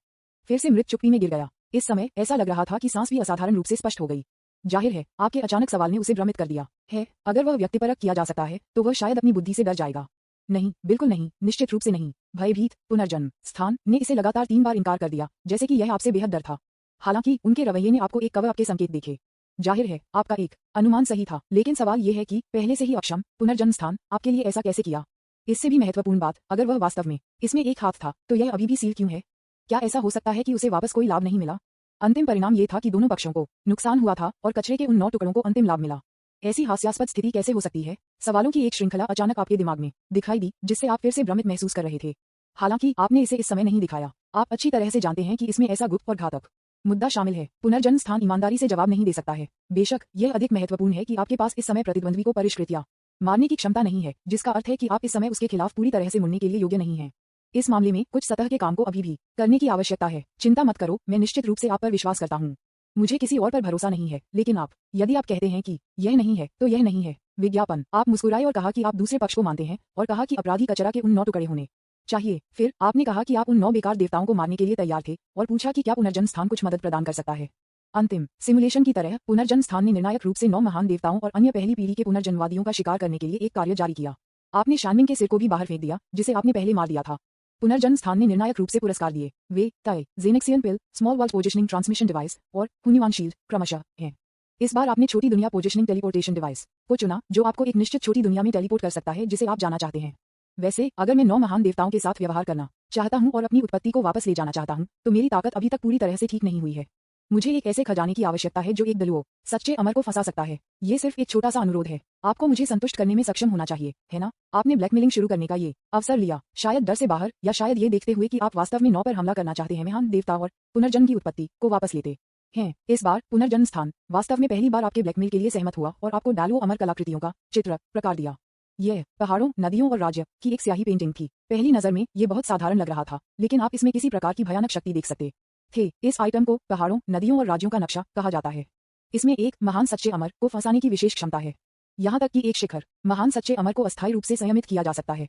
फिर से मृत चुप्पी में गिर गया। इस समय ऐसा लग रहा था कि सांस भी असाधारण रूप से स्पष्ट हो गई। जाहिर है आपके अचानक सवाल ने उसे भ्रमित कर दिया है। अगर वह व्यक्तिपरक किया जा सकता है तो वह शायद अपनी बुद्धि से डर जाएगा। नहीं, बिल्कुल नहीं, निश्चित रूप से नहीं। भयभीत पुनर्जन्म स्थान ने इसे लगातार 3 बार इनकार कर दिया, जैसे कि यह आपसे बेहद डर था। हालांकि उनके रवैये ने आपको एक कवर अप के संकेत दिखे। जाहिर है आपका एक अनुमान सही था, लेकिन सवाल यह है कि पहले से ही अक्षम पुनर्जन्म स्थान आपके लिए ऐसा कैसे किया? इससे भी महत्वपूर्ण बात, अगर वह वास्तव में इसमें एक हाथ था तो यह अभी भी सील क्यों है? क्या ऐसा हो सकता है कि उसे वापस कोई लाभ नहीं मिला? अंतिम परिणाम ये था कि दोनों पक्षों को नुकसान हुआ था और कचरे के उन 9 टुकड़ों को अंतिम लाभ मिला। ऐसी हास्यास्पद स्थिति कैसे हो सकती है? सवालों की एक श्रृंखला अचानक आपके दिमाग में दिखाई दी, जिससे आप फिर से भ्रमित महसूस कर रहे थे। हालांकि आपने इसे इस समय नहीं दिखाया। आप अच्छी तरह से जानते हैं कि इसमें ऐसा गुप्त और घातक मुद्दा शामिल है। पुनर्जन्म स्थान ईमानदारी से जवाब नहीं दे सकता है। बेशक यह अधिक महत्वपूर्ण है कि आपके पास इस समय प्रतिद्वंद्वी को परिष्कृत या मारने की क्षमता नहीं है, जिसका अर्थ है कि आप इस समय उसके खिलाफ पूरी तरह से मुड़ने के लिए योग्य नहीं हैं। इस मामले में कुछ सतह के काम को अभी भी करने की आवश्यकता है। चिंता मत करो, मैं निश्चित रूप से आप पर विश्वास करता हूँ। मुझे किसी और पर भरोसा नहीं है, लेकिन यदि आप कहते हैं कि यह नहीं है तो यह नहीं है। विज्ञापन आप मुस्कुराए और कहा कि आप दूसरे पक्ष को मानते हैं और कहा कि अपराधी कचरा के उन 9 टुकड़े होने चाहिए। फिर आपने कहा कि आप उन 9 बेकार देवताओं को मारने के लिए तैयार थे और पूछा कि क्या पुनर्जन्म स्थान कुछ मदद प्रदान कर सकता है। अंतिम सिमुलेशन की तरह पुनर्जन्म स्थान ने निर्णायक रूप से 9 महान देवताओं और अन्य पहली पीढ़ी के पुनर्जन्मवादियों का शिकार करने के लिए एक कार्य जारी किया। आपने शानमिंग के सिर को भी बाहर फेंक दिया, जिसे आपने पहले मार दिया था। पुनर्जन्म स्थान ने निर्णायक रूप से पुरस्कार दिए। वे तय जेनेक्सियन pill, small world positioning transmission device और हुनिवान शील्ड क्रमशः हैं। इस बार आपने छोटी दुनिया पोजिशनिंग टेलीपोर्टेशन डिवाइस को चुना, जो आपको एक निश्चित छोटी दुनिया में टेलीपोर्ट कर सकता है जिसे आप जाना चाहते हैं। वैसे अगर मैं 9 महान देवताओं के साथ व्यवहार करना चाहता हूं और अपनी उत्पत्ति को वापस ले जाना चाहता हूं, तो मेरी ताकत अभी तक पूरी तरह से ठीक नहीं हुई है। मुझे एक ऐसे खजाने की आवश्यकता है जो एक दलुओ सच्चे अमर को फंसा सकता है। ये सिर्फ एक छोटा सा अनुरोध है। आपको मुझे संतुष्ट करने में सक्षम होना चाहिए, है ना? आपने ब्लैकमेलिंग शुरू करने का ये अवसर लिया, शायद डर से बाहर या शायद ये देखते हुए कि आप वास्तव में 9 पर हमला करना चाहते हैं। महान देवता और पुनर्जन्म की उत्पत्ति को वापस लेते हैं। इस बार पुनर्जन्म स्थान वास्तव में पहली बार आपके ब्लैकमेल के लिए सहमत हुआ और आपको डालो अमर कलाकृतियों का चित्र प्रकार दिया। यह पहाड़ों, नदियों और राज्य की एक स्याही पेंटिंग थी। पहली नजर में ये बहुत साधारण लग रहा था, लेकिन आप इसमें किसी प्रकार की भयानक शक्ति देख सकते थे। इस आइटम को पहाड़ों, नदियों और राज्यों का नक्शा कहा जाता है। इसमें एक महान सच्चे अमर को फंसाने की विशेष क्षमता है। यहाँ तक कि एक शिखर महान सच्चे अमर को अस्थायी रूप से संयमित किया जा सकता है।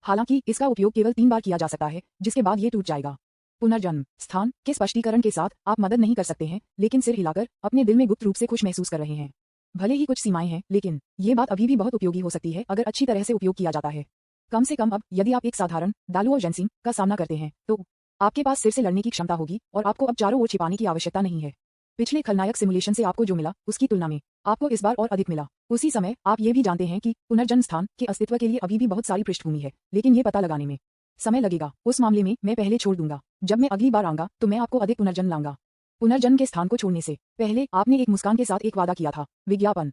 हालांकि इसका उपयोग केवल 3 बार किया जा सकता है, जिसके बाद ये टूट जाएगा। पुनर्जन्म स्थान के स्पष्टीकरण के साथ आप मदद नहीं कर सकते हैं, लेकिन सिर हिलाकर अपने दिल में गुप्त रूप से खुश महसूस कर रहे हैं। भले ही कुछ सीमाएं हैं, लेकिन ये बात अभी भी बहुत उपयोगी हो सकती है अगर अच्छी तरह से उपयोग किया जाता है। कम से कम अब यदि आप एक साधारण दालू और जेंसिंग का सामना करते हैं तो आपके पास सिर से लड़ने की क्षमता होगी और आपको अब चारों ओर छिपाने की आवश्यकता नहीं है। पिछले खलनायक सिमुलेशन से आपको जो मिला उसकी तुलना में आपको इस बार और अधिक मिला। उसी समय आप ये भी जानते हैं कि पुनर्जन्म स्थान के अस्तित्व के लिए अभी भी बहुत सारी पृष्ठभूमि है, लेकिन ये पता लगाने में समय लगेगा। उस मामले में मैं पहले छोड़ दूंगा। जब मैं अगली बार आऊंगा तो मैं आपको अधिक पुनर्जन्म लाऊंगा। पुनर्जन्म के स्थान को छोड़ने से पहले आपने एक मुस्कान के साथ एक वादा किया था। विज्ञापन ...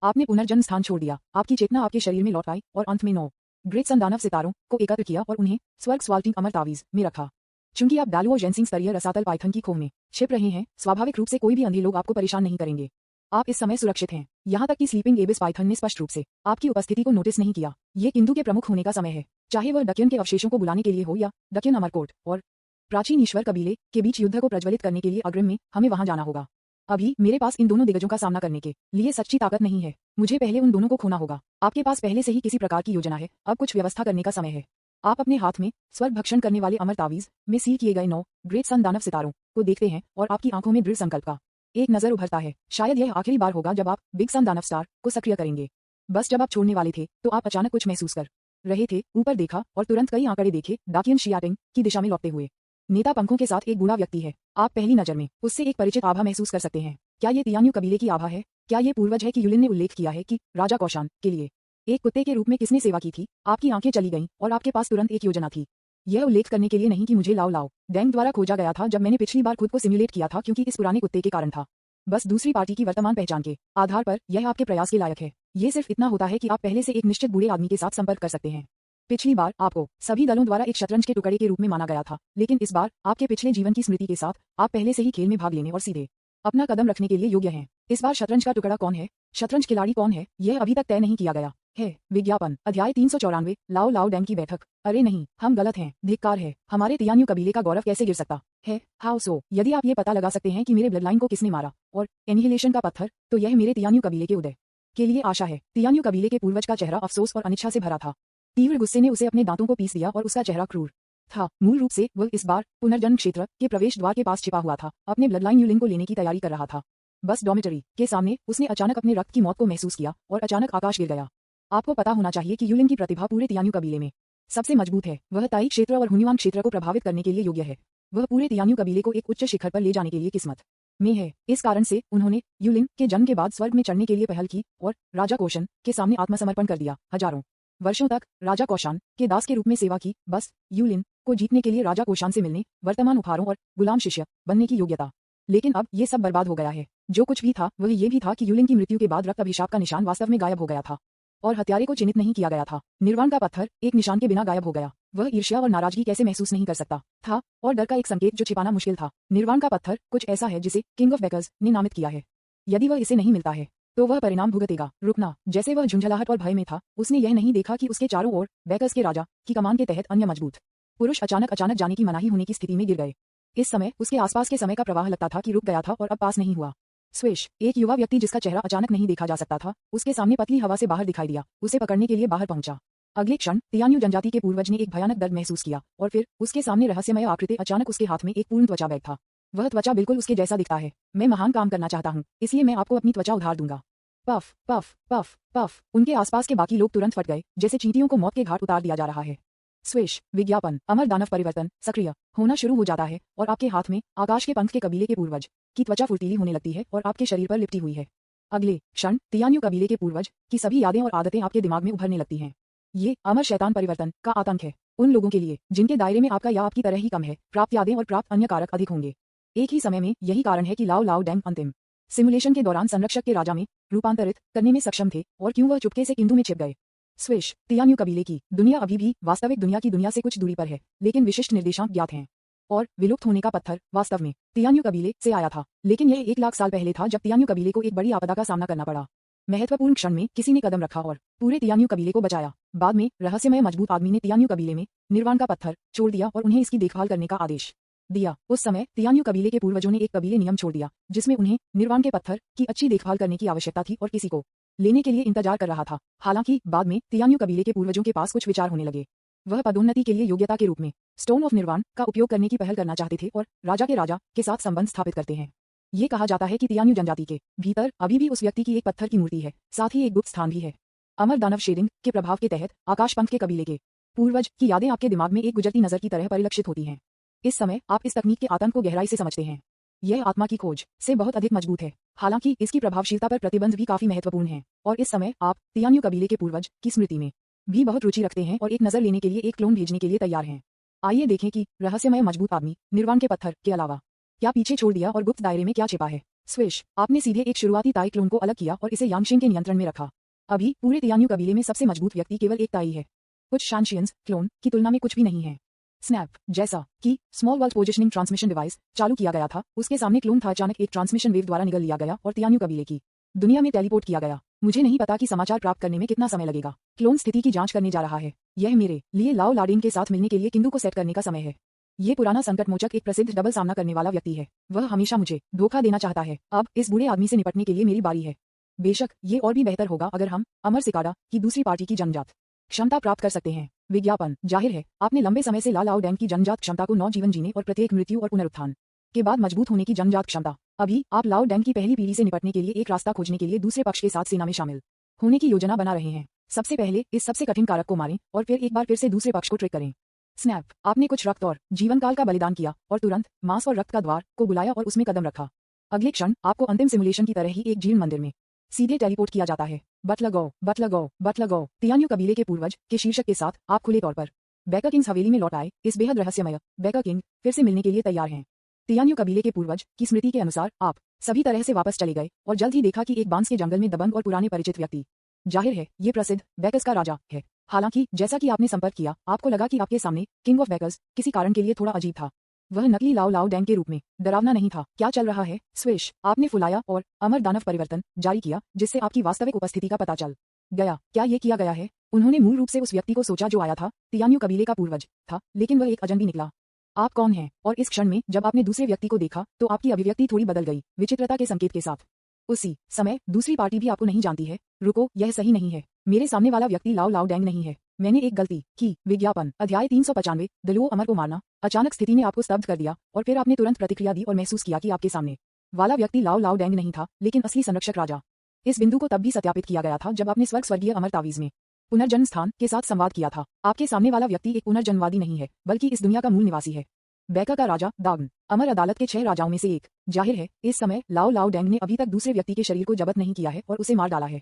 आपने पुनर्जन्म स्थान छोड़ दिया, आपकी चेतना आपके शरीर में लौट आई और अंत में 9 ग्रेट सन दानव सितारों को एकत्र किया और उन्हें स्वर्ग स्वाल्टिंग अमर तावीज में रखा। चूंकि आप डालू और जेंसिंग स्तरीय रसातल पाइथन की खोह में छिप रहे हैं, स्वाभाविक रूप से कोई भी अंधे लोग आपको परेशान नहीं करेंगे। आप इस समय सुरक्षित हैं। यहाँ तक कि स्लीपिंग एबिस पाइथन ने स्पष्ट रूप से आपकी उपस्थिति को नोटिस नहीं किया। ये किंतु के प्रमुख होने का समय है, चाहे वह डकियन के अवशेषों को बुलाने के लिए हो या डकियन अमरकोट और प्राचीन ईश्वर कबीले के बीच युद्ध को प्रज्वलित करने के लिए अग्रिम में हमें वहां जाना होगा। अभी मेरे पास इन दोनों दिग्गजों का सामना करने के लिए सच्ची ताकत नहीं है। मुझे पहले उन दोनों को खोना होगा। आपके पास पहले से ही किसी प्रकार की योजना है, अब कुछ व्यवस्था करने का समय है। आप अपने हाथ में स्वर्ग भक्षण करने वाले अमर तावीज में सील किए गए 9 ग्रेट सन दानव सितारों को देखते हैं और आपकी आंखों में दृढ़ संकल्प का एक नजर उभरता है। शायद यह आखिरी बार होगा जब आप बिग सन दानव स्टार को सक्रिय करेंगे। बस जब आप छोड़ने वाले थे तो आप अचानक कुछ महसूस कर रहे थे। ऊपर देखा और तुरंत कई आंकड़े देखे, डाकियन शियाटिंग की दिशा में लौटते हुए। नेता पंखों के साथ एक बूढ़ा व्यक्ति है। आप पहली नजर में उससे एक परिचित आभा महसूस कर सकते हैं। क्या ये तियान्यू कबीले की आभा है? क्या ये पूर्वज है कि युलिन ने उल्लेख किया है कि राजा कौशान के लिए एक कुत्ते के रूप में किसने सेवा की थी? आपकी आंखें चली गईं और आपके पास तुरंत एक योजना थी। यह उल्लेख करने के लिए नहीं कि मुझे लाओ डैंग द्वारा खोजा गया था जब मैंने पिछली बार खुद को सिम्युलेट किया था, क्योंकि इस पुराने कुत्ते के कारण था। बस दूसरी पार्टी की वर्तमान पहचान के आधार पर यह आपके प्रयास के लायक है। ये सिर्फ इतना होता है कि आप पहले से एक निश्चित बूढ़े आदमी के साथ संपर्क कर सकते हैं। पिछली बार आपको सभी दलों द्वारा एक शतरंज के टुकड़े के रूप में माना गया था, लेकिन इस बार आपके पिछले जीवन की स्मृति के साथ आप पहले से ही खेल में भाग लेने और सीधे अपना कदम रखने के लिए योग्य हैं। इस बार शतरंज का टुकड़ा कौन है, शतरंज खिलाड़ी कौन है, यह अभी तक तय नहीं किया गया है। विज्ञापन अध्याय 394 लाओ लाओ डैम की बैठक। अरे नहीं, हम गलत हैं, धिक्कार है, हमारे तियान्यू कबीले का गौरव कैसे गिर सकता है। How so? यदि आप ये पता लगा सकते हैं कि मेरे ब्लड लाइन को किसने मारा और एनिहिलेशन का पत्थर, तो यह मेरे तियान्यू कबीले के उदय के लिए आशा है। तियान्यू कबीले के पूर्वज का चेहरा अफसोस और अनिच्छा से भरा था। तीव्र गुस्से ने उसे अपने दांतों को पीस दिया और उसका चेहरा क्रूर था। मूल रूप से वह इस बार पुनर्जन्म क्षेत्र के प्रवेश द्वार के पास छिपा हुआ था, अपने ब्लड लाइन यूलिन को लेने की तैयारी कर रहा था। बस डॉर्मिटरी के सामने उसने अचानक अपने रक्त की मौत को महसूस किया और अचानक आकाश गिर गया। आपको पता होना चाहिए कि यूलिन की प्रतिभा पूरे तियान्यू कबीले में सबसे मजबूत है। वह ताई क्षेत्र और हुन्युआंग क्षेत्र को प्रभावित करने के लिए योग्य है। वह पूरे तियान्यू कबीले को एक उच्च शिखर पर ले जाने के लिए किस्मत में है। इस कारण से उन्होंने यूलिन के जन्म के बाद स्वर्ग में चढ़ने के लिए पहल की और राजा कोशन के सामने आत्मसमर्पण कर दिया। हजारों वर्षों तक राजा कौशान के दास के रूप में सेवा की, बस यूलिन को जीतने के लिए राजा कोशान से मिलने, वर्तमान उपहारों और गुलाम शिष्य बनने की योग्यता। लेकिन अब ये सब बर्बाद हो गया है। जो कुछ भी था वह ये भी था कि यूलिन की मृत्यु के बाद रक्त अभिशाप का निशान वास्तव में गायब हो गया था और हत्यारे को चिन्हित नहीं किया गया था। निर्वाण का पत्थर एक निशान के बिना गायब हो गया। वह ईर्ष्या और नाराजगी कैसे महसूस नहीं कर सकता था, और डर का एक संकेत जो छिपाना मुश्किल था। निर्वाण का पत्थर कुछ ऐसा है जिसे किंग ऑफ बेकर्स ने नामित किया है। यदि वह इसे नहीं मिलता है तो वह परिणाम भुगतेगा। रुकना, जैसे वह झुंझलाहट और भय में था, उसने यह नहीं देखा कि उसके चारों ओर बेकर्स के राजा की कमान के तहत अन्य मजबूत पुरुष अचानक जाने की मनाही होने की स्थिति में गिर गए। इस समय उसके आसपास के समय का प्रवाह लगता था कि रुक गया था और अब पास नहीं हुआ। स्विश, एक युवा व्यक्ति जिसका चेहरा अचानक नहीं देखा जा सकता था, उसके सामने पतली हवा से बाहर दिखाई दिया, उसे पकड़ने के लिए बाहर पहुंचा। अगले क्षण तियान्यू जनजाति के पूर्वज ने एक भयानक दर्द महसूस किया और फिर उसके सामने रहस्यमय आकृति अचानक उसके हाथ में एक पूर्ण त्वचा बैग था। वह त्वचा बिल्कुल उसके जैसा दिखता है। मैं महान काम करना चाहता हूँ, इसलिए मैं आपको अपनी त्वचा उधार दूंगा। Puff puff puff puff. उनके आसपास के बाकी लोग तुरंत फट गए, जैसे चींटियों को मौत के घाट उतार दिया जा रहा है। स्विश, विज्ञापन अमर दानव परिवर्तन सक्रिय होना शुरू हो जाता है और आपके हाथ में आकाश के पंख के कबीले के पूर्वज की त्वचा फुर्तीली होने लगती है और आपके शरीर पर लिपटी हुई है। अगले क्षण तियान्यू कबीले के पूर्वज की सभी यादें और आदतें आपके दिमाग में उभरने लगती हैं। ये अमर शैतान परिवर्तन का आतंक है उन लोगों के लिए जिनके दायरे में आपका या आपकी तरह ही कम है, प्राप्त यादें और प्राप्त अन्य कारक अधिक होंगे एक ही समय में। यही कारण है कि लाओ लाओ डैम अंतिम सिमुलेशन के दौरान संरक्षक के राजा में रूपांतरित करने में सक्षम थे और क्यों वह चुपके से किंतु में छिप गए। स्विश, तियान्यू कबीले की दुनिया अभी भी वास्तविक दुनिया की दुनिया से कुछ दूरी पर है, लेकिन विशिष्ट निर्देशांक ज्ञात हैं। और विलुप्त होने का पत्थर वास्तव में तियान्यू कबीले से आया था, लेकिन यह 1 लाख साल पहले था जब तियान्यू कबीले को एक बड़ी आपदा का सामना करना पड़ा। महत्वपूर्ण क्षण में किसी ने कदम रखा और पूरे तियान्यू कबीले को बचाया। बाद में रहस्यमय मजबूत आदमी ने तियान्यू कबीले में निर्वाण का पत्थर छोड़ दिया और उन्हें इसकी देखभाल करने का आदेश दिया। उस समय तियान्यू कबीले के पूर्वजों ने एक कबीले नियम छोड़ दिया जिसमें उन्हें निर्वाण के पत्थर की अच्छी देखभाल करने की आवश्यकता थी और किसी को लेने के लिए इंतजार कर रहा था। हालांकि बाद में तियान्यू कबीले के पूर्वजों के पास कुछ विचार होने लगे। वह पदोन्नति के लिए योग्यता के रूप में स्टोन ऑफ निर्वाण का उपयोग करने की पहल करना चाहते थे और राजा के साथ संबंध स्थापित करते हैं। ये कहा जाता है कि तियान्यू जनजाति के भीतर अभी भी उस व्यक्ति की एक पत्थर की मूर्ति है, साथ ही एक गुप्त स्थान भी है। अमर दानव शेडिंग के प्रभाव के तहत आकाशपंख के कबीले के पूर्वज की यादें आपके दिमाग में एक गुजरती नजर की तरह परिलक्षित होती हैं। इस समय आप इस तकनीक के आतंक को गहराई से समझते हैं। यह आत्मा की खोज से बहुत अधिक मजबूत है, हालांकि इसकी प्रभावशीलता पर प्रतिबंध भी काफी महत्वपूर्ण है। और इस समय आप तियान्यू कबीले के पूर्वज की स्मृति में भी बहुत रुचि रखते हैं और एक नजर लेने के लिए एक क्लोन भेजने के लिए तैयार हैं। आइए देखें कि रहस्यमय मजबूत आदमी निर्वाण के पत्थर के अलावा क्या पीछे छोड़ दिया और गुप्त दायरे में क्या छिपा है। स्विश, आपने सीधे एक शुरुआती ताई क्लोन को अलग किया और इसे यांगशिंग के नियंत्रण में रखा। अभी पूरे तियान्यू कबीले में सबसे मजबूत व्यक्ति केवल एक ताई है, कुछ शानशियंस क्लोन की तुलना में कुछ भी नहीं है। स्नैप, जैसा कि small world positioning transmission device चालू किया गया था, उसके सामने क्लोन था अचानक एक ट्रांसमिशन वेव द्वारा निगल लिया गया और तियान्यू कबीले की दुनिया में टेलीपोर्ट किया गया। मुझे नहीं पता कि समाचार प्राप्त करने में कितना समय लगेगा। क्लोन स्थिति की जांच करने जा रहा है। यह मेरे लिए लाओ लाडेन के साथ मिलने के लिए किंदु को सेट करने का समय है। ये पुराना संकट मोचक एक प्रसिद्ध डबल सामना करने वाला व्यक्ति है। वह हमेशा मुझे धोखा देना चाहता है। अब इस बूढ़े आदमी से निपटने के लिए मेरी बारी है। बेशक ये और भी बेहतर होगा अगर हम अमर सिकाडा की दूसरी पार्टी की जन्मजात क्षमता प्राप्त कर सकते हैं। विज्ञापन जाहिर है आपने लंबे समय से लाओ डैम की जन्मजात क्षमता को 9 जीवन जीने और प्रत्येक मृत्यु और पुनरुत्थान के बाद मजबूत होने की जन्मजात क्षमता। अभी आप लाओ डैम की पहली पीढ़ी से निपटने के लिए एक रास्ता खोजने के लिए दूसरे पक्ष के साथ सेना में शामिल होने की योजना बना रहे हैं। सबसे पहले इस सबसे कठिन कारक को मारें और फिर एक बार फिर से दूसरे पक्ष को ट्रिक करें। स्नैप, आपने कुछ रक्त और जीवन काल का बलिदान किया और तुरंत मांस और रक्त का द्वार को बुलाया और उसमें कदम रखा। अगले क्षण आपको अंतिम सिमुलेशन की तरह ही एक जीर्ण मंदिर में सीधे टेलीपोर्ट किया जाता है। बट लगो तियान्यू कबीले के पूर्वज के शीर्षक के साथ आप खुले तौर पर बेकर किंग्स हवेली में लौट आए। इस बेहद रहस्यमय बेकर किंग फिर से मिलने के लिए तैयार हैं। तियान्यू कबीले के पूर्वज की स्मृति के अनुसार आप सभी तरह से वापस चले गए और जल्द ही देखा कि एक बांस के जंगल में दबंग और पुराने परिचित व्यक्ति, जाहिर है ये प्रसिद्ध बेकर्स का राजा है, हालांकि जैसा कि आपने संपर्क किया, आपको लगा कि आपके सामने किंग ऑफ बैकर्स किसी कारण के लिए थोड़ा अजीब था। वह नकली लाओ लाओ डैंग के रूप में डरावना नहीं था। क्या चल रहा है? स्विश, आपने फुलाया और अमर दानव परिवर्तन जारी किया, जिससे आपकी वास्तविक उपस्थिति का पता चल गया। क्या ये किया गया है? उन्होंने मूल रूप से उस व्यक्ति को सोचा जो आया था, तियान्यू कबीले का पूर्वज था, लेकिन वह एक अजनबी निकला। आप कौन हैं? और इस क्षण में जब आपने दूसरे व्यक्ति को देखा तो आपकी अभिव्यक्ति थोड़ी बदल गई, विचित्रता के संकेत के साथ। उसी समय दूसरी पार्टी भी आपको नहीं जानती है। रुको, यह सही नहीं है। मेरे सामने वाला व्यक्ति लाओ लाओ डैंग नहीं है। मैंने एक गलती की। विज्ञापन अध्याय 395 दलुओ अमर को मारना। अचानक स्थिति ने आपको स्तब्ध कर दिया और फिर आपने तुरंत प्रतिक्रिया दी और महसूस किया कि आपके सामने वाला व्यक्ति लाओ लाओ डैंग नहीं था, लेकिन असली संरक्षक राजा। इस बिंदु को तब भी सत्यापित किया गया था जब आपने स्वर्गीय अमर तावीज में पुनर्जन्म स्थान के साथ संवाद किया था। आपके सामने वाला व्यक्ति एक पुनर्जन्मवादी नहीं है, बल्कि इस दुनिया का मूल निवासी है। बैका का राजा दागन, अमर अदालत के 6 राजाओं में से एक। जाहिर है इस समय लाओ लाओ डैंग ने अभी तक दूसरे व्यक्ति के शरीर को जब्त नहीं किया है और उसे मार डाला है।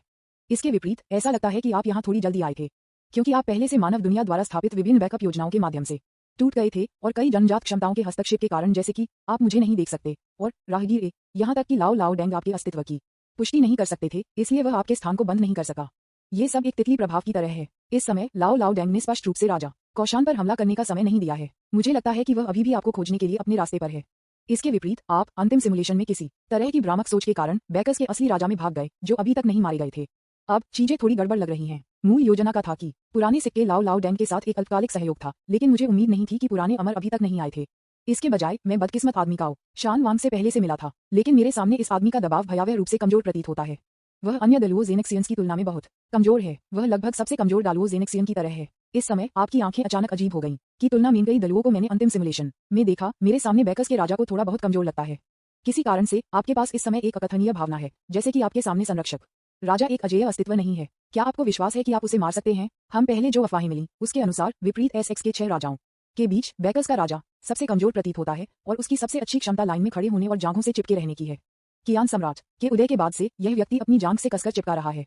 इसके विपरीत ऐसा लगता है कि आप यहाँ थोड़ी जल्दी आए थे, क्योंकि आप पहले से मानव दुनिया द्वारा स्थापित विभिन्न बैकअप योजनाओं के माध्यम से टूट गए थे और कई जन्मजात क्षमताओं के हस्तक्षेप के कारण, जैसे कि आप मुझे नहीं देख सकते और राहगीर यहाँ तक कि लाओ लाओ डैंग आपके अस्तित्व की पुष्टि नहीं कर सकते थे, इसलिए वह आपके स्थान को बंद नहीं कर सका। ये सब एक तितली प्रभाव की तरह है। इस समय लाओ लाओ डैंग ने स्पष्ट रूप से राजा कौशान पर हमला करने का समय नहीं दिया है। मुझे लगता है कि वह अभी भी आपको खोजने के लिए अपने रास्ते पर है। इसके विपरीत आप अंतिम सिमुलेशन में किसी तरह की भ्रामक सोच के कारण बैकर्स के असली राजा में भाग गए, जो अभी तक नहीं मारे गए थे। अब चीजें थोड़ी गड़बड़ लग रही हैं। मूल योजना का था कि पुराने सिक्के लाओ लाओ डैंग के साथ एक अल्पकालिक सहयोग था, लेकिन मुझे उम्मीद नहीं थी कि पुराने अमर अभी तक नहीं आए थे। इसके बजाय मैं बदकिस्मत आदमी काओ शान वांग से पहले से मिला था, लेकिन मेरे सामने इस आदमी का दबाव भयावह रूप से कमजोर प्रतीत होता है। वह अन्य दलुओ जेनेक्सियंस की तुलना में बहुत कमजोर है। वह लगभग सबसे कमजोर दालुओ जेनेक्सियन की तरह है। इस समय आपकी आंखें अचानक अजीब हो गईं कि तुलना में कई दलुओं को मैंने अंतिम सिमुलेशन में देखा, मेरे सामने बैकर्स के राजा को थोड़ा बहुत कमजोर लगता है। किसी कारण से आपके पास इस समय एक अकथनीय भावना है, जैसे कि आपके सामने संरक्षक राजा एक अजेय अस्तित्व नहीं है। क्या आपको विश्वास है कि आप उसे मार सकते हैं? हम पहले जो अफवाहें मिली उसके अनुसार विपरीत एसएक्स के 6 राजाओं के बीच बैकर्स का राजा सबसे कमजोर प्रतीत होता है और उसकी सबसे अच्छी क्षमता लाइन में खड़े होने और जांघों से चिपके रहने की है। कियान सम्राट के उदय के बाद से यह व्यक्ति अपनी जांघ से कसकर चिपका रहा है,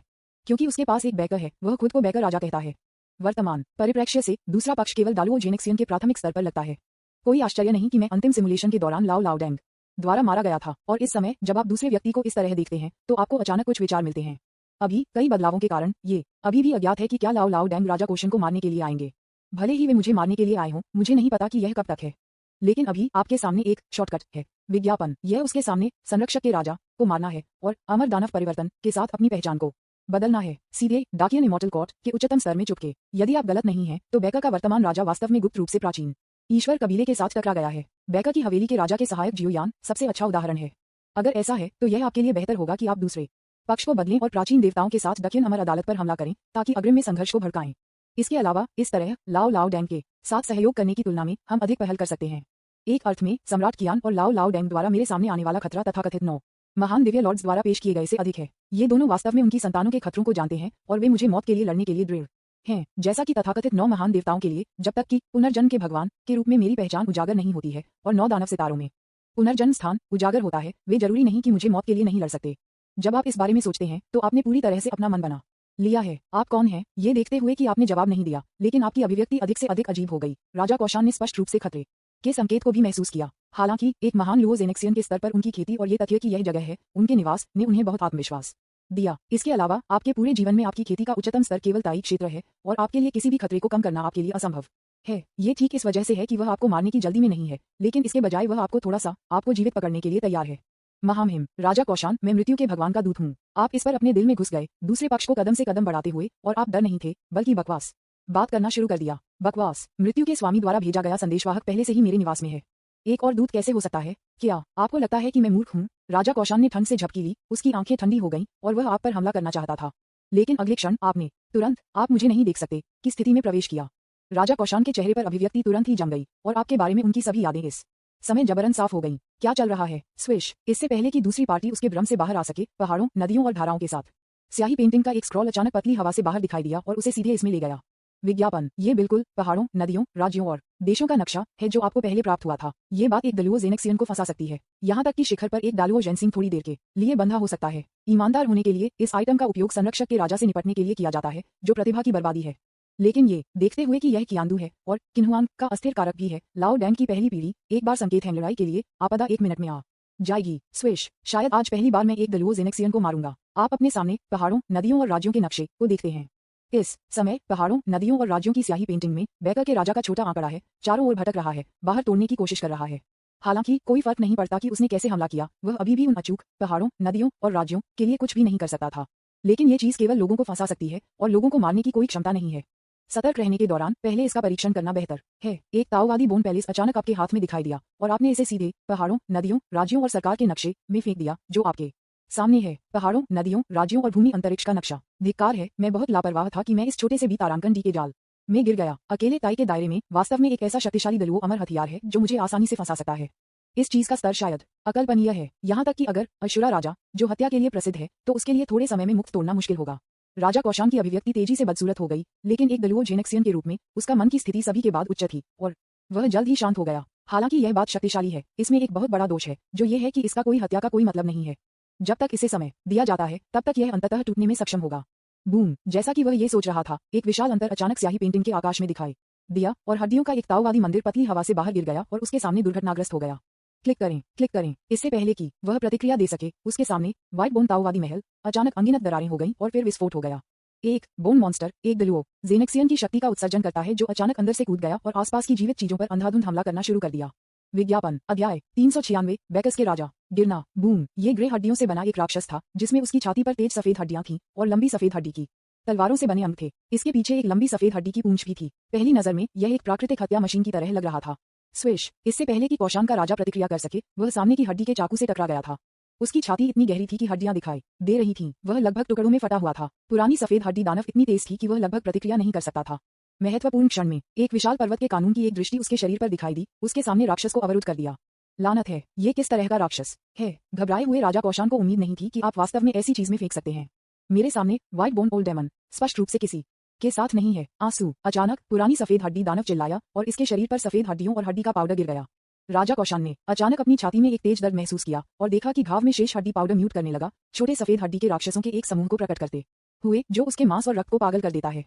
क्योंकि उसके पास एक बैकर है। वह खुद को बैकर राजा कहता है। वर्तमान परिप्रेक्ष्य से दूसरा पक्ष केवल दालुओ जेनेक्सियन के प्राथमिक स्तर पर लगता है। कोई आश्चर्य नहीं कि मैं अंतिम सिमुलेशन के दौरान लाओ लाओ डैंग द्वारा मारा गया था, और इस समय जब आप दूसरे व्यक्ति को इस तरह देखते हैं तो आपको अचानक कुछ विचार मिलते हैं। अभी कई बदलावों के कारण ये अभी भी अज्ञात है कि क्या लाओ लाओ डैंग राजा कोशन को मारने के लिए आएंगे। भले ही वे मुझे मारने के लिए आए हों, मुझे नहीं पता कि यह कब तक है, लेकिन अभी आपके सामने एक शॉर्टकट है। विज्ञापन, यह उसके सामने संरक्षक के राजा को मारना है और अमर दानव परिवर्तन के साथ अपनी पहचान को बदलना है, सीधे डाकियन इमॉर्टल कोर्ट के उच्चतम स्तर में चुपके। यदि आप गलत नहीं हैं तो बैकर का वर्तमान राजा वास्तव में गुप्त रूप से प्राचीन ईश्वर कबीले के साथ टकरा गया है। बैकर की हवेली के राजा के सहायक जियोयान सबसे अच्छा उदाहरण है। अगर ऐसा है तो यह आपके लिए बेहतर होगा कि आप दूसरे पक्ष को बदलें और प्राचीन देवताओं के साथ डकियन अमर अदालत पर हमला करें, ताकि अग्रिम में संघर्ष को भड़काएं। इसके अलावा इस तरह लाओ लाओ डैंग के साथ सहयोग करने की तुलना में हम अधिक पहल कर सकते हैं। एक अर्थ में सम्राट कियान और लाओ लाओ डैंग द्वारा मेरे सामने आने वाला खतरा तथाकथित 9 महान दिव्य लॉर्ड्स द्वारा पेश किए गए से अधिक है। ये दोनों वास्तव में उनकी संतानों के खतरों को जानते हैं और वे मुझे मौत के लिए लड़ने के लिए दृढ़ हैं, जैसा कि तथाकथित 9 महान देवताओं के लिए, जब तक कि पुनर्जन्म के भगवान के रूप में मेरी पहचान उजागर नहीं होती है और 9 दानव सितारों में पुनर्जन्म स्थान उजागर होता है, वे जरूरी नहीं कि मुझे मौत के लिए नहीं लड़ सकते। जब आप इस बारे में सोचते हैं तो आपने पूरी तरह से अपना मन बना लिया है। आप कौन हैं? ये देखते हुए कि आपने जवाब नहीं दिया, लेकिन आपकी अभिव्यक्ति अधिक से अधिक अजीब हो गई। राजा कौशान ने स्पष्ट रूप से खतरे के संकेत को भी महसूस किया। हालांकि एक महान लुओ जेनेक्सियन के स्तर पर उनकी खेती और ये तथ्य कि यह जगह है उनके निवास ने उन्हें बहुत आत्मविश्वास दिया। इसके अलावा आपके पूरे जीवन में आपकी खेती का उच्चतम स्तर केवल ताई क्षेत्र है और आपके लिए किसी भी खतरे को कम करना आपके लिए असंभव है। ये ठीक इस वजह से है कि वह आपको मारने की जल्दी में नहीं है, लेकिन इसके बजाय वह आपको थोड़ा सा आपको जीवित पकड़ने के लिए तैयार है। महामहिम राजा कौशान, मैं मृत्यु के भगवान का दूत हूँ। आप इस पर अपने दिल में घुस गए, दूसरे पक्ष को कदम से कदम बढ़ाते हुए, और आप डर नहीं थे बल्कि बकवास बात करना शुरू कर दिया। बकवास? मृत्यु के स्वामी द्वारा भेजा गया संदेशवाहक पहले से ही मेरे निवास में है। एक और दूत कैसे हो सकता है? क्या आपको लगता है कि मैं मूर्ख हूँ? राजा कौशान ने ठंड से झपकी ली, उसकी आंखें ठंडी हो गईं और वह आप पर हमला करना चाहता था, लेकिन अगले क्षण आपने तुरंत आप मुझे नहीं देख सकते की स्थिति में प्रवेश किया। राजा कौशान के चेहरे पर अभिव्यक्ति तुरंत ही जम गई और आपके बारे में उनकी सभी यादें इस समय जबरन साफ हो गईं। क्या चल रहा है? स्विश, इससे पहले कि दूसरी पार्टी उसके भ्रम से बाहर आ सके, पहाड़ों, नदियों और धाराओं के साथ स्याही पेंटिंग का एक स्क्रॉल अचानक पतली हवा से बाहर दिखाई दिया और उसे सीधे इसमें ले गया। विज्ञापन, ये बिल्कुल पहाड़ों, नदियों, राज्यों और देशों का नक्शा है जो आपको पहले प्राप्त हुआ था। ये बात एक दलुओ जेनेक्सियन को फंसा सकती है, यहाँ तक कि शिखर पर एक दालुओ जेनसिंग थोड़ी देर के लिए बंधा हो सकता है। ईमानदार होने के लिए इस आइटम का उपयोग संरक्षक के राजा से निपटने के लिए किया जाता है, जो प्रतिभा की बर्बादी है। लेकिन ये देखते हुए कि यह कियांदू है और किन्हुआन का अस्थिर कारक भी है, लाओ डैंग की पहली पीढ़ी एक बार संकेत है लड़ाई के लिए आपदा 1 मिनट में आ जाएगी। स्विश, शायद आज पहली बार मैं एक दलुओ जेनेक्सियन को मारूंगा। आप अपने सामने पहाड़ों, नदियों और राज्यों के नक्शे को देखते हैं। इस समय पहाड़ों, नदियों और राज्यों की स्याही पेंटिंग में बेकर के राजा का छोटा आंकड़ा है, चारों ओर भटक रहा है, बाहर तोड़ने की कोशिश कर रहा है। हालांकि कोई फर्क नहीं पड़ता कि उसने कैसे हमला किया, वह अभी भी उन अचूक पहाड़ों, नदियों और राज्यों के लिए कुछ भी नहीं कर सकता था। लेकिन ये चीज केवल लोगों को फंसा सकती है और लोगों को मारने की कोई क्षमता नहीं है। सतर्क रहने के दौरान पहले इसका परीक्षण करना बेहतर है। एक ताओवादी बोन पैलेस अचानक आपके हाथ में दिखाई दिया और आपने इसे सीधे पहाड़ों, नदियों, राज्यों और सरकार के नक्शे में फेंक दिया जो आपके सामने है। पहाड़ों, नदियों, राज्यों और भूमि अंतरिक्ष का नक्शा। धिक्कार है, मैं बहुत लापरवाह था कि मैं इस छोटे से भी तारांकन डी के जाल में गिर गया। अकेले ताई के दायरे में वास्तव में एक ऐसा शक्तिशाली दलुओ अमर हथियार है जो मुझे आसानी से फंसा सकता है। इस चीज का स्तर शायद अकल्पनीय है, यहाँ तक कि अगर अशुरा राजा, जो हत्या के लिए प्रसिद्ध है, तो उसके लिए थोड़े समय में मुक्त तोड़ना मुश्किल होगा। राजा कौशान की अभिव्यक्ति तेजी से बदसूरत हो गई, लेकिन एक दलुओ जेनेक्सियन के रूप में उसका मन की स्थिति सभी के बाद उच्च थी और वह जल्द ही शांत हो गया। हालांकि यह बात शक्तिशाली है, इसमें एक बहुत बड़ा दोष है, जो ये है कि इसका कोई हत्या का कोई मतलब नहीं है। जब तक इसे समय दिया जाता है, तब तक यह अंततः टूटने में सक्षम होगा। बूम! जैसा कि वह ये सोच रहा था, एक विशाल अंतर अचानक स्याही पेंटिंग के आकाश में दिखाई दिया और हड्डियों का एक ताओवादी मंदिर पतली हवा से बाहर गिर गया और उसके सामने दुर्घटनाग्रस्त हो गया। क्लिक करें। इससे पहले कि वह प्रतिक्रिया दे सके, उसके सामने व्हाइट बोन ताओवादी महल अचानक अनगिनत दरारें हो गईं और फिर विस्फोट हो गया। एक बोन मॉन्स्टर, एक दलुओ जेनेक्सियन की शक्ति का उत्सर्जन करता है जो अचानक अंदर से कूद गया और आसपास की जीवित चीजों पर अंधाधुंध हमला करना शुरू कर दिया। विज्ञापन अध्याय 396 बेकस के राजा गिरना। बूम! ये ग्रे हड्डियों से बना एक राक्षस था जिसमें उसकी छाती पर तेज सफेद हड्डियां थीं और लंबी सफेद हड्डी की तलवारों से बने अंक थे। इसके पीछे एक लंबी सफेद हड्डी की पूंछ भी थी। पहली नजर में यह एक प्राकृतिक हत्या मशीन की तरह लग रहा था। स्विश! इससे पहले कि कौशान का राजा प्रतिक्रिया कर सके, वह सामने की हड्डी के चाकू से टकरा गया था। उसकी छाती इतनी गहरी थी कि हड्डियां दिखाई दे रही थीं। वह लगभग टुकड़ों में फटा हुआ था। पुरानी सफेद हड्डी दानव इतनी तेज थी कि वह लगभग प्रतिक्रिया नहीं कर सकता था। महत्वपूर्ण क्षण में एक विशाल पर्वत के कानून की एक दृष्टि उसके शरीर पर दिखाई दी, उसके सामने राक्षस को अवरुद्ध कर दिया। लानत है, ये किस तरह का राक्षस है? घबराए हुए राजा कौशान को उम्मीद नहीं थी कि आप वास्तव में ऐसी चीज में फेंक सकते हैं। मेरे सामने व्हाइट बोन ओल्ड डेमन स्पष्ट रूप से किसी के साथ नहीं है। आंसू! अचानक पुरानी सफेद हड्डी दानव चिल्लाया और इसके शरीर पर सफेद हड्डियों और हड्डी का पाउडर गिर गया। राजा कौशान ने अचानक अपनी छाती में एक तेज दर्द महसूस किया और देखा कि घाव में शेष हड्डी पाउडर म्यूट करने लगा, छोटे सफेद हड्डी के राक्षसों के एक समूह को प्रकट करते हुए जो उसके मांस और रक्त को पागल कर देता है।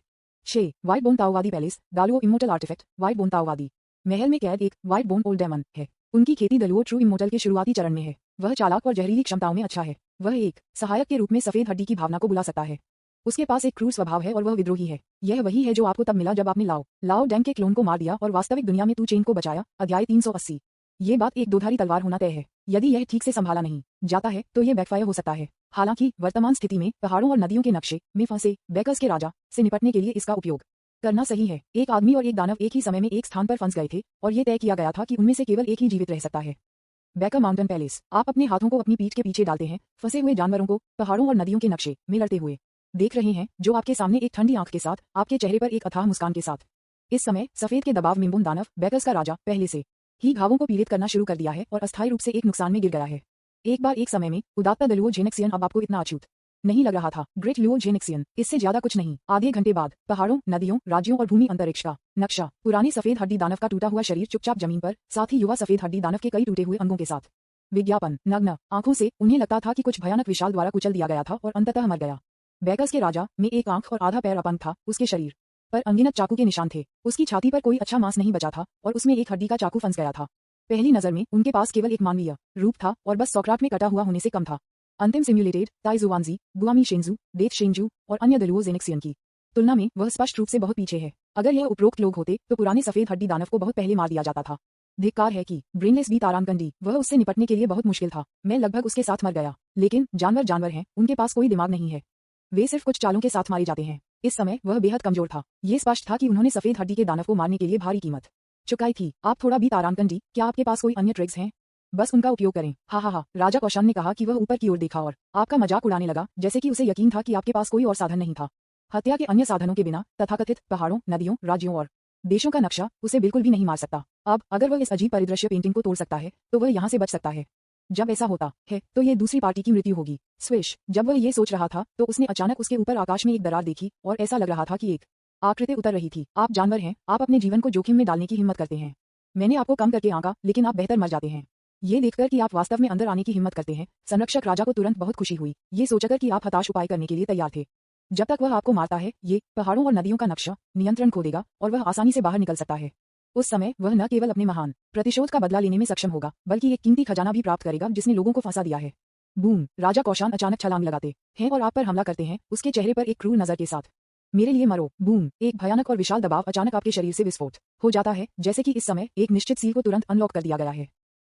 व्हाइट बोन ताओवादी palace, Daluo immortal artifact, white bone ताओवादी महल में कैद एक व्हाइट बोन ओल्ड डेमन है। उनकी खेती दलुओ ट्रू इमोर्टल के शुरुआती चरण में है। वह चालाक और जहरीली क्षमताओं में अच्छा है। वह एक सहायक के रूप में सफेद हड्डी की भावना को बुला सकता है। उसके पास एक क्रूर स्वभाव है और वह विद्रोही है। यह वही है जो आपको तब मिला जब आपने लाओ डैंग के क्लोन को मार दिया और वास्तविक दुनिया में तू चेन को बचाया। अध्याय 380। ये बात एक दोधारी तलवार होना तय है। यदि यह ठीक से संभाला नहीं जाता है तो यह बैकफायर हो सकता है। हालांकि वर्तमान स्थिति में पहाड़ों और नदियों के नक्शे में फंसे बेकर्स के राजा से निपटने के लिए इसका उपयोग करना सही है। एक आदमी और एक दानव एक ही समय में एक स्थान पर फंस गए थे और यह तय किया गया था कि उनमें से केवल एक ही जीवित रह सकता है। Baker mountain palace. आप अपने हाथों को अपनी पीठ के पीछे डालते हैं, फंसे हुए जानवरों को पहाड़ों और नदियों के नक्शे में लड़ते हुए देख रहे हैं, जो आपके सामने एक ठंडी आंख के साथ, आपके चेहरे पर एक अथाह मुस्कान के साथ। इस समय सफेद के दबाव में बुन दानव बेकर्स का राजा पहले से ही घावों को पीड़ित करना शुरू कर दिया है और अस्थायी रूप से एक नुकसान में गिर गया है। एक बार एक समय में उदात्ता दलुओ जेनेक्सियन अब आपको इतना अछूत नहीं लग रहा था। ग्रेट लुओ जेनेक्सियन, इससे ज्यादा कुछ नहीं। आधे घंटे बाद पहाड़ों, नदियों, राज्यों और भूमि अंतरिक्ष का नक्शा। पुराने सफेद हड्डी दानव का टूटा हुआ शरीर चुपचाप जमीन पर, साथ ही युवा सफेद हड्डी दानव के कई टूटे हुए अंगों के साथ। विज्ञापन नग्न आंखों से उन्हें लगता था कि कुछ भयानक विशाल द्वारा कुचल दिया गया था और अंततः मर गया। बेकर्स के राजा में एक आंख और आधा पैर अपंग था। उसके शरीर पर अनगिनत चाकू के निशान थे। उसकी छाती पर कोई अच्छा मांस नहीं बचा था और उसमें एक हड्डी का चाकू फंस गया था। पहली नजर में उनके पास केवल एक मानवीय रूप था और बस सॉक्राट में कटा हुआ होने से कम था। अंतिम सिम्युलेटेड ताइजुवानजी, गुआमी शेंजू, डेथ शेंजू और अन्य दलुओ जेनेक्सियन की तुलना में वह स्पष्ट रूप से बहुत पीछे है। अगर यह उपरोक्त लोग होते तो पुराने सफेद हड्डी दानव को बहुत पहले मार दिया जाता था। धिक्कार है कि ब्रेनलेस बी तारांकंडी, वह उससे निपटने के लिए बहुत मुश्किल था। मैं लगभग उसके साथ मर गया। लेकिन जानवर हैं, उनके पास कोई दिमाग नहीं है। वे सिर्फ कुछ चालों के साथ मारे जाते हैं। इस समय वह बेहद कमजोर था। ये स्पष्ट था कि उन्होंने सफेद हड्डी के दानव को मारने के लिए भारी कीमत चुकाई थी। आप थोड़ा भी तारांकंडी, क्या आपके पास कोई अन्य ट्रिक्स हैं? बस उनका उपयोग करें। हा। राजा कौशान ने कहा कि वह ऊपर की ओर देखा और आपका मजाक उड़ाने लगा, जैसे कि उसे यकीन था कि आपके पास कोई और साधन नहीं था। हत्या के अन्य साधनों के बिना तथाकथित पहाड़ों, नदियों, राज्यों और देशों का नक्शा उसे बिल्कुल भी नहीं मार सकता। अब अगर वह इस अजीब परिदृश्य पेंटिंग को तोड़ सकता है तो वह यहाँ से बच सकता है। जब ऐसा होता है तो ये दूसरी पार्टी की मृत्यु होगी। स्विश! जब वह ये सोच रहा था तो उसने अचानक उसके ऊपर आकाश में एक दरार देखी और ऐसा लग रहा था कि एक आकृति उतर रही थी। आप जानवर हैं, आप अपने जीवन को जोखिम में डालने की हिम्मत करते हैं। मैंने आपको कम करके आंका, लेकिन आप बेहतर मर जाते हैं। ये देखकर कि आप वास्तव में अंदर आने की हिम्मत करते हैं, संरक्षक राजा को तुरंत बहुत खुशी हुई, ये सोचकर कि आप हताश उपाय करने के लिए तैयार थे। जब तक वह आपको मारता है, ये पहाड़ों और नदियों का नक्शा नियंत्रण खो देगा और वह आसानी से बाहर निकल सकता है। उस समय वह न केवल अपने महान प्रतिशोध का बदला लेने में सक्षम होगा, बल्कि एक कीमती खजाना भी प्राप्त करेगा जिसने लोगों को फंसा दिया है। बूम! राजा कौशान अचानक छलांग लगाते हैं और आप पर हमला करते हैं, उसके चेहरे पर एक क्रूर नजर के साथ। मेरे लिए मरो। बूम, एक भयानक और विशाल दबाव अचानक आपके शरीर से विस्फोट हो जाता है, जैसे कि इस समय एक निश्चित सील को तुरंत अनलॉक कर दिया गया है।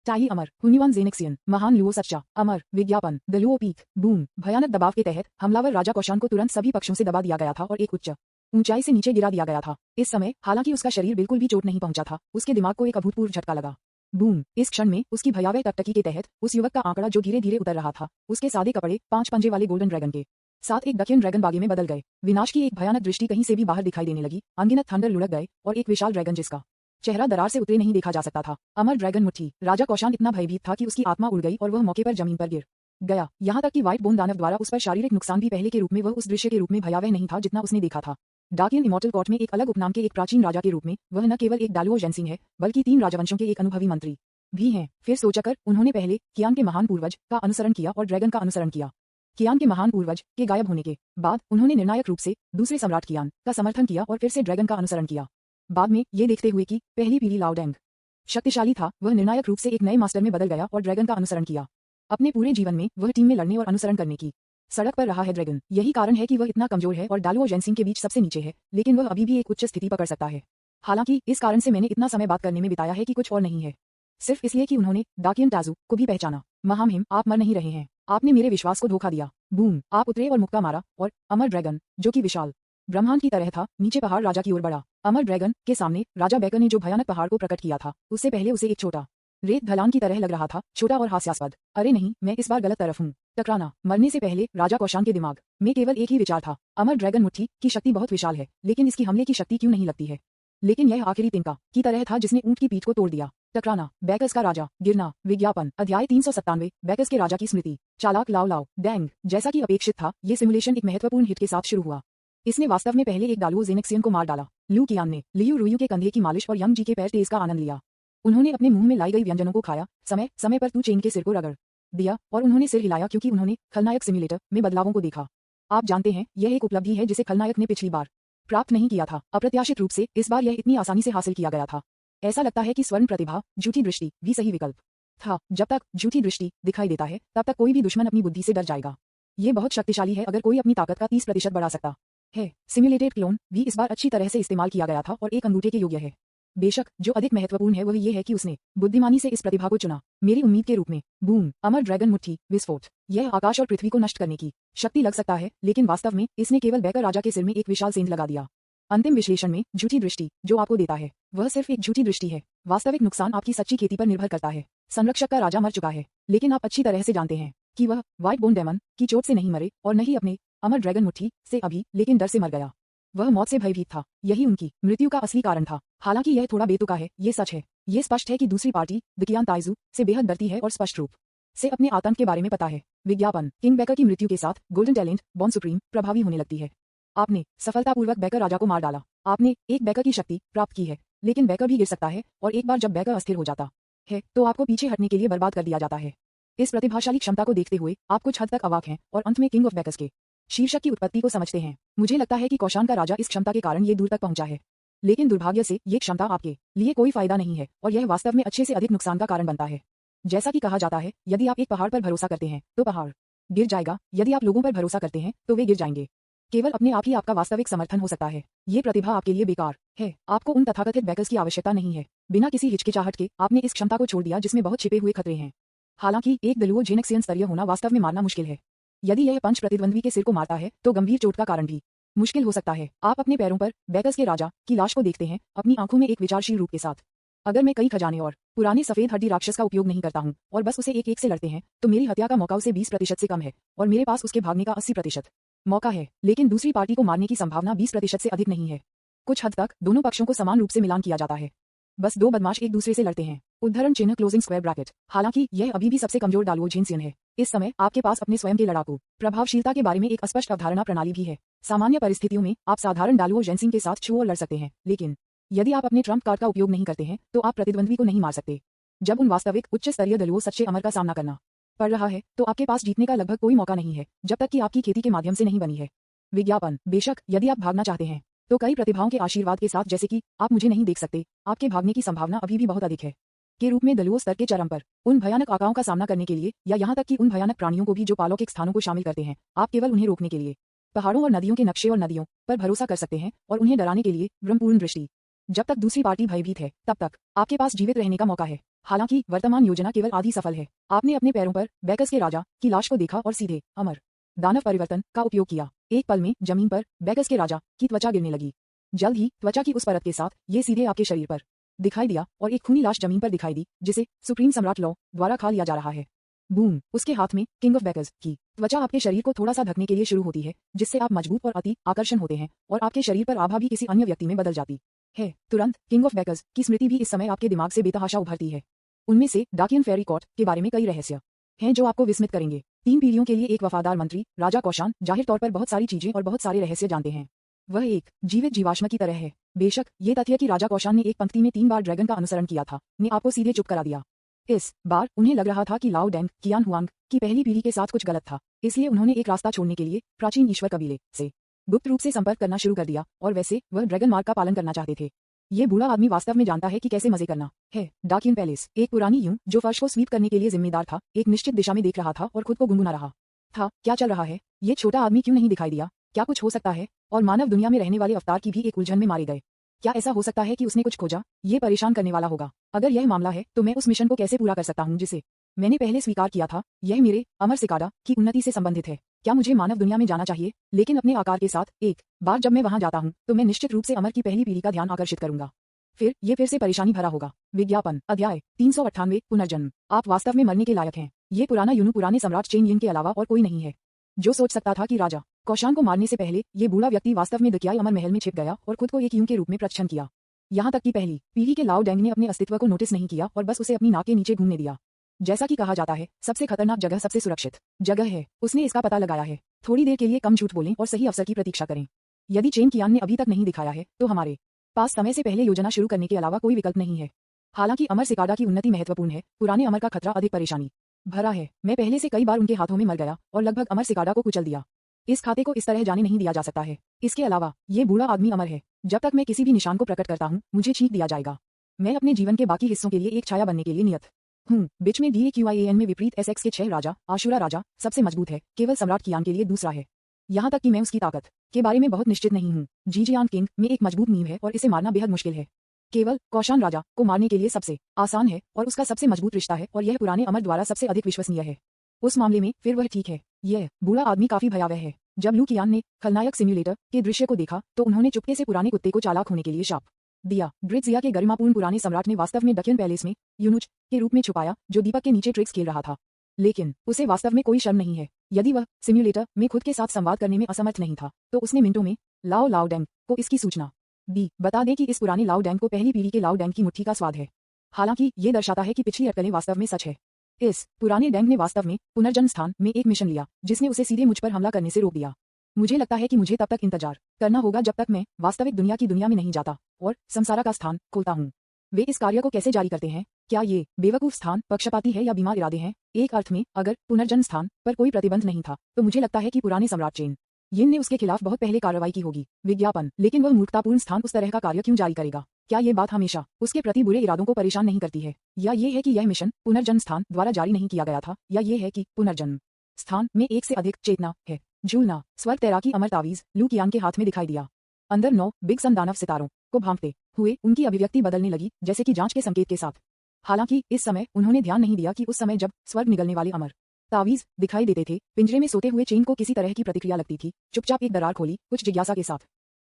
टाई अमर, हुन्युआन जेनेक्सियन, महान लुओ सच्चा, अमर, विज्ञापन, द लुओ पीक। बूम, भयानक दबाव के तहत हमलावर राजा कौशान को तुरंत सभी पक्षों से दबा दिया गया था और एक उच्च ऊंचाई से नीचे गिरा दिया गया था। इस समय हालांकि उसका शरीर बिल्कुल भी चोट नहीं पहुंचा था, उसके दिमाग को एक अभूतपूर्व झटका लगा। बूम, इस क्षण में उसकी भयावह टकटकी के तहत उस युवक का आंकड़ा जो धीरे धीरे उतर रहा था, उसके सादे कपड़े 5 पंजे वाले गोल्डन ड्रैगन के साथ एक डकियन ड्रैगन बागे में बदल गए। विनाश की एक भयानक दृष्टि कहीं से भी बाहर दिखाई देने लगी। अनगिनत थंडर लुढ़क गए और एक विशाल ड्रैगन जिसका चेहरा दरार से उतरे नहीं देखा जा सकता था। अमर ड्रैगन मुट्ठी। राजा कौशान इतना भयभीत था कि उसकी आत्मा उड़ गई और वह मौके पर जमीन पर गिर गया। यहाँ तक कि व्हाइट बोन दानव द्वारा उस पर शारीरिक नुकसान भी पहले के रूप में वह उस दृश्य के रूप में भयावह नहीं था जितना उसने देखा था। डाकियन इमॉर्टल कोर्ट में एक अलग उपनाम के एक प्राचीन राजा के रूप में वह न केवल एक डालुओ जेनसिंग है, बल्कि 3 राजवंशों के एक अनुभवी मंत्री भी हैं। फिर सोचकर उन्होंने पहले कियान के महान पूर्वज का अनुसरण किया और ड्रैगन का अनुसरण किया। कियान के महान पूर्वज के गायब होने के बाद उन्होंने निर्णायक रूप से दूसरे सम्राट कियान का समर्थन किया और फिर से ड्रैगन का अनुसरण किया। बाद में ये देखते हुए कि पहली पीढ़ी लाओडेंग शक्तिशाली था, वह निर्णायक रूप से एक नए मास्टर में बदल गया और ड्रैगन का अनुसरण किया। अपने पूरे जीवन में वह टीम में लड़ने और अनुसरण करने की सड़क पर रहा है ड्रैगन। यही कारण है कि वह इतना कमजोर है और डालुओ जेनसिंग के बीच सबसे नीचे है, लेकिन वह अभी भी एक उच्च स्थिति पकड़ सकता है। हालांकि इस कारण से मैंने इतना समय बात करने में बिताया है कि कुछ और नहीं है, सिर्फ इसलिए कि उन्होंने डाकियन टाजू को भी पहचाना। महामहिम, आप मर नहीं रहे हैं, आपने मेरे विश्वास को धोखा दिया। बूम, आप उतरे और मुक्का मारा और अमर ड्रैगन, जो कि विशाल ब्रह्मांड की तरह था, नीचे पहाड़ राजा की ओर बढ़ा। अमर ड्रैगन के सामने राजा बैकर ने जो भयानक पहाड़ को प्रकट किया था, उससे पहले उसे एक छोटा रेत ढलान की तरह लग रहा था, छोटा और हास्यास्पद। अरे नहीं, मैं इस बार गलत तरफ हूँ। टकराना। मरने से पहले राजा कौशान के दिमाग में केवल एक ही विचार था, अमर ड्रैगन मुट्ठी की शक्ति बहुत विशाल है, लेकिन इसकी हमले की शक्ति क्यों नहीं लगती है। लेकिन यह आखिरी तिनका की तरह था जिसने ऊंट की पीठ को तोड़ दिया। टकराना। बैकस का राजा। गिरना। विज्ञापन। अध्याय 397। बैकस के राजा की स्मृति। चालाक लाओ लाओ डैंग। जैसा कि अपेक्षित था, ये सिमुलेशन एक महत्वपूर्ण हिट के साथ शुरू हुआ। इसने वास्तव में पहले एक डालुओ जेनेक्सियन को मार डाला। लू कियान ने लियू रुयू के कंधे की मालिश और यंग जी के पैर तेज का आनंद लिया। उन्होंने अपने मुंह में लाई गई व्यंजनों को खाया, समय समय पर तू चेन के सिर को रगड़ दिया और उन्होंने सिर हिलाया क्योंकि उन्होंने खलनायक सिम्युलेटर में बदलावों को देखा। आप जानते हैं, यह एक उपलब्धि है जिसे खलनायक ने पिछली बार प्राप्त नहीं किया था। अप्रत्याशित रूप से इस बार यह इतनी आसानी से हासिल किया गया था। ऐसा लगता है कि स्वर्ण प्रतिभा, झूठी दृष्टि भी सही विकल्प था। जब तक झूठी दृष्टि दिखाई देता है, तब तक कोई भी दुश्मन अपनी बुद्धि से डर जाएगा। ये बहुत शक्तिशाली है अगर कोई अपनी ताकत का 30% बढ़ा सकता है। सिम्युलेटेड क्लोन भी इस बार अच्छी तरह से इस्तेमाल किया गया था और एक अंगूठे के योग्य है। बेशक जो अधिक महत्वपूर्ण है वह ये है कि उसने बुद्धिमानी से इस प्रतिभा को चुना, मेरी उम्मीद के रूप में। बूम, अमर ड्रैगन मुट्ठी, विस्फोट। यह आकाश और पृथ्वी को नष्ट करने की शक्ति लग सकता है, लेकिन वास्तव में इसने केवल बैकर राजा के सिर में एक विशाल सेंध लगा दिया। अंतिम विश्लेषण में झूठी दृष्टि जो आपको देता है, वह सिर्फ एक झूठी दृष्टि है। वास्तविक नुकसान आपकी सच्ची खेती पर निर्भर करता है। संरक्षक का राजा मर चुका है, लेकिन आप अच्छी तरह से जानते हैं कि वह व्हाइट बोन डेमन की चोट से नहीं मरे और न ही अपने अमर ड्रैगन मुट्ठी से अभी, लेकिन डर से मर गया। वह मौत से भयभीत था, यही उनकी मृत्यु का असली कारण था। हालांकि यह थोड़ा बेतुका है, ये सच है। ये स्पष्ट है कि दूसरी पार्टी दकियान ताइजू से बेहद डरती है और स्पष्ट रूप से अपने आतंक के बारे में पता है। विज्ञापन। किंग बैकर की मृत्यु के साथ गोल्डन टैलेंट बॉर्न सुप्रीम प्रभावी होने लगती है। आपने सफलतापूर्वक बैकर राजा को मार डाला। आपने एक बैकर की शक्ति प्राप्त की है, लेकिन बैकर भी गिर सकता है और एक बार जब बैकर अस्थिर हो जाता है तो आपको पीछे हटने के लिए बर्बाद कर दिया जाता है। इस प्रतिभाशाली क्षमता को देखते हुए आप कुछ हद तक अवाक हैं और अंत में किंग ऑफ बैकर्स के शीर्षक की उत्पत्ति को समझते हैं। मुझे लगता है कि कौशान का राजा इस क्षमता के कारण ये दूर तक पहुंचा है, लेकिन दुर्भाग्य से ये क्षमता आपके लिए कोई फायदा नहीं है और यह वास्तव में अच्छे से अधिक नुकसान का कारण बनता है। जैसा कि कहा जाता है, यदि आप एक पहाड़ पर भरोसा करते हैं तो पहाड़ गिर जाएगा, यदि आप लोगों पर भरोसा करते हैं तो वे गिर जाएंगे। केवल अपने आप ही आपका वास्तविक समर्थन हो सकता है। ये प्रतिभा आपके लिए बेकार है। आपको उन तथाकथित बैकर्स की आवश्यकता नहीं है। बिना किसी हिचकिचाहट के आपने इस क्षमता को छोड़ दिया जिसमें बहुत छिपे हुए खतरे हैं। हालांकि एक दलुओ जेनेक्सियन स्तरीय होना वास्तव में मारना मुश्किल है। यदि यह पंच प्रतिद्वंद्वी के सिर को मारता है तो गंभीर चोट का कारण भी मुश्किल हो सकता है। आप अपने पैरों पर बैकर्स के राजा की लाश को देखते हैं, अपनी आंखों में एक विचारशील रूप के साथ। अगर मैं कई खजाने और पुराने सफेद हड्डी राक्षस का उपयोग नहीं करता हूं और बस उसे एक एक से लड़ते हैं, तो मेरी हत्या का मौका उसे 20% से कम है और मेरे पास उसके भागने का 80% मौका है। लेकिन दूसरी पार्टी को मारने की संभावना 20% से अधिक नहीं है। कुछ हद तक दोनों पक्षों को समान रूप से मिलान किया जाता है। बस दो बदमाश एक दूसरे से लड़ते हैं। उद्धरण चिन्ह क्लोजिंग स्क्वायर ब्रैकेट। हालांकि यह अभी भी सबसे कमजोर डालुओ जेनसियन है। इस समय आपके पास अपने स्वयं के लड़ाकू प्रभावशीलता के बारे में एक अस्पष्ट अवधारणा प्रणाली भी है। सामान्य परिस्थितियों में आप साधारण डालुओ जेनसिन के साथ छू और लड़ सकते हैं, लेकिन यदि आप अपने ट्रम्प कार्ड का उपयोग नहीं करते हैं तो आप प्रतिद्वंद्वी को नहीं मार सकते। जब उन वास्तविक उच्च स्तरीय दलुओं सच्चे अमर का सामना करना पड़ रहा है तो आपके पास जीतने का लगभग कोई मौका नहीं है, जब तक कि आपकी खेती के माध्यम से नहीं बनी है। विज्ञापन। बेशक यदि आप भागना चाहते हैं तो कई प्रतिभाओं के आशीर्वाद के साथ, जैसे कि आप मुझे नहीं देख सकते, आपके भागने की संभावना अभी भी बहुत अधिक है। के रूप में दलुओं स्तर के चरम पर उन भयानक आकाओं का सामना करने के लिए या यहाँ तक कि उन भयानक प्राणियों को भी जो पालौकिक स्थानों को शामिल करते हैं, आप केवल उन्हें रोकने के लिए पहाड़ों और नदियों के नक्शे और नदियों पर भरोसा कर सकते हैं और उन्हें डराने के लिए भ्रमपूर्ण दृष्टि। जब तक दूसरी पार्टी भयभीत है तब तक आपके पास जीवित रहने का मौका है। हालांकि वर्तमान योजना केवल आधी सफल है। आपने अपने पैरों पर बैकस के राजा की लाश को देखा और सीधे अमर दानव परिवर्तन का उपयोग किया। एक पल में जमीन पर बैकस के राजा की त्वचा गिरने लगी। जल्द ही त्वचा की उस परत के साथ ये सीधे आपके शरीर पर दिखाई दिया और एक खूनी लाश जमीन पर दिखाई दी जिसे सुप्रीम सम्राट लॉ द्वारा खा लिया जा रहा है। बूम! उसके हाथ में किंग ऑफ बैकर्स की त्वचा आपके शरीर को थोड़ा सा ढकने के लिए शुरू होती है, जिससे आप मजबूत और अति आकर्षण होते हैं और आपके शरीर पर आभा भी किसी अन्य व्यक्ति में बदल जाती है। तुरंत किंग ऑफ बैकर्स की स्मृति भी इस समय आपके दिमाग से बेतहाशा उभरती है। उनमें से डाकियन फेरी कोर्ट के बारे में कई रहस्य हैं जो आपको विस्मित करेंगे। 3 पीढ़ियों के लिए एक वफादार मंत्री राजा कौशान जाहिर तौर पर बहुत सारी चीजें और बहुत सारे रहस्य जानते हैं। वह एक जीवित जीवाश्म की तरह है। बेशक ये तथ्य कि राजा कौशान ने एक पंक्ति में 3 बार ड्रैगन का अनुसरण किया था ने आपको सीधे चुप करा दिया। इस बार उन्हें लग रहा था कि लाओ डेंग कियान हुआंग की पहली पीढ़ी के साथ कुछ गलत था, इसलिए उन्होंने एक रास्ता छोड़ने के लिए प्राचीन ईश्वर कबीले से गुप्त रूप से संपर्क करना शुरू कर दिया और वैसे वह ड्रैगन मार्ग का पालन करना चाहते थे। ये बूढ़ा आदमी वास्तव में जानता है कि कैसे मजे करना है। डाकियन पैलेस एक पुरानी यूं जो फर्श को स्वीप करने के लिए जिम्मेदार था, एक निश्चित दिशा में देख रहा था और खुद को गुनगुना रहा था। क्या चल रहा है? ये छोटा आदमी क्यों नहीं दिखाई दिया? क्या कुछ हो सकता है? और मानव दुनिया में रहने वाले अवतार की भी एक उलझन में मारे गए। क्या ऐसा हो सकता है कि उसने कुछ खोजा? ये परेशान करने वाला होगा। अगर यह मामला है तो मैं उस मिशन को कैसे पूरा कर सकता हूँ जिसे मैंने पहले स्वीकार किया था? यह मेरे अमर सिकाडा की उन्नति से संबंधित है। क्या मुझे मानव दुनिया में जाना चाहिए, लेकिन अपने आकार के साथ? एक बार जब मैं वहां जाता हूँ तो मैं निश्चित रूप से अमर की पहली पीढ़ी का ध्यान आकर्षित करूंगा। फिर से परेशानी भरा होगा। विज्ञापन अध्याय 398 पुनर्जन्म। आप वास्तव में मरने के लायक हैं। ये पुराना यूनू पुराने सम्राट चेन यिंग के अलावा और कोई नहीं है जो सोच सकता था कि राजा कौशान को मारने से पहले ये बूढ़ा व्यक्ति वास्तव में दकियाई अमर महल में छिप गया और खुद को एक यूं के रूप में प्रच्छन्न किया। यहाँ तक कि पहली पीढ़ी के लाओ डेंग ने अपने अस्तित्व को नोटिस नहीं किया और बस उसे अपनी नाक के नीचे घूमने दिया। जैसा कि कहा जाता है, सबसे खतरनाक जगह सबसे सुरक्षित जगह है। उसने इसका पता लगाया है। थोड़ी देर के लिए कम झूठ बोलें और सही अवसर की प्रतीक्षा करें। यदि चेन कियान ने अभी तक नहीं दिखाया है तो हमारे पास समय से पहले योजना शुरू करने के अलावा कोई विकल्प नहीं है। हालांकि अमर सिकाडा की उन्नति महत्वपूर्ण है, पुराने अमर का खतरा अधिक परेशानी भरा है। मैं पहले से कई बार उनके हाथों में मर गया और लगभग अमर सिकाडा को कुचल दिया। इस खाते को इस तरह जाने नहीं दिया जा सकता है। इसके अलावा ये बूढ़ा आदमी अमर है। जब तक मैं किसी भी निशान को प्रकट करता हूँ मुझे छींक दिया जाएगा। मैं अपने जीवन के बाकी हिस्सों के लिए एक छाया बनने के लिए नियत हूँ। बीच में DAQIAN में विपरीत SX के 6 राजा आशुरा राजा सबसे मजबूत है, केवल सम्राट कियान के लिए दूसरा है। यहाँ तक कि मैं उसकी ताकत के बारे में बहुत निश्चित नहीं हूँ। जीजियान किंग में एक मजबूत नींव है और इसे मारना बेहद मुश्किल है। केवल कौशान राजा को मारने के लिए सबसे आसान है और उसका सबसे मजबूत रिश्ता है और यह पुराने अमर द्वारा सबसे अधिक विश्वसनीय है। उस मामले में फिर वह ठीक है। यह बूढ़ा आदमी काफी भयावह है। जब लू कियान ने खलनायक सिम्युलेटर के दृश्य को देखा तो उन्होंने चुपके से पुराने कुत्ते को चालाक होने के लिए शाप दिया। ड्रिट्जिया के गरिमापूर्ण पुराने सम्राट ने वास्तव में डकियन पैलेस में यूनुच के रूप में छुपाया जो दीपक के नीचे ट्रिक्स खेल रहा था, लेकिन उसे वास्तव में कोई शर्म नहीं है। यदि वह सिम्युलेटर में खुद के साथ संवाद करने में असमर्थ नहीं था तो उसने मिनटों में लाओ डेंग को इसकी सूचना दी। बता दें कि इस पुराने लाओ डेंग को पहली पीढ़ी के लाओ डेंग की मुट्ठी का स्वाद है। हालांकि ये दर्शाता है कि पिछली अटकलें वास्तव में सच है। इस पुराने डेंग ने वास्तव में पुनर्जन्म स्थान में एक मिशन लिया जिसने उसे सीधे मुझ पर हमला करने से रोक दिया। मुझे लगता है कि मुझे तब तक इंतजार करना होगा जब तक मैं वास्तविक दुनिया की दुनिया में नहीं जाता और संसारा का स्थान खोलता हूँ। वे इस कार्य को कैसे जारी करते हैं? क्या ये बेवकूफ स्थान पक्षपाती है या बीमार इरादे हैं? एक अर्थ में अगर पुनर्जन्म स्थान पर कोई प्रतिबंध नहीं था तो मुझे लगता है कि पुराने सम्राट चेन यिंग ने उसके खिलाफ बहुत पहले कार्रवाई की होगी। विज्ञापन लेकिन वह मूर्खतापूर्ण स्थान उस तरह का कार्य क्यों जारी करेगा? क्या ये बात हमेशा उसके प्रति बुरे इरादों को परेशान नहीं करती है? या ये है कि यह मिशन पुनर्जन्म स्थान द्वारा जारी नहीं किया गया था? या ये है कि पुनर्जन्म स्थान में एक से अधिक चेतना है? झूलना स्वर्ग तैराकी अमर तावीज लू कियान के हाथ में दिखाई दिया। अंदर 9 बिग सन दानव सितारों को भांपते हुए उनकी अभिव्यक्ति बदलने लगी जैसे कि जांच के संकेत के साथ। हालांकि इस समय उन्होंने ध्यान नहीं दिया कि उस समय जब स्वर्ग निगलने वाले अमर तावीज दिखाई देते थे, पिंजरे में सोते हुए चेन को किसी तरह की प्रतिक्रिया लगती थी। चुपचाप एक दरार खोली कुछ जिज्ञासा के साथ।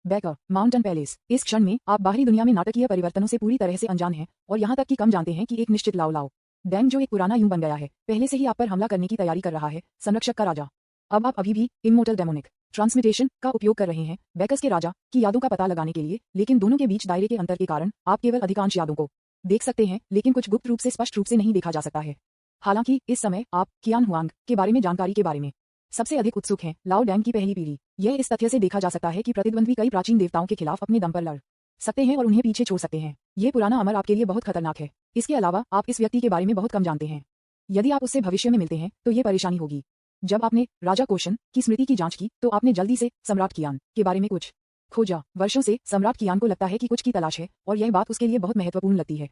Baker Mountain Palace. इस क्षण में आप बाहरी दुनिया में नाटकीय परिवर्तनों से पूरी तरह से अनजान हैं और यहाँ तक कि कम जानते हैं कि एक निश्चित लाओ डेंग जो एक पुराना यूं बन गया है पहले से ही आप पर हमला करने की तैयारी कर रहा है। संरक्षक का राजा। अब आप अभी भी इमोर्टल डेमोनिक ट्रांसमिटेशन का उपयोग कर रहे हैं बैकस के राजा की यादों का पता लगाने के लिए, लेकिन दोनों के बीच दायरे के अंतर के कारण आप केवल अधिकांश यादों को देख सकते हैं लेकिन कुछ गुप्त रूप से स्पष्ट रूप से नहीं देखा जा सकता है। हालांकि इस समय आप कियान हुआंग के बारे में जानकारी के बारे में सबसे अधिक उत्सुक हैं। लाओ डेंग की पहली पीढ़ी। यह इस तथ्य से देखा जा सकता है कि प्रतिद्वंद्वी कई प्राचीन देवताओं के खिलाफ अपने दम पर लड़ सकते हैं और उन्हें पीछे छोड़ सकते हैं। ये पुराना अमर आपके लिए बहुत खतरनाक है। इसके अलावा आप इस व्यक्ति के बारे में बहुत कम जानते हैं। यदि आप उससे भविष्य में मिलते हैं तो ये परेशानी होगी। जब आपने राजा कोशन की स्मृति की जांच की तो आपने जल्दी से सम्राट कियान के बारे में कुछ खोजा। वर्षों से सम्राट कियान को लगता है कि कुछ की तलाश है और यह बात उसके लिए बहुत महत्वपूर्ण लगती है।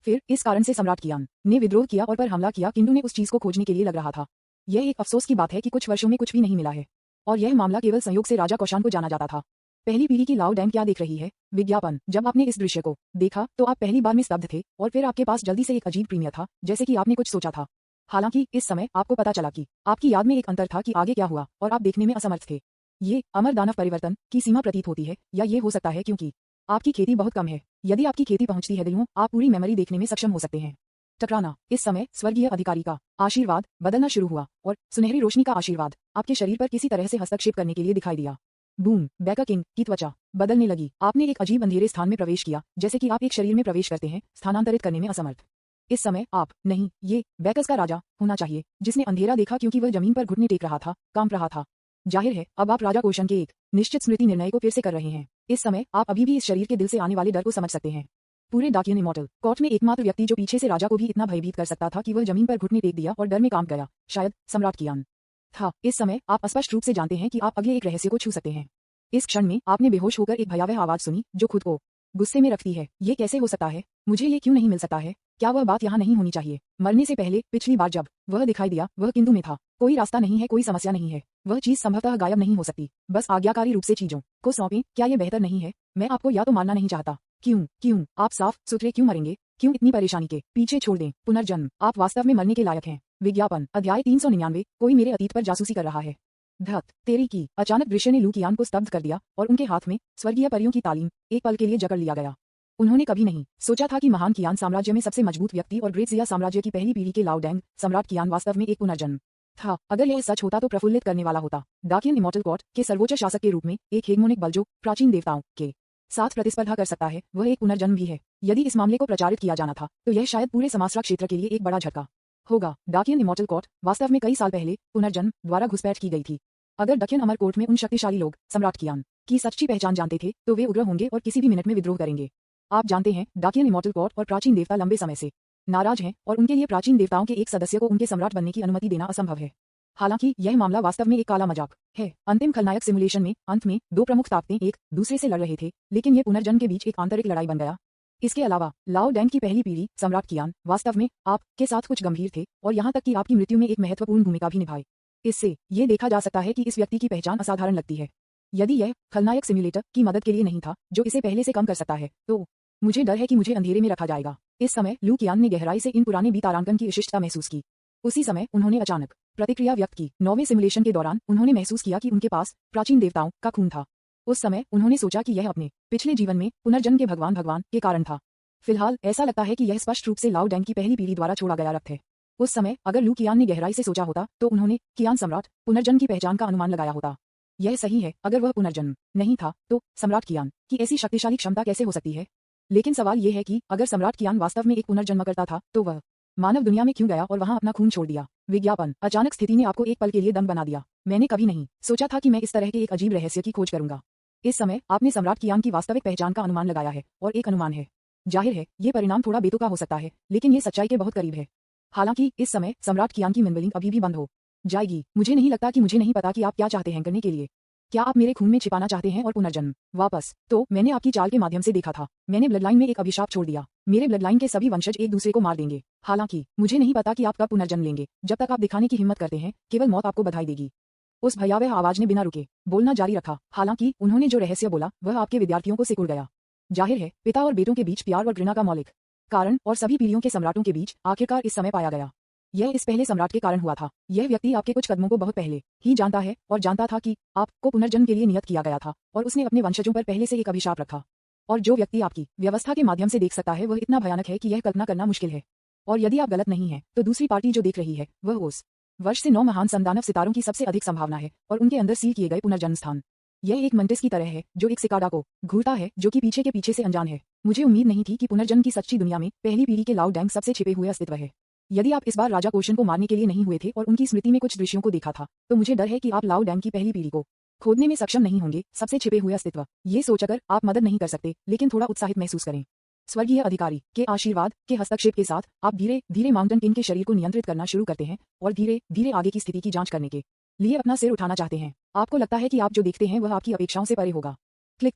फिर इस कारण से सम्राट कियान ने विद्रोह किया और पर हमला किया, किंतु ने उस चीज को खोजने के लिए लग रहा था। यह एक अफसोस की बात है कि कुछ वर्षों में कुछ भी नहीं मिला है और यह मामला केवल संयोग से राजा कौशान को जाना जाता था। पहली पीढ़ी की लाओ डैंग क्या देख रही है? विज्ञापन। जब आपने इस दृश्य को देखा तो आप पहली बार में स्तब्ध थे और फिर आपके पास जल्दी से एक अजीब प्रीमियर था, जैसे कि आपने कुछ सोचा था। हालांकि इस समय आपको पता चला कि आपकी याद में एक अंतर था कि आगे क्या हुआ और आप देखने में असमर्थ थे। ये अमर दानव परिवर्तन की सीमा प्रतीत होती है, या ये हो सकता है क्योंकि आपकी खेती बहुत कम है। यदि आपकी खेती पहुंचती है दिलों, आप पूरी मेमोरी देखने में सक्षम हो सकते हैं। टकराना। इस समय स्वर्गीय अधिकारी का आशीर्वाद बदलना शुरू हुआ और सुनहरी रोशनी का आशीर्वाद आपके शरीर पर किसी तरह से हस्तक्षेप करने के लिए दिखाई दिया। बूम। बैकर किंग की त्वचा बदलने लगी। आपने एक अजीब अंधेरे स्थान में प्रवेश किया, जैसे कि आप एक शरीर में प्रवेश करते हैं, स्थानांतरित करने में असमर्थ। इस समय आप नहीं, ये बैकर्स का राजा होना चाहिए, जिसने अंधेरा देखा क्योंकि वह जमीन पर घुटने टेक रहा था, कांप रहा था। जाहिर है अब आप राजा कोशन के एक निश्चित स्मृति निर्णय को फिर से कर रहे हैं। इस समय आप अभी भी इस शरीर के दिल से आने वाले डर को समझ सकते हैं। पूरे डाकियन इमॉर्टल कोर्ट में एकमात्र व्यक्ति जो पीछे से राजा को भी इतना भयभीत कर सकता था कि वह जमीन पर घुटने टेक दिया और डर में कांप गया, शायद सम्राट कियान था। इस समय आप स्पष्ट रूप से जानते हैं कि आप अगले एक रहस्य को छू सकते हैं। इस क्षण में आपने बेहोश होकर एक भयावह आवाज सुनी जो खुद को गुस्से में रखती है। ये कैसे हो सकता है? मुझे ये क्यों नहीं मिल सकता है? क्या वह बात यहाँ नहीं होनी चाहिए? मरने से पहले पिछली बार जब वह दिखाई दिया, वह किंतु में था। कोई रास्ता नहीं है, कोई समस्या नहीं है। वह चीज संभवतः गायब नहीं हो सकती, बस आज्ञाकारी रूप से चीजों को सौंपें। क्या ये बेहतर नहीं है? मैं आपको या तो मानना नहीं चाहता। क्यों आप साफ सुथरे क्यों मरेंगे? क्यों इतनी परेशानी के पीछे छोड़ दें? पुनर्जन्म। आप वास्तव में मरने के लायक हैं। विज्ञापन। अध्याय 399। कोई मेरे अतीत पर जासूसी कर रहा है। धत तेरी की। अचानक दृश्य ने लू कियान को स्तब्ध कर दिया और उनके हाथ में स्वर्गीय परियों की तालीम एक पल के लिए जकड़ लिया गया। उन्होंने कभी नहीं सोचा था कि महान कियान साम्राज्य में सबसे मजबूत व्यक्ति और ग्रेट जिया साम्राज्य की पहली पीढ़ी के लाओ डैंग सम्राट कियान वास्तव में एक पुनर्जन्म था। अगर यह सच होता तो प्रफुल्लित करने वाला होता। डाकियन इमॉर्टल कोर्ट के सर्वोच्च शासक के रूप में एक हेगमोनिक बल जो प्राचीन देवताओं के साथ प्रतिस्पर्धा कर सकता है, वह एक पुनर्जन्म भी है। यदि इस मामले को प्रचारित किया जाना था तो यह शायद पूरे समासरा क्षेत्र के लिए एक बड़ा झटका होगा। डाकियन इमॉर्टल कोर्ट वास्तव में कई साल पहले पुनर्जन्म द्वारा घुसपैठ की गई थी। अगर दक्षिण अमर कोर्ट में उन शक्तिशाली लोग सम्राट कियान की सच्ची पहचान जानते थे तो वे उग्र होंगे और किसी भी मिनट में विद्रोह करेंगे। आप जानते हैं, डाकियन इमॉर्टल कोर्ट और प्राचीन देवता लंबे समय से नाराज हैं और उनके लिए प्राचीन देवताओं के एक सदस्य को उनके सम्राट बनने की अनुमति देना असंभव है। हालांकि यह मामला वास्तव में एक काला मजाक है। अंतिम खलनायक सिमुलेशन में अंत में दो प्रमुख ताकतें एक दूसरे से लड़ रहे थे, लेकिन ये पुनर्जन्म के बीच एक आंतरिक लड़ाई बन गया। इसके अलावा लाओ डैंग की पहली पीढ़ी सम्राट कियान वास्तव में आप के साथ कुछ गंभीर थे और यहाँ तक कि आपकी मृत्यु में एक महत्वपूर्ण भूमिका भी निभाई। इससे ये देखा जा सकता है कि इस व्यक्ति की पहचान असाधारण लगती है। यदि यह खलनायक सिम्युलेटर की मदद के लिए नहीं था जो इसे पहले से कम कर सकता है, तो मुझे डर है कि मुझे अंधेरे में रखा जाएगा। इस समय लू कियान ने गहराई से इन पुराने बीतारांकन की विशिष्टता महसूस की। उसी समय उन्होंने अचानक प्रतिक्रिया व्यक्त की। 9वें सिमुलेशन के दौरान उन्होंने महसूस किया कि उनके पास प्राचीन देवताओं का खून था। उस समय उन्होंने सोचा कि यह अपने पिछले जीवन में पुनर्जन्म के भगवान के कारण था। फिलहाल ऐसा लगता है कि यह स्पष्ट रूप से लाओ डैंग की पहली पीढ़ी द्वारा छोड़ा गया रक्त है। उस समय अगर लू कियान ने गहराई से सोचा होता तो उन्होंने कियान सम्राट पुनर्जन्म की पहचान का अनुमान लगाया होता। यह सही है, अगर वह पुनर्जन्म नहीं था तो सम्राट कियान की ऐसी शक्तिशाली क्षमता कैसे हो सकती है? लेकिन सवाल यह है कि अगर सम्राट कियान वास्तव में एक पुनर्जन्म करता था तो वह मानव दुनिया में क्यों गया और वहां अपना खून छोड़ दिया? विज्ञापन। अचानक स्थिति ने आपको एक पल के लिए दंग बना दिया। मैंने कभी नहीं सोचा था कि मैं इस तरह के एक अजीब रहस्य की खोज करूंगा। इस समय आपने सम्राट कियान की वास्तविक पहचान का अनुमान लगाया है, और एक अनुमान है। जाहिर है ये परिणाम थोड़ा बेतुका हो सकता है, लेकिन ये सच्चाई के बहुत करीब है। हालांकि इस समय सम्राट कियान की मिम्बलिंग अभी भी बंद हो जाएगी। मुझे नहीं लगता कि मुझे नहीं पता कि आप क्या चाहते हैं करने के लिए। क्या आप मेरे खून में छिपाना चाहते हैं और पुनर्जन्म वापस? तो मैंने आपकी चाल के माध्यम से देखा था। मैंने ब्लड लाइन में एक अभिशाप छोड़ दिया। मेरे ब्लड लाइन के सभी वंशज एक दूसरे को मार देंगे। हालांकि मुझे नहीं पता कि आप कब पुनर्जन्म लेंगे। जब तक आप दिखाने की हिम्मत करते हैं, केवल मौत आपको बधाई देगी। उस भयावह आवाज ने बिना रुके बोलना जारी रखा। हालांकि उन्होंने जो रहस्य बोला वह आपके विद्यार्थियों को सिकुड़ गया। जाहिर है पिता और बेटों के बीच प्यार और घृणा का मौलिक कारण और सभी पीढ़ियों के सम्राटों के बीच आखिरकार इस समय पाया गया। यह इस पहले सम्राट के कारण हुआ था। यह व्यक्ति आपके कुछ कदमों को बहुत पहले ही जानता है और जानता था कि आपको पुनर्जन्म के लिए नियत किया गया था, और उसने अपने वंशजों पर पहले से एक अभिशाप रखा। और जो व्यक्ति आपकी व्यवस्था के माध्यम से देख सकता है वह इतना भयानक है कि यह कल्पना करना मुश्किल है। और यदि आप गलत नहीं हैं तो दूसरी पार्टी जो देख रही है वह उस वर्ष से 9 महान संदानव सितारों की सबसे अधिक संभावना है और उनके अंदर सील किए गए पुनर्जन्म स्थान। यह एक मंटिस की तरह है जो एक सिकाडा को घूरता है, जो कि पीछे के पीछे से अनजान है। मुझे उम्मीद नहीं थी कि पुनर्जन्म की सच्ची दुनिया में पहली पीढ़ी के लाओ डैंग सबसे छिपे हुए अस्तित्व है। यदि आप इस बार राजा कोशन को मारने के लिए नहीं हुए थे और उनकी स्मृति में कुछ दृश्यों को देखा था, तो मुझे डर है कि आप लाओ डैंग की पहली पीढ़ी को खोदने में सक्षम नहीं होंगे। सबसे छिपे हुए अस्तित्व। ये सोचकर आप मदद नहीं कर सकते, लेकिन थोड़ा उत्साहित महसूस करें। स्वर्गीय अधिकारी के आशीर्वाद के हस्तक्षेप के साथ आप धीरे धीरे माउंटेन किंग के शरीर को नियंत्रित करना शुरू करते हैं और धीरे धीरे आगे की स्थिति की जांच करने के लिए अपना सिर उठाना चाहते हैं। आपको लगता है कि आप जो देखते हैं वह आपकी अपेक्षाओं से परे होगा। क्लिक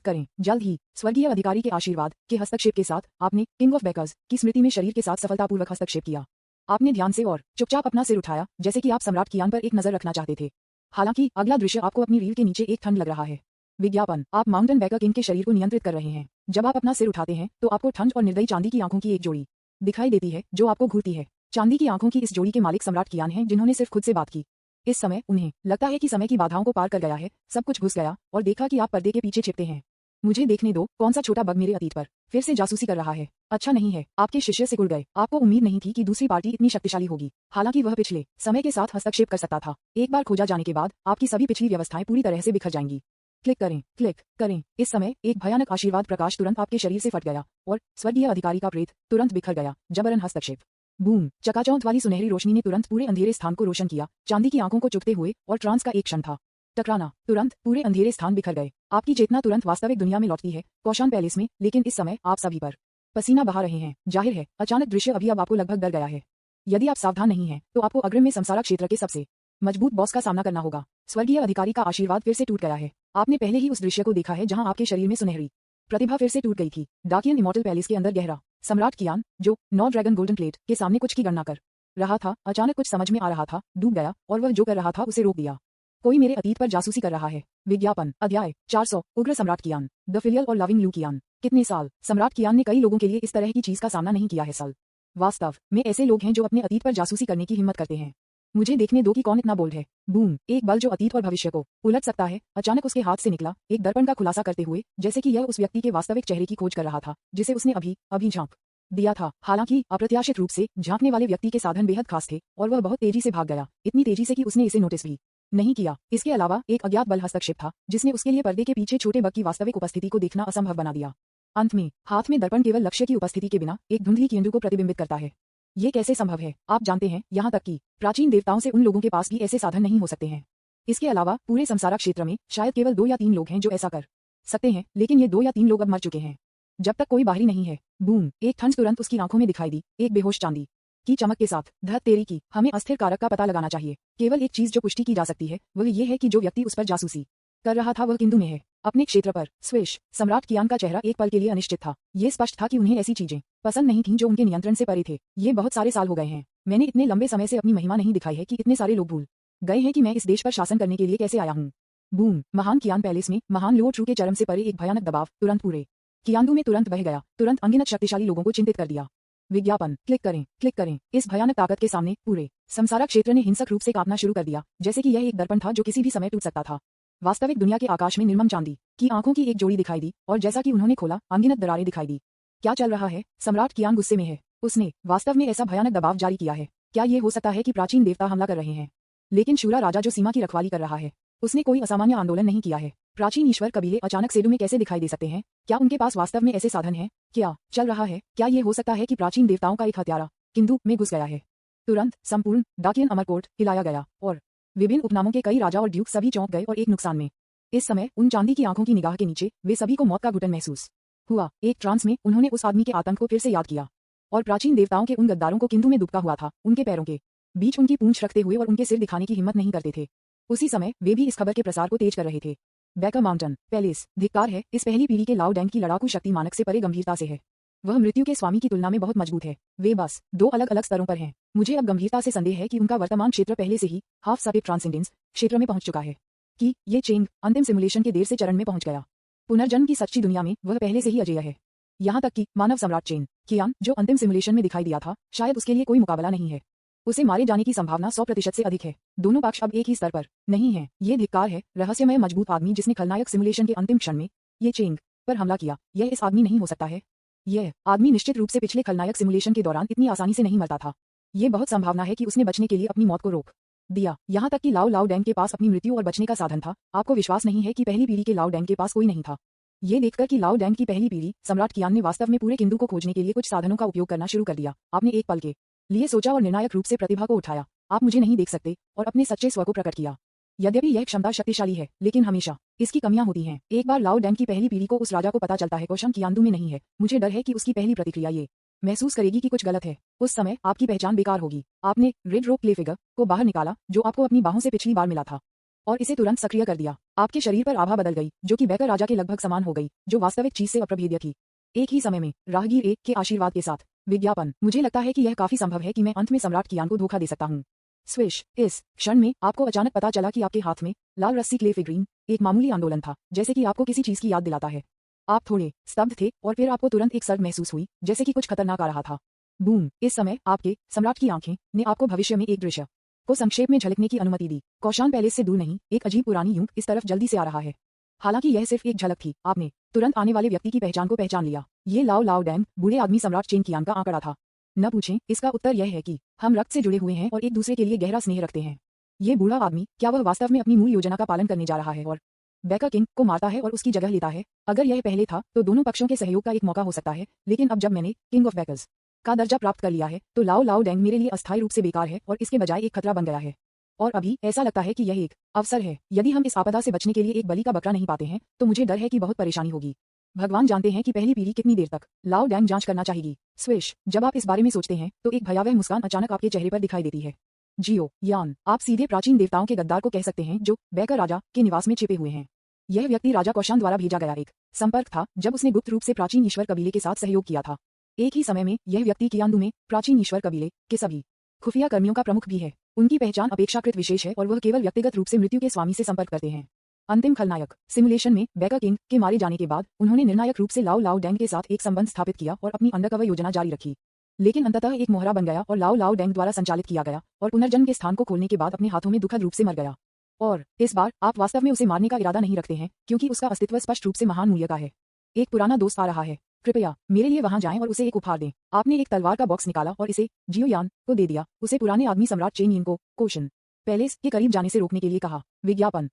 करें। जल्द ही स्वर्गीय अधिकारी के आशीर्वाद के हस्तक्षेप के साथ आपने किंग ऑफ बेकर्स की स्मृति में शरीर के साथ सफलतापूर्वक हस्तक्षेप किया। आपने ध्यान से और चुपचाप अपना सिर उठाया, जैसे कि आप सम्राट कियान पर एक नजर रखना चाहते थे। हालांकि अगला दृश्य आपको अपनी रीढ़ के नीचे एक ठंड लग रहा है। विज्ञापन, आप माउंटेन बाइकर किंग के शरीर को नियंत्रित कर रहे हैं। जब आप अपना सिर उठाते हैं तो आपको ठंड और निर्दयी चांदी की आंखों की एक जोड़ी दिखाई देती है जो आपको घूरती है। चांदी की आंखों की इस जोड़ी के मालिक सम्राट कियान हैं, जिन्होंने सिर्फ खुद से बात की। इस समय उन्हें लगता है कि समय की बाधाओं को पार कर गया है, सब कुछ घुस गया और देखा कि आप पर्दे के पीछे छिपते हैं। मुझे देखने दो, कौन सा छोटा बग मेरे अतीत पर फिर से जासूसी कर रहा है। अच्छा नहीं है, आपके शिष्य सिकुड़ गए। आपको उम्मीद नहीं थी कि दूसरी पार्टी इतनी शक्तिशाली होगी। हालांकि वह पिछले समय के साथ हस्तक्षेप कर सकता था। एक बार खोजा जाने के बाद आपकी सभी पिछली व्यवस्थाएं पूरी तरह से बिखर जाएंगी। क्लिक करें, क्लिक करें। इस समय एक भयानक आशीर्वाद प्रकाश तुरंत आपके शरीर से फट गया और स्वर्गीय अधिकारी का प्रेत तुरंत बिखर गया। जबरन हस्तक्षेप। बूम, चकाचौंध वाली सुनहरी रोशनी ने तुरंत पूरे अंधेरे स्थान को रोशन किया। चांदी की आंखों को चुभते हुए और ट्रांस का एक क्षण था। टकराना, तुरंत पूरे अंधेरे स्थान बिखर गए। आपकी चेतना तुरंत वास्तविक दुनिया में लौटती है, कौशान पैलेस में। लेकिन इस समय आप सभी पर पसीना बहा रहे हैं। जाहिर है, अचानक दृश्य अभी अब आपको लगभग डर गया है। यदि आप सावधान नहीं हैं, तो आपको अग्रिम में संसारा क्षेत्र के सबसे मजबूत बॉस का सामना करना होगा। स्वर्गीय अधिकारी का आशीर्वाद फिर से टूट गया है। आपने पहले ही उस दृश्य को देखा है जहां आपके शरीर में सुनहरी प्रतिभा फिर से टूट गई थी। डाकियन इमॉर्टल पैलेस के अंदर गहरा सम्राट कियान, जो 9 ड्रैगन गोल्डन प्लेट के सामने कुछ की गणना कर रहा था, अचानक कुछ समझ में आ रहा था, डूब गया और वह जो कर रहा था उसे रोक दिया। कोई मेरे अतीत पर जासूसी कर रहा है। विज्ञापन, अध्याय 400, उग्र सम्राट कियान, द फिलियल और लविंग लू कियान। कितने साल सम्राट कियान ने कई लोगों के लिए इस तरह की चीज का सामना नहीं किया है। साल वास्तव में ऐसे लोग हैं जो अपने अतीत पर जासूसी करने की हिम्मत करते हैं। मुझे देखने दो कि कौन इतना बोल्ड है। बूम, एक बल जो अतीत और भविष्य को उलट सकता है अचानक उसके हाथ से निकला, एक दर्पण का खुलासा करते हुए, जैसे कि यह उस व्यक्ति के वास्तविक चेहरे की खोज कर रहा था जिसे उसने अभी झांक दिया था। हालांकि अप्रत्याशित रूप से झांकने वाले व्यक्ति के साधन बेहद खास थे और वह बहुत तेजी से भाग गया, इतनी तेजी से कि उसने इसे नोटिस भी नहीं किया। इसके अलावा एक अज्ञात बल हस्तक्षेप था जिसने उसके लिए पर्दे के पीछे छोटे बग की वास्तविक उपस्थिति को देखना असंभव बना दिया। अंत में हाथ में दर्पण केवल लक्ष्य की उपस्थिति के बिना एक धुंधली किंडू को प्रतिबिंबित करता है। ये कैसे संभव है? आप जानते हैं, यहाँ तक कि प्राचीन देवताओं से उन लोगों के पास भी ऐसे साधन नहीं हो सकते हैं। इसके अलावा पूरे संसारा क्षेत्र में शायद केवल 2 या 3 लोग हैं जो ऐसा कर सकते हैं, लेकिन ये 2 या 3 लोग अब मर चुके हैं। जब तक कोई बाहरी नहीं है। बूम, एक ठंड तुरंत उसकी आंखों में दिखाई दी, एक बेहोश चांदी की चमक के साथ। धत तेरी की, हमें अस्थिर कारक का पता लगाना चाहिए। केवल एक चीज जो पुष्टि की जा सकती है वह ये है कि जो व्यक्ति उस पर जासूसी कर रहा था वह किंदु में है। अपने क्षेत्र पर स्विश। सम्राट कियान का चेहरा एक पल के लिए अनिश्चित था। ये स्पष्ट था कि उन्हें ऐसी चीजें पसंद नहीं थीं जो उनके नियंत्रण से परे थे। ये बहुत सारे साल हो गए हैं, मैंने इतने लंबे समय से अपनी महिमा नहीं दिखाई है कि इतने सारे लोग भूल गए हैं कि मैं इस देश पर शासन करने के लिए कैसे आया हूँ। बूम, महान कियान पैलेस में महान लो ट्रू के चरम से परे एक भयानक दबाव तुरंत पूरे कियांदू में तुरंत बह गया, तुरंत अनगिनत शक्तिशाली लोगों को चिंतित कर दिया। विज्ञापन, क्लिक करें, क्लिक करें। इस भयानक ताकत के सामने पूरे संसारा क्षेत्र ने हिंसक रूप से कांपना शुरू कर दिया, जैसे कि यह एक दर्पण था जो किसी भी समय टूट सकता था। वास्तविक दुनिया के आकाश में निर्मम चांदी की आंखों की एक जोड़ी दिखाई दी और जैसा कि उन्होंने खोला, अनगिनत दरारें दिखाई दी। क्या चल रहा है? सम्राट कियान गुस्से में है। उसने वास्तव में ऐसा भयानक दबाव जारी किया है। क्या ये हो सकता है कि प्राचीन देवता हमला कर रहे हैं? लेकिन शूरा राजा जो सीमा की रखवाली कर रहा है, उसने कोई असामान्य आंदोलन नहीं किया है। प्राचीन ईश्वर कबीले अचानक सेडू में कैसे दिखाई दे सकते हैं? क्या उनके पास वास्तव में ऐसे साधन हैं? क्या चल रहा है? क्या ये हो सकता है कि प्राचीन देवताओं का एक हत्यारा किंदु में घुस गया है? तुरंत संपूर्ण डाकियन अमरकोट हिलाया गया और विभिन्न उपनामों के कई राजा और ड्यूक सभी चौंक गए और एक नुकसान में। इस समय उन चांदी की आंखों की निगाह के नीचे वे सभी को मौत का घुटन महसूस हुआ। एक ट्रांस में उन्होंने उस आदमी के आतंक को फिर से याद किया और प्राचीन देवताओं के उन गद्दारों को किंदु में दुबका हुआ था, उनके पैरों के बीच उनकी पूंछ रखते हुए और उनके सिर दिखाने की हिम्मत नहीं करते थे। उसी समय वे भी इस खबर के प्रसार को तेज कर रहे थे। बैकर माउंटेन पैलेस, धिक्कार है, इस पहली पीढ़ी के लाओ डैंग की लड़ाकू शक्ति मानक से परे गंभीरता से है। वह मृत्यु के स्वामी की तुलना में बहुत मजबूत है। वे बस 2 अलग अलग स्तरों पर हैं। मुझे अब गंभीरता से संदेह है कि उनका वर्तमान क्षेत्र पहले से ही हाफ सफेद ट्रांसेंडेंस क्षेत्र में पहुंच चुका है, कि ये चेंग अंतिम सिमुलेशन के देर से चरण में पहुंच गया। पुनर्जन्म की सच्ची दुनिया में वह पहले से ही अजेय है। यहाँ तक कि मानव सम्राट चेन कियान जो अंतिम सिमुलेशन में दिखाई दिया था, शायद उसके लिए कोई मुकाबला नहीं है। उसे मारे जाने की संभावना 100% से अधिक है। दोनों पक्ष अब एक ही स्तर पर नहीं है। ये धिक्कार है, रहस्यमय मजबूत आदमी जिसने खलनायक सिमुलेशन के अंतिम क्षण में ये चेंग पर हमला किया, यह इस आदमी नहीं हो सकता है। यह आदमी निश्चित रूप से पिछले खलनायक सिमुलेशन के दौरान इतनी आसानी से नहीं मरता था। ये बहुत संभावना है कि उसने बचने के लिए अपनी मौत को रोक दिया। यहाँ तक कि लाओ लाओ डैंग के पास अपनी मृत्यु और बचने का साधन था। आपको विश्वास नहीं है कि पहली पीढ़ी के लाओ डैंग के पास कोई नहीं था। ये देखकर कि लाओ डैंग की पहली पीढ़ी सम्राट कियान ने वास्तव में पूरे किंदु को खोजने के लिए कुछ साधनों का उपयोग करना शुरू कर दिया। आपने एक पल के लिए सोचा और निर्णायक रूप से प्रतिभा को उठाया। आप मुझे नहीं देख सकते और अपने सच्चे स्व को प्रकट किया। यद्यपि यह क्षमता शक्तिशाली है, लेकिन हमेशा इसकी कमियां होती हैं। एक बार लाओ डैंग की पहली पीढ़ी को उस राजा को पता चलता है कौशन कियांदू में नहीं है, मुझे डर है कि उसकी पहली प्रतिक्रिया ये महसूस करेगी कि कुछ गलत है। उस समय आपकी पहचान बेकार होगी। आपने रेड रोक क्ले फिगर को बाहर निकाला जो आपको अपनी बाहों से पिछली बार मिला था और इसे तुरंत सक्रिय कर दिया। आपके शरीर पर आभा बदल गई जो कि बैकर राजा के लगभग समान हो गई, जो वास्तविक चीज से अप्रभेद्य थी। एक ही समय में राहगीर ए के आशीर्वाद के साथ। विज्ञापन, मुझे लगता है कि यह काफी संभव है कि मैं अंत में सम्राट कियान को धोखा दे सकता हूँ। स्विश। इस क्षण में आपको अचानक पता चला कि आपके हाथ में लाल रस्सी क्ले फिगरीन एक मामूली आंदोलन था, जैसे कि आपको किसी चीज की याद दिलाता है। आप थोड़े स्तब्ध थे और फिर आपको तुरंत एक सर्द महसूस हुई, जैसे कि कुछ खतरनाक आ रहा था। बूम। इस समय आपके सम्राट की आंखें ने आपको भविष्य में एक दृश्य को संक्षेप में झलकने की अनुमति दी। कौशान पैलेस से दूर नहीं, एक अजीब पुरानी यूं इस तरफ जल्दी से आ रहा है। हालांकि यह सिर्फ एक झलक थी, आपने तुरंत आने वाले व्यक्ति की पहचान को पहचान लिया। ये लाओ लाओ डैंग, बूढ़े आदमी सम्राट चेन कियांग का आंकड़ा था। न पूछें, इसका उत्तर यह है कि हम रक्त से जुड़े हुए हैं और एक दूसरे के लिए गहरा स्नेह रखते हैं। ये बूढ़ा आदमी, क्या वह वास्तव में अपनी मूल योजना का पालन करने जा रहा है और बेकर किंग को मारता है और उसकी जगह लेता है? अगर यह पहले था तो दोनों पक्षों के सहयोग का एक मौका हो सकता है, लेकिन अब जब मैंने किंग ऑफ बेकर्स का दर्जा प्राप्त कर लिया है तो लाओ लाओ डैंग मेरे लिए अस्थायी रूप से बेकार है और इसके बजाय एक खतरा बन गया है। और अभी ऐसा लगता है कि यह एक अवसर है। यदि हम इस आपदा से बचने के लिए एक बलि का बकरा नहीं पाते हैं तो मुझे डर है कि बहुत परेशानी होगी। भगवान जानते हैं कि पहली पीढ़ी कितनी देर तक लाओ डैंग जांच करना चाहेगी। स्विश। जब आप इस बारे में सोचते हैं तो एक भयावह मुस्कान अचानक आपके चेहरे पर दिखाई देती है। जियो यान, आप सीधे प्राचीन देवताओं के गद्दार को कह सकते हैं जो बेकर राजा के निवास में छिपे हुए हैं। यह व्यक्ति राजा कौशान द्वारा भेजा गया एक संपर्क था जब उसने गुप्त रूप से प्राचीन ईश्वर कबीले के साथ सहयोग किया था। एक ही समय में यह व्यक्ति कियांदू में प्राचीन ईश्वर कबीले के सभी खुफिया कर्मियों का प्रमुख भी है। उनकी पहचान अपेक्षाकृत विशेष है और वह केवल व्यक्तिगत रूप से मृत्यु के स्वामी से संपर्क करते हैं। अंतिम खलनायक सिमुलेशन में बेकर किंग के मारे जाने के बाद उन्होंने निर्णायक रूप से लाओ लाओ डैंग के साथ एक संबंध स्थापित किया और अपनी अंडरकवर योजना जारी रखी। लेकिन अंततः एक मोहरा बन गया और लाओ लाओ डैंग द्वारा संचालित किया गया और पुनर्जन्म के स्थान को खोलने के बाद अपने हाथों में दुखद रूप से मर गया। और इस बार आप वास्तव में उसे मारने का इरादा नहीं रखते हैं, क्योंकि उसका अस्तित्व स्पष्ट रूप से महान मूल्य का है। एक पुराना दोस्त आ रहा है, कृपया मेरे लिए वहां जाएं और उसे एक उपहार दें। आपने एक तलवार का बॉक्स निकाला और इसे जियो यान को दे दिया। उसे पुराने आदमी सम्राट चेन यिन को कोशन पैलेस के करीब जाने से रोकने के लिए कहा। विज्ञापन।